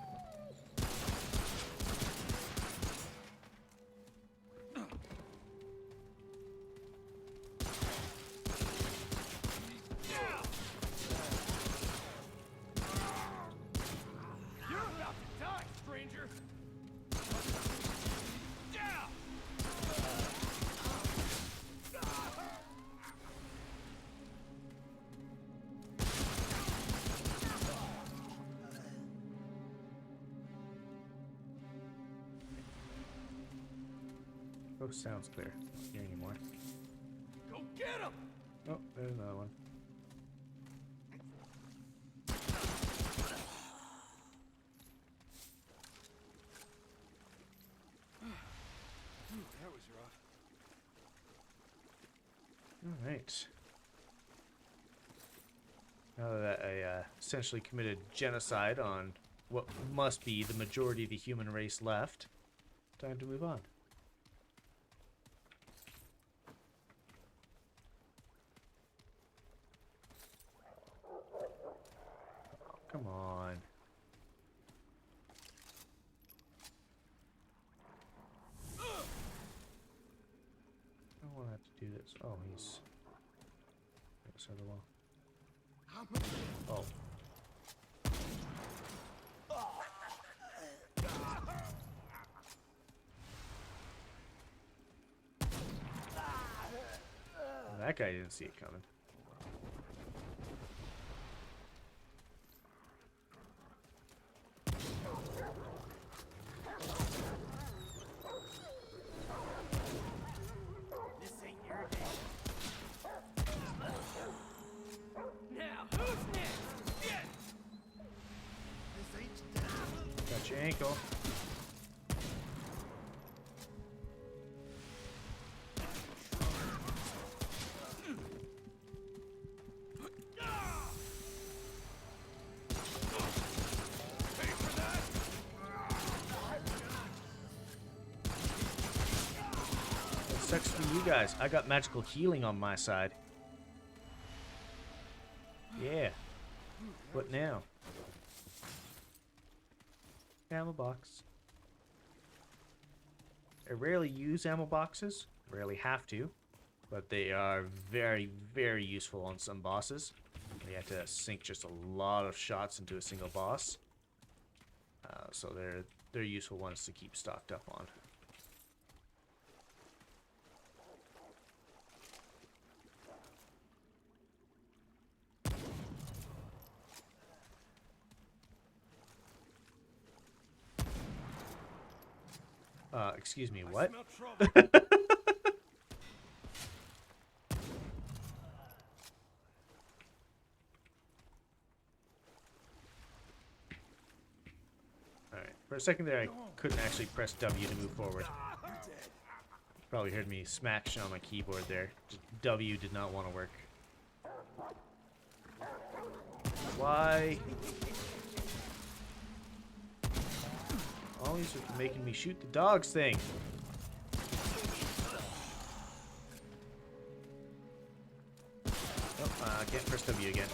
Oh, sounds clear. Don't hear anymore. Go get him! Oh, there's another one. That was rough. All right. Now that I essentially committed genocide on what must be the majority of the human race left, time to move on. Come on. I don't want to have to do this. Oh, he's... Other side of the wall. Oh. That guy didn't see it coming. This ain't your day. Now, who's next? Yeah. This ain't your day. Got your ankle. Sucks for you guys. I got magical healing on my side. Yeah. What now? Ammo box. I rarely use ammo boxes. Rarely have to. But they are very, very useful on some bosses. You have to sink just a lot of shots into a single boss. So they're useful ones to keep stocked up on. Excuse me, what? Smell trouble. Alright, for a second there I couldn't actually press W to move forward. Probably heard me smash on my keyboard there. Just W did not want to work. Why? Always with making me shoot the dogs thing. Oh, I can't press W again.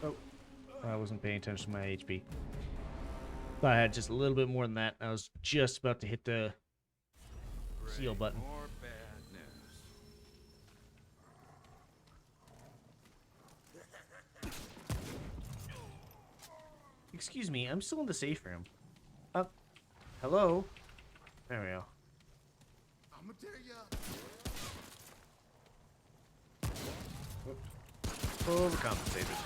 Oh, I wasn't paying attention to my HP. Thought I had just a little bit more than that. I was just about to hit the heal button. More bad news. Excuse me, I'm still in the safe room. Hello? There we go. I'ma tear you up. Overcompensated.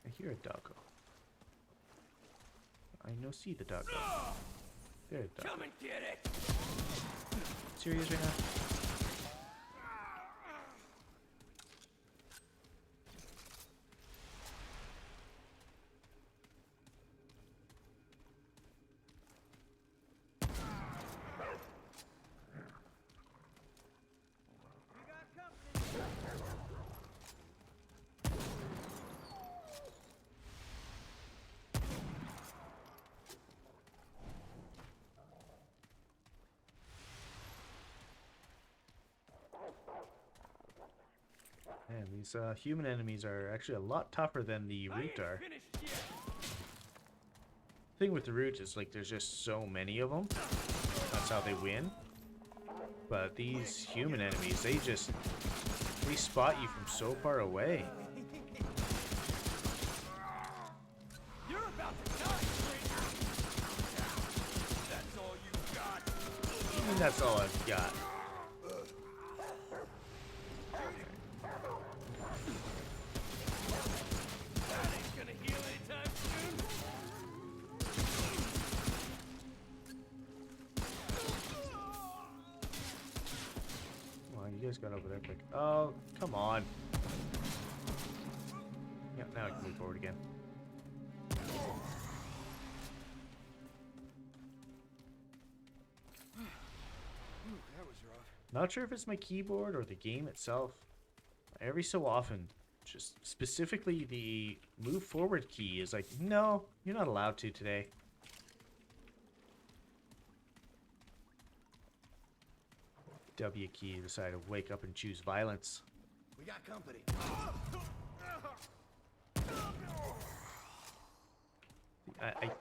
I hear a doggo. I no see the doggo. There, doggo. Come and get it. Serious right now? Man, these human enemies are actually a lot tougher than the root are. Finished yet. The thing with the root is like there's just so many of them. That's how they win. But these human enemies, they spot you from so far away. You're about to die, stranger. That's all you got. And that's all I've got. That ain't gonna heal anytime soon. guys got over there quick? Oh, come on. Yeah, now I can move forward again. That was rough. Not sure if it's my keyboard or the game itself. Every so often, just specifically the move forward key is like, no, you're not allowed to today. W key decided to wake up and choose violence. We got company.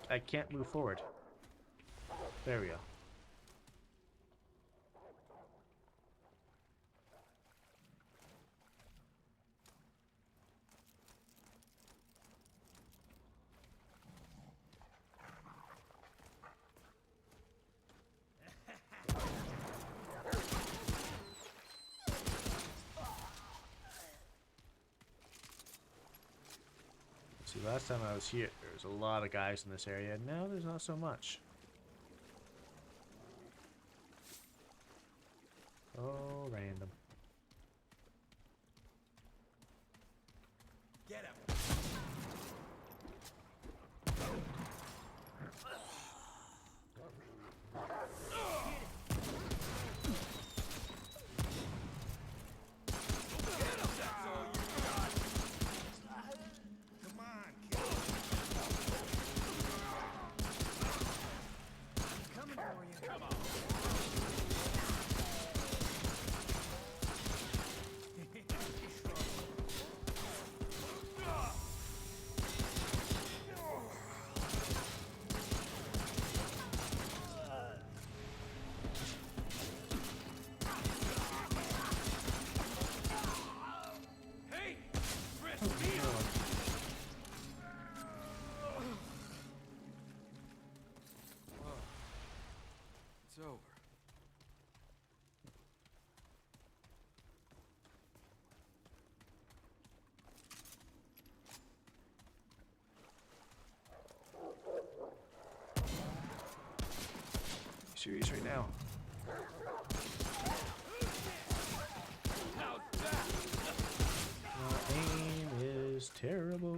I can't move forward. There we go. See, last time I was here, there was a lot of guys in this area. Now there's not so much. Oh, random. Get him. It's over. Serious right now. My aim is terrible.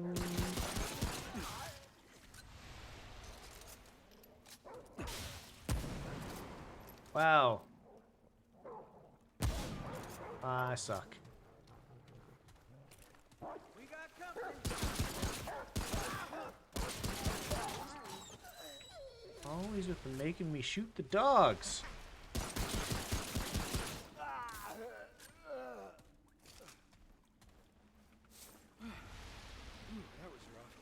Wow. I suck. We got company. Always with the making me shoot the dogs. That was rough.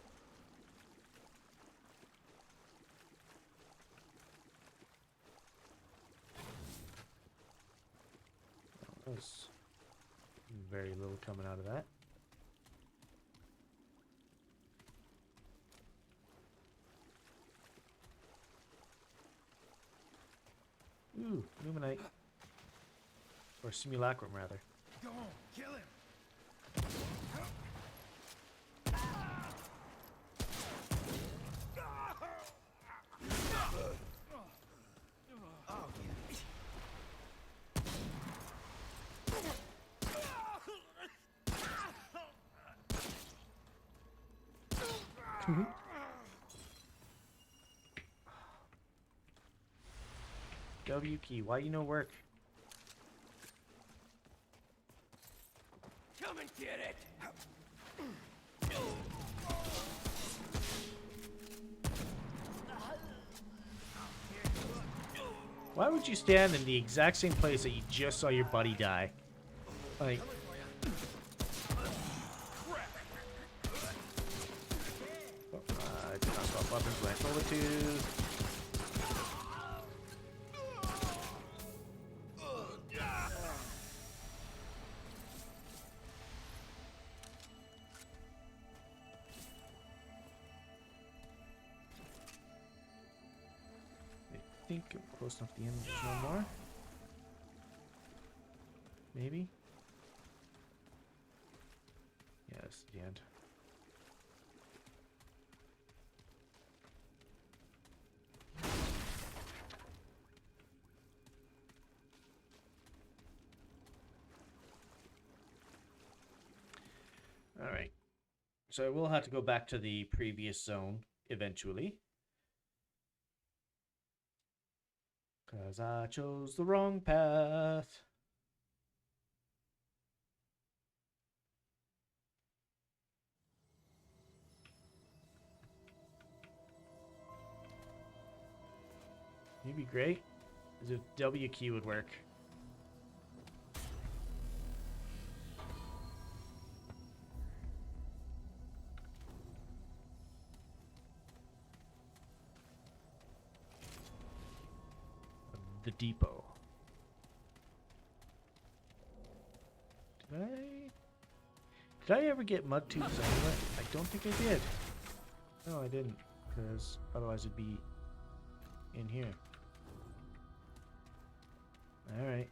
There's very little coming out of that. Ooh, Luminite. Or Simulacrum, rather. Go on, kill him. W key, why you no work? Come and get it. Why would you stand in the exact same place that you just saw your buddy die? Like, I did not swap weapons when I told it to. I think I'm close enough to the end. There's no more. Maybe. Yeah, this is the end. So I will have to go back to the previous zone eventually. Because I chose the wrong path. It'd be great as if W key would work. The depot. Did I ever get mud tubes anyway? I don't think I did. No, I didn't, because otherwise it'd be in here. Alright.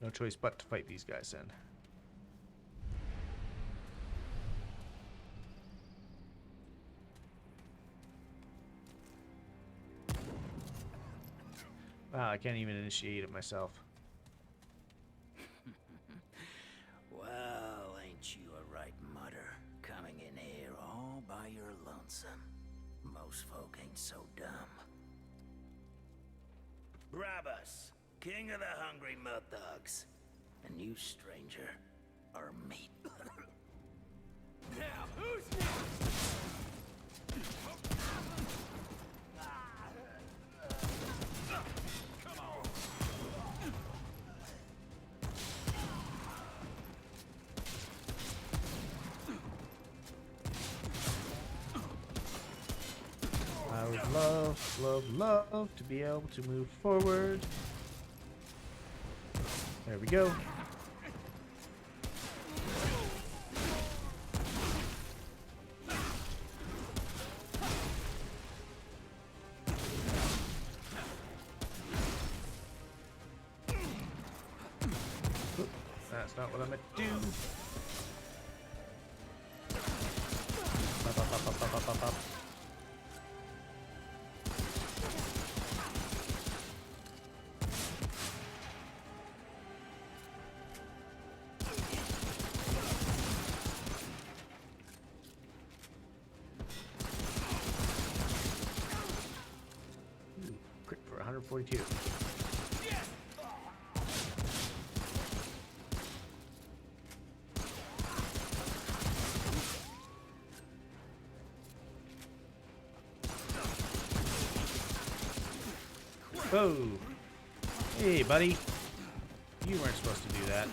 No choice but to fight these guys then. Wow, I can't even initiate it myself. Well, ain't you a right mutter, coming in here all by your lonesome. Most folk ain't so dumb. Brabus, king of the hungry mud thugs. And you, stranger, are meat. Now, who's next? Come on. I would love to be able to move forward. There we go. Oop, that's not what I meant to do. Up, up, up, up, up, up, up, up. Crit for 142. Whoa! Hey, buddy. You weren't supposed to do that.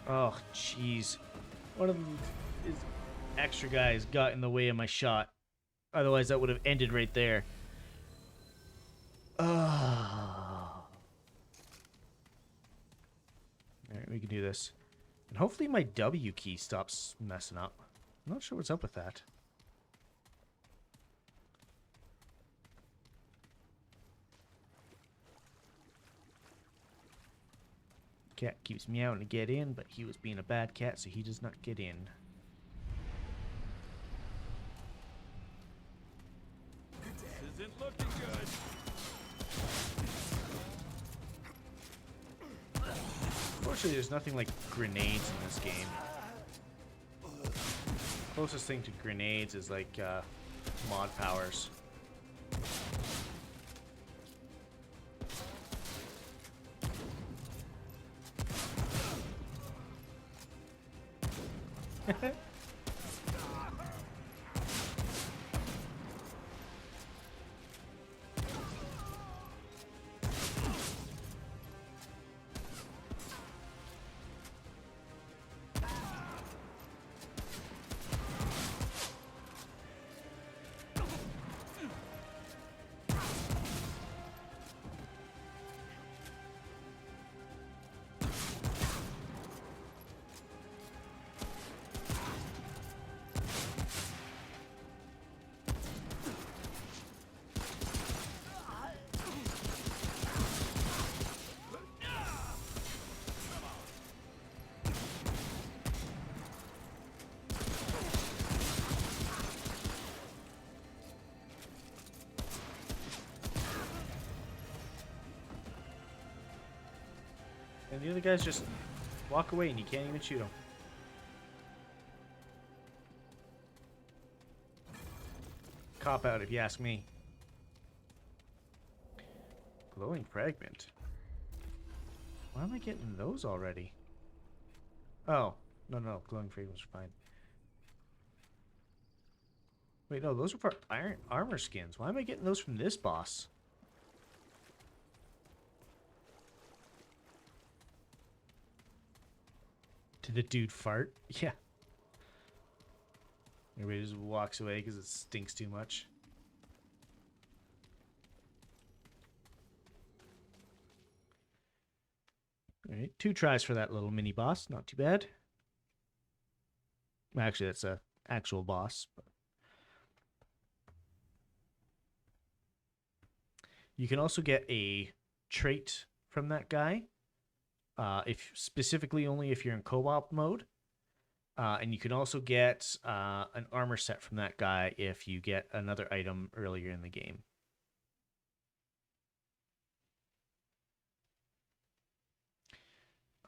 Oh, jeez. One of his extra guys got in the way of my shot. Otherwise, that would have ended right there. Alright, we can do this. And hopefully my W key stops messing up. I'm not sure what's up with that. Cat keeps meowing to get in, but he was being a bad cat, so he does not get in. This isn't looking good. Unfortunately, there's nothing like grenades in this game. Closest thing to grenades is like mod powers. And the other guys just walk away and you can't even shoot them. Cop out if you ask me. Glowing fragment. Why am I getting those already? Oh, no, glowing fragments are fine. Wait, no, those are for iron armor skins. Why am I getting those from this boss? Did the dude fart? Yeah. Everybody just walks away because it stinks too much. Alright, 2 tries for that little mini boss. Not too bad. Well, actually, that's a actual boss. But you can also get a trait from that guy. If specifically only if you're in co-op mode. And you can also get an armor set from that guy if you get another item earlier in the game.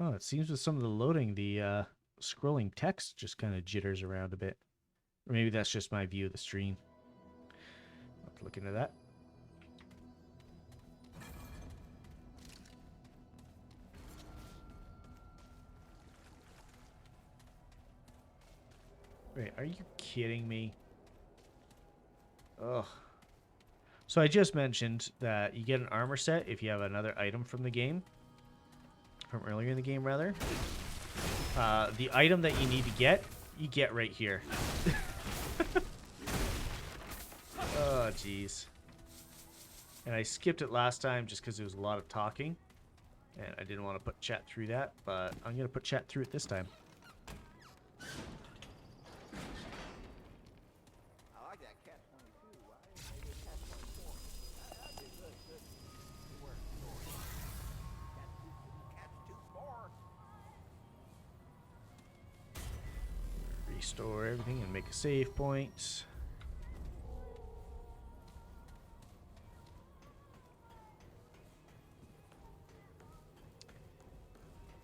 Oh, it seems with some of the loading, the scrolling text just kind of jitters around a bit. Or maybe that's just my view of the stream. I'll have to look into that. Wait, are you kidding me? Ugh. So I just mentioned that you get an armor set if you have another item from the game. From earlier in the game, rather. The item that you need to get, you get right here. Oh, jeez. And I skipped it last time just because there was a lot of talking. And I didn't want to put chat through that, but I'm going to put chat through it this time. Restore everything and make a save point.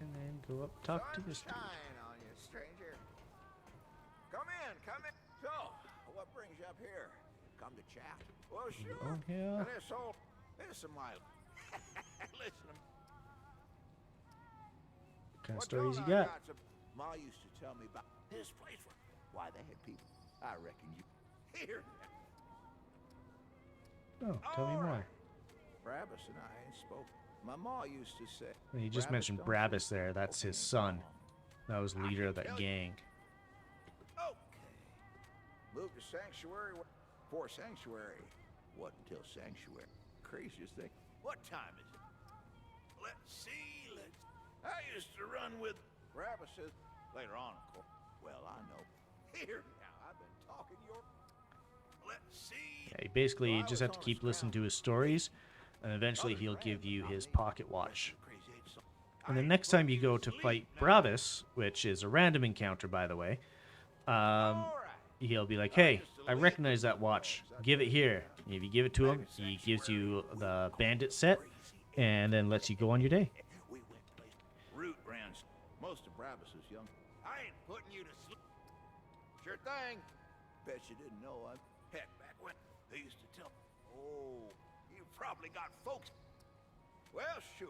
And then go up, talk to this dude. On you, stranger. Come in, come in. So, what brings you up here? Come to chat? Well, sure. Oh, yeah. Listen, my... Listen. What kind of stories you got? Ma used to tell me about this place. Why they had people. I reckon you... Here. Oh, tell me more. Brabus and I ain't spoken. My ma used to say... Well, you just mentioned Brabus there. That's his son. That was the leader of that gang. Okay. Moved to Sanctuary. For Sanctuary. What until Sanctuary? Craziest thing. What time is it? Let's see. I used to run with Brabus says later on, of course. Well, I know. Here now, I've been talking your... Let's see. Yeah, basically, you just have to keep listening to his stories, and eventually he'll give you his pocket watch. And the next time you go to fight Brabus, which is a random encounter, by the way, he'll be like, hey, I recognize that watch. Give it here. And if you give it to him, he gives you the bandit set, and then lets you go on your day. Root branch. Most of Brabus is young. I ain't putting you to sleep. Sure thing. Bet you didn't know I... Heck, back when they used to tell... Oh, you probably got folks... Well, sure.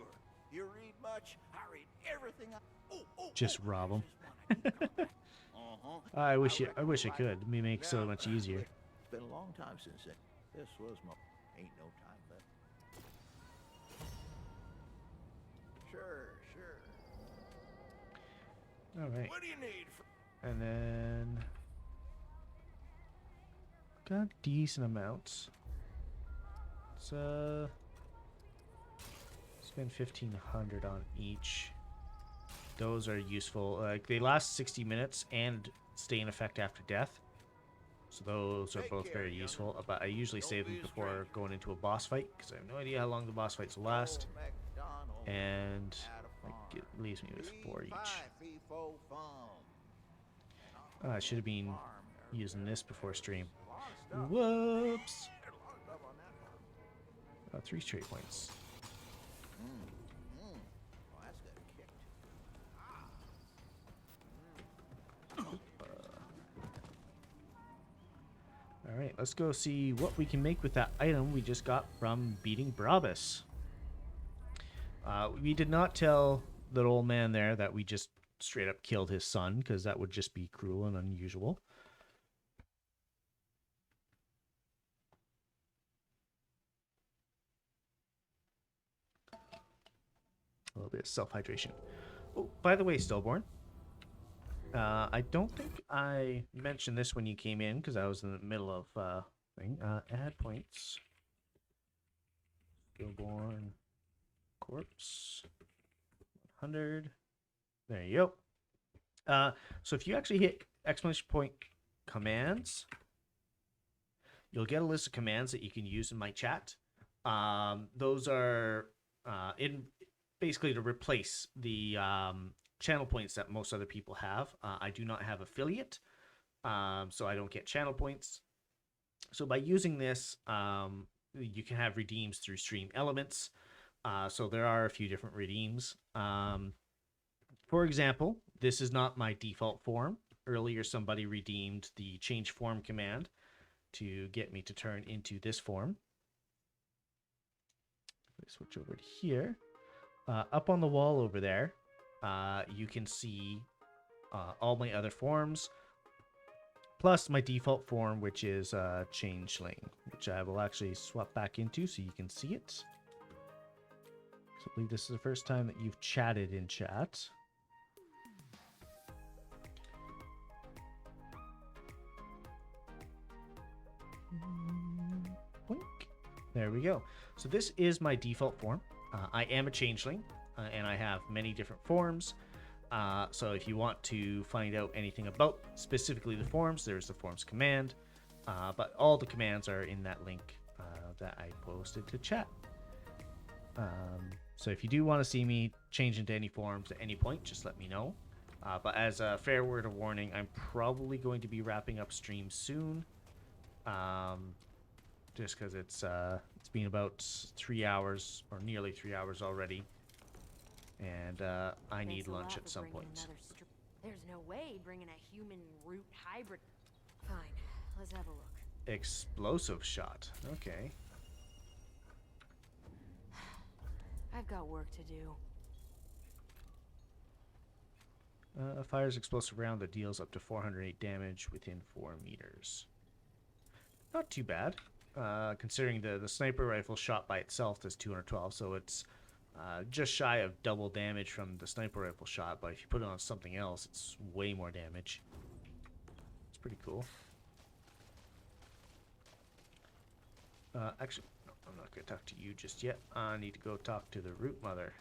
You read much? I read everything I... Just rob him. I wish I could. It'd make it so much easier. It's been a long time since then. This was my... Ain't no time left. Sure. Alright. What do you need? And then... got decent amounts. Let's spend 1,500 on each. Those are useful. Like they last 60 minutes and stay in effect after death. So those are both very useful. But I usually save them before going into a boss fight because I have no idea how long the boss fights will last. And it leaves me with 4 each. I should have been using this before stream. Whoops! 3 straight points. Well, that's got a kick. let's go see what we can make with that item we just got from beating Brabus. We did not tell the old man there that we just straight up killed his son, because that would just be cruel and unusual. A little bit of self-hydration. Oh, by the way, Stillborn, I don't think I mentioned this when you came in, because I was in the middle of thing. Add points. Stillborn corpse 100. There you go. So if you actually hit exclamation point commands, you'll get a list of commands that you can use in my chat. Those are in basically to replace the channel points that most other people have. I do not have affiliate, so I don't get channel points. So by using this, you can have redeems through Stream Elements. So there are a few different redeems. For example, this is not my default form. Earlier, somebody redeemed the change form command to get me to turn into this form. Let's switch over to here. Up on the wall over there, you can see all my other forms, plus my default form, which is Changeling, which I will actually swap back into so you can see it. So I believe this is the first time that you've chatted in chat. Boink. There we go. So this is my default form. I am a changeling, and I have many different forms. So if you want to find out anything about specifically the forms, there's the forms command. But all the commands are in that link that I posted to chat. So if you do want to see me change into any forms at any point, just let me know. But as a fair word of warning, I'm probably going to be wrapping up stream soon. Just because it's been about 3 hours, or nearly 3 hours already. And I need lunch at some point. There's no way bringing a human root hybrid. Fine, let's have a look. Explosive shot. Okay. I've got work to do. Fires explosive round that deals up to 408 damage within 4 meters. Not too bad, considering the sniper rifle shot by itself does 212, so it's just shy of double damage from the sniper rifle shot, but if you put it on something else, it's way more damage. It's pretty cool. Actually, no, I'm not going to talk to you just yet. I need to go talk to the root mother.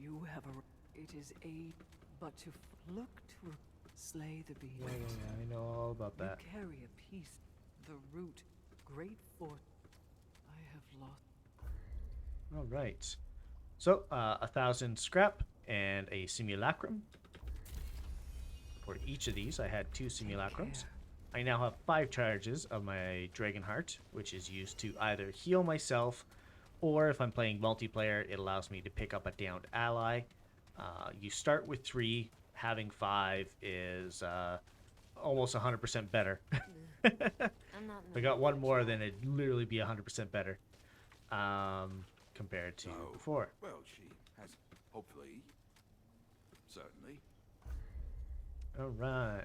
You have a. It is a. But to look to slay the beast. Yeah, I know all about that. You carry a piece. The root. Great fort. I have lost. All right. So, 1,000 scrap and a simulacrum. For each of these, I had 2 simulacrums. I now have 5 charges of my Dragon Heart, which is used to either heal myself, or if I'm playing multiplayer, it allows me to pick up a downed ally. You start with 3. Having 5 is almost 100% better. If I got 1 more, then it'd literally be 100% better. Compared to before. Well, she has, hopefully, certainly. Alright.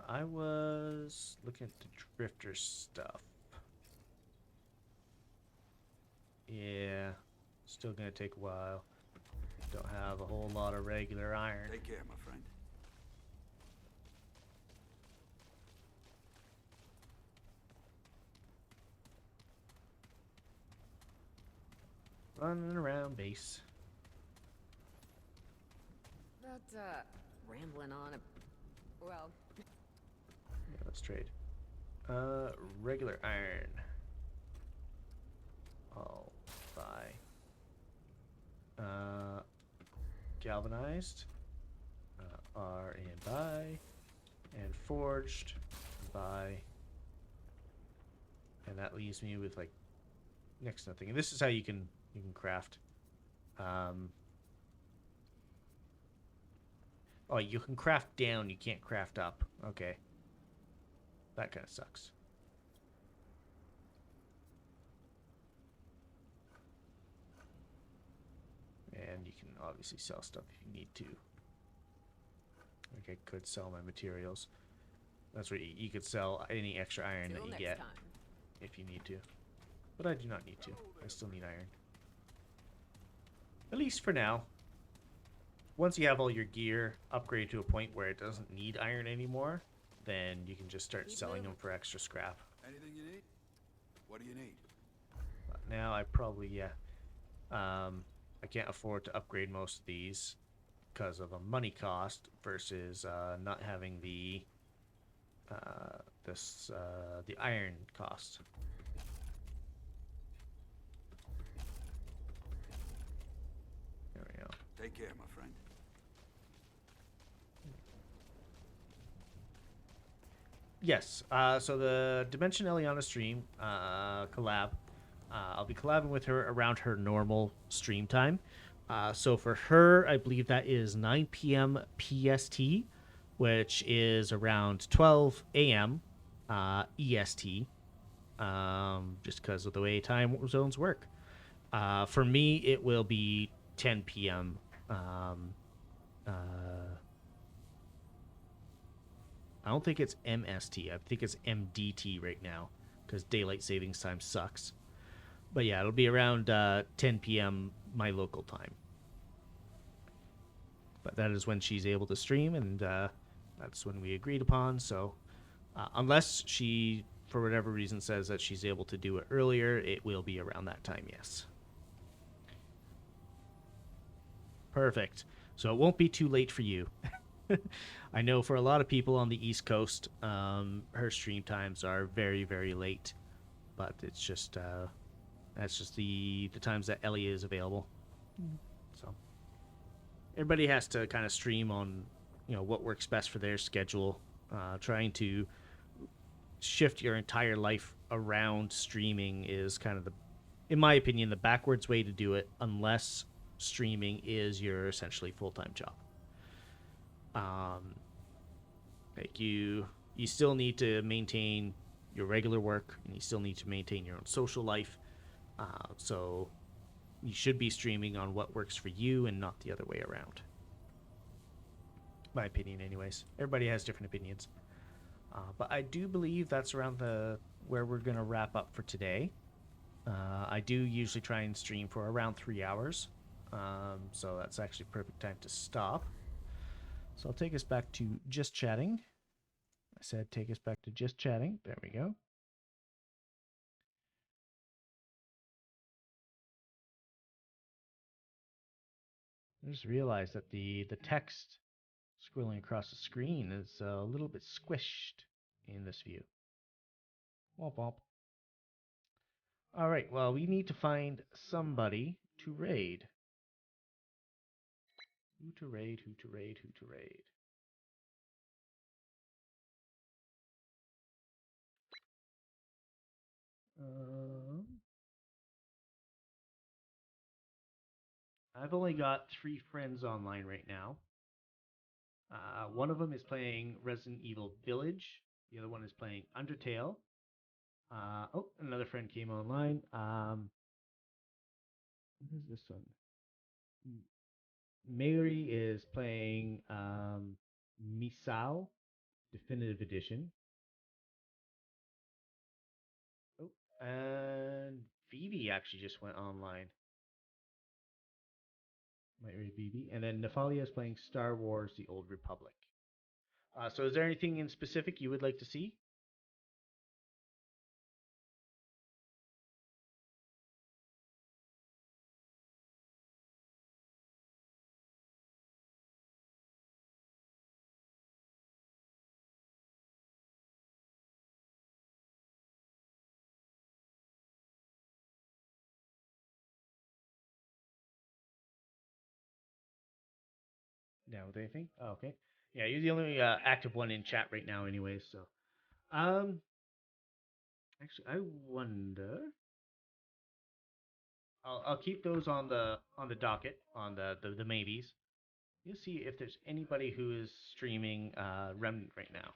I was looking at the drifter stuff. Yeah, still gonna take a while. Don't have a whole lot of regular iron. Take care, my friend. Running around base. That, rambling on a... Well... Yeah, let's trade. Regular iron. I'll buy. Galvanized. R and buy. And forged. Buy. And that leaves me with like next to nothing. And this is how you can craft. Oh, you can craft down. You can't craft up. Okay, that kind of sucks. And you can obviously sell stuff if you need to. Like I could sell my materials. That's where you could sell any extra iron that Till you next get time. if you need to. But I do not need to. I still need iron. At least for now. Once you have all your gear upgraded to a point where it doesn't need iron anymore, then you can just start Keep selling moving. them for extra scrap. Anything you need? What do you need? But now I probably, yeah. I can't afford to upgrade most of these because of a money cost versus not having the the iron cost. There we go. Take care, my friend. Yes. So the Dimension Eliana stream collab, I'll be collabing with her around her normal stream time. So for her, I believe that is 9 p.m. PST, which is around 12 a.m. EST, just because of the way time zones work. For me, it will be 10 p.m. I don't think it's MST. I think it's MDT right now because daylight savings time sucks. But yeah, it'll be around 10 p.m. my local time. But that is when she's able to stream, and that's when we agreed upon. So unless she, for whatever reason, says that she's able to do it earlier, it will be around that time, yes. Perfect. So it won't be too late for you. I know for a lot of people on the East Coast, her stream times are very, very late. But it's just, that's just the times that Ellie is available. So everybody has to kind of stream on, what works best for their schedule. Trying to shift your entire life around streaming is kind of in my opinion, the backwards way to do it, unless streaming is your essentially full-time job. Like you still need to maintain your regular work, and you still need to maintain your own social life. So you should be streaming on what works for you and not the other way around. My opinion, anyways. Everybody has different opinions. But I do believe that's around where we're going to wrap up for today. I do usually try and stream for around 3 hours. So that's actually perfect time to stop. So I'll take us back to just chatting. I said take us back to just chatting. There we go. I just realized that the text scrolling across the screen is a little bit squished in this view. Womp womp. All right, well, we need to find somebody to raid. Who to raid, who to raid, who to raid. I've only got 3 friends online right now. One of them is playing Resident Evil Village. The other one is playing Undertale. Oh, another friend came online. What is this one? Mary is playing Misao Definitive Edition. Oh, and Phoebe actually just went online. Might read Phoebe. And then Nephalia is playing Star Wars The Old Republic. So is there anything in specific you would like to see? No, anything? Oh, okay. Yeah, you're the only active one in chat right now, anyways. So, actually, I wonder. I'll keep those on the docket, on the maybes. You'll see if there's anybody who is streaming Remnant right now.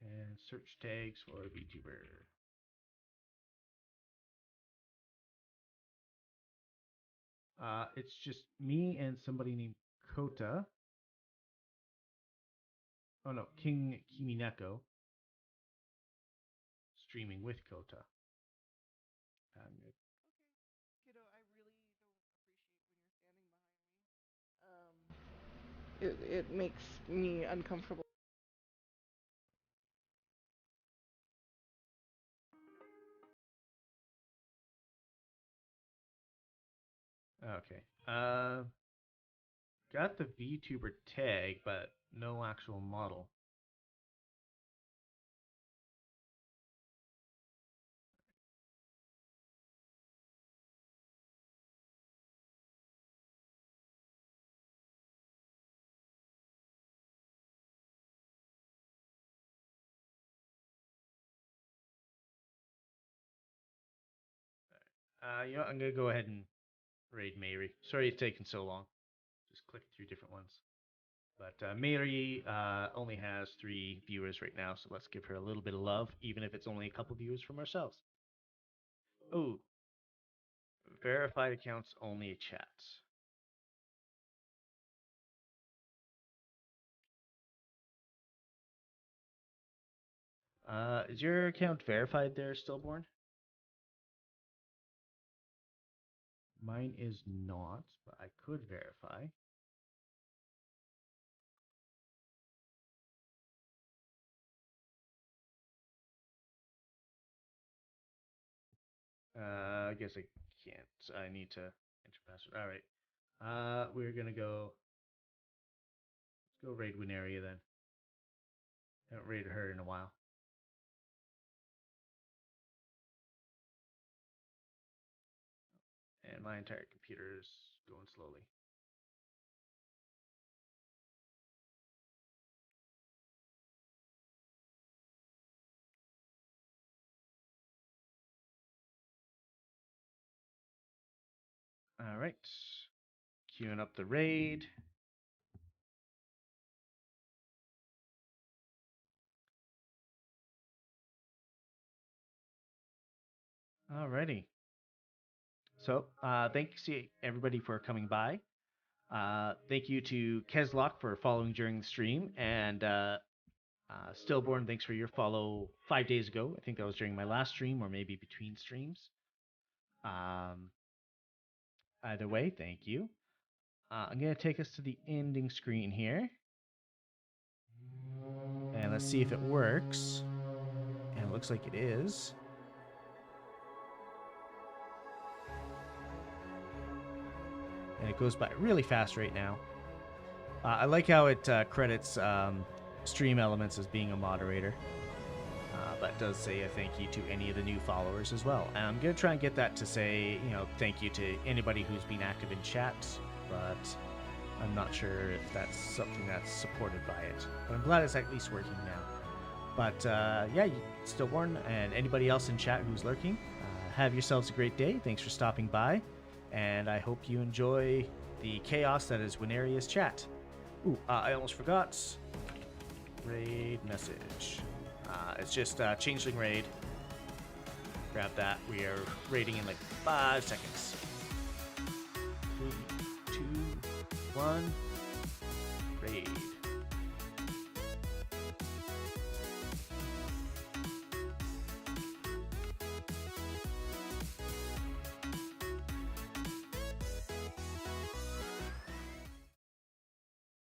And search tags for VTuber. It's just me and somebody named Kota. Oh no, King Kimineko. Streaming with Kota. Kiddo, I really don't appreciate when you're standing behind me. It makes me uncomfortable. Okay. Got the VTuber tag, but no actual model. You know, I'm gonna go ahead and raid Mary. Sorry it's taking so long. Just click through different ones. But Mary only has 3 viewers right now, so let's give her a little bit of love, even if it's only a couple viewers from ourselves. Oh, verified accounts only chats. Is your account verified there, Stillborn? Mine is not, but I could verify. I guess I can't. I need to enter password. All right. We're gonna go. Let's go raid Wineria then. Haven't raided her in a while. And my entire computer is going slowly. All right. Queuing up the raid. Alrighty. So, thanks to everybody for coming by. Thank you to Keslock for following during the stream, and Stillborn, thanks for your follow 5 days ago. I think that was during my last stream, or maybe between streams. Either way, thank you. I'm going to take us to the ending screen here. And let's see if it works. And it looks like it is. And it goes by really fast right now. I like how it credits Stream Elements as being a moderator. But it does say a thank you to any of the new followers as well. And I'm going to try and get that to say, you know, thank you to anybody who's been active in chat. But I'm not sure if that's something that's supported by it. But I'm glad it's at least working now. But yeah, Stillborn and anybody else in chat who's lurking, have yourselves a great day. Thanks for stopping by. And I hope you enjoy the chaos that is Wineria's chat. Ooh, I almost forgot. Raid message. It's just Changeling Raid. Grab that. We are raiding in like 5 seconds. 3, 2, 1. Raid.